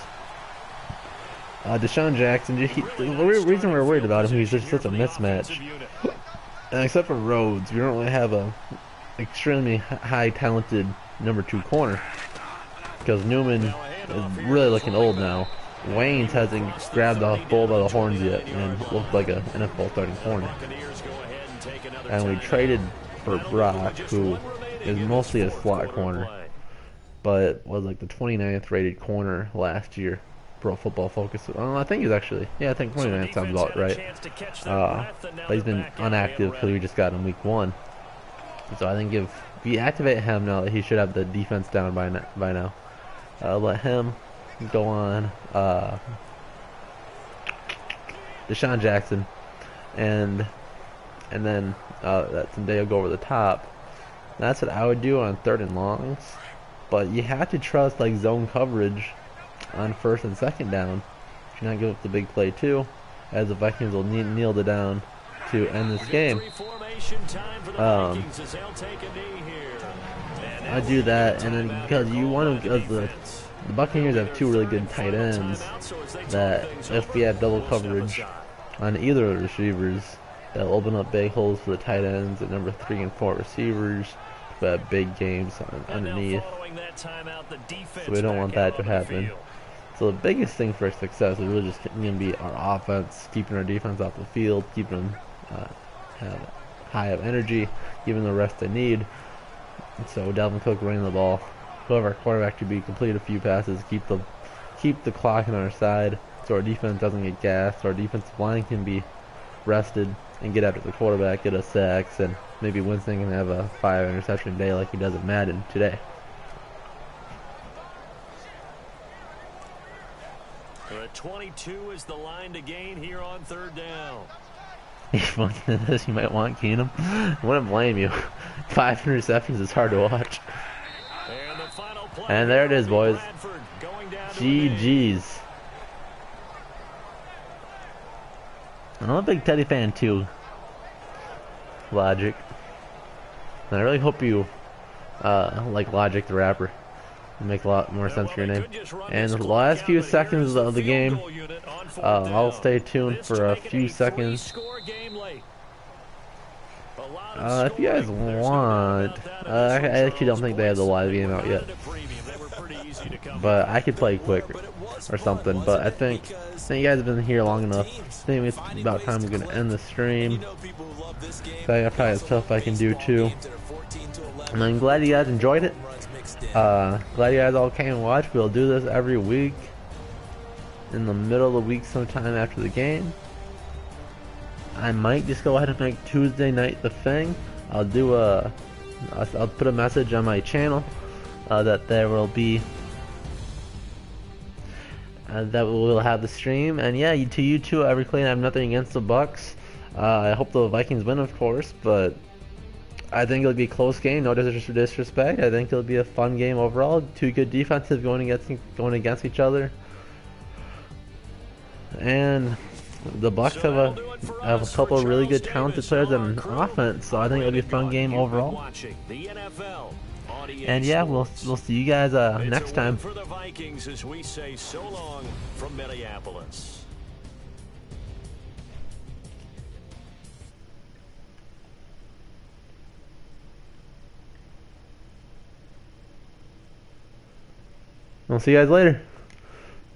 Deshaun Jackson, the reason we're worried about him, he's just such a mismatch. And except for Rhodes, we don't really have a extremely high talented number 2 corner. Because Newman is really looking old now. Waynes hasn't grabbed the bull by the horns yet and looked like an NFL starting corner. And we traded for Brock, who is mostly a slot corner, but was like the 29th rated corner last year. Pro Football Focus. I think he's actually, yeah, I think 29 sounds about right. But he's been inactive because we just got him week 1. So I think if we activate him now, that he should have the defense down by now. Let him go on. Deshaun Jackson, and then that someday will go over the top. That's what I would do on 3rd and longs. But you have to trust like zone coverage on 1st and 2nd down. If you're not give up the big play too, as the Vikings will kneel it down to end this game. I do that, and then because you want to, the Buccaneers have 2 really good tight ends that if we have double coverage on either of the receivers, that'll open up big holes for the tight ends at number 3 and 4 receivers who have big games underneath. So we don't want that to happen. So the biggest thing for success is really just going to be our offense, keeping our defense off the field, keeping them high of energy, giving them the rest they need. And so Dalvin Cook running the ball, whoever our quarterback to be, complete a few passes, keep the clock on our side, so our defense doesn't get gassed, so our defensive line can be rested and get after the quarterback, get us sacks, and maybe Winston can have a 5 interception day like he does in Madden today. The 22 is the line to gain here on 3rd down. If you want this, you might want Keenum. I wouldn't blame you. 5 interceptions is hard to watch. And there it is, boys. GG's. I'm a big Teddy fan too. Logic. And I really hope you like Logic the rapper. It'll make a lot more sense for your name. And the last few seconds of the game, I'll stay tuned for a few seconds. If you guys want, I actually don't think they have the live game out yet. But I could play quick or something. But I think you guys have been here long enough. I think it's about time we're going to end the stream. So I probably have stuff I can do too. And I'm glad you guys enjoyed it. Glad you guys all came and watched. We'll do this every week in the middle of the week sometime after the game. I might just go ahead and make Tuesday night the thing. I'll put a message on my channel that there will be that we'll have the stream. And yeah, to you too, every clan. I have nothing against the Bucs. I hope the Vikings win, of course, but I think it'll be a close game. No disrespect. I think it'll be a fun game overall. Two good defenses going against each other, and the Bucs have a couple of really good talented players on offense, so I think it'll be a fun game overall. And yeah, we'll see you guys next time. For the Vikings, as we say so long from Minneapolis. We'll see you guys later.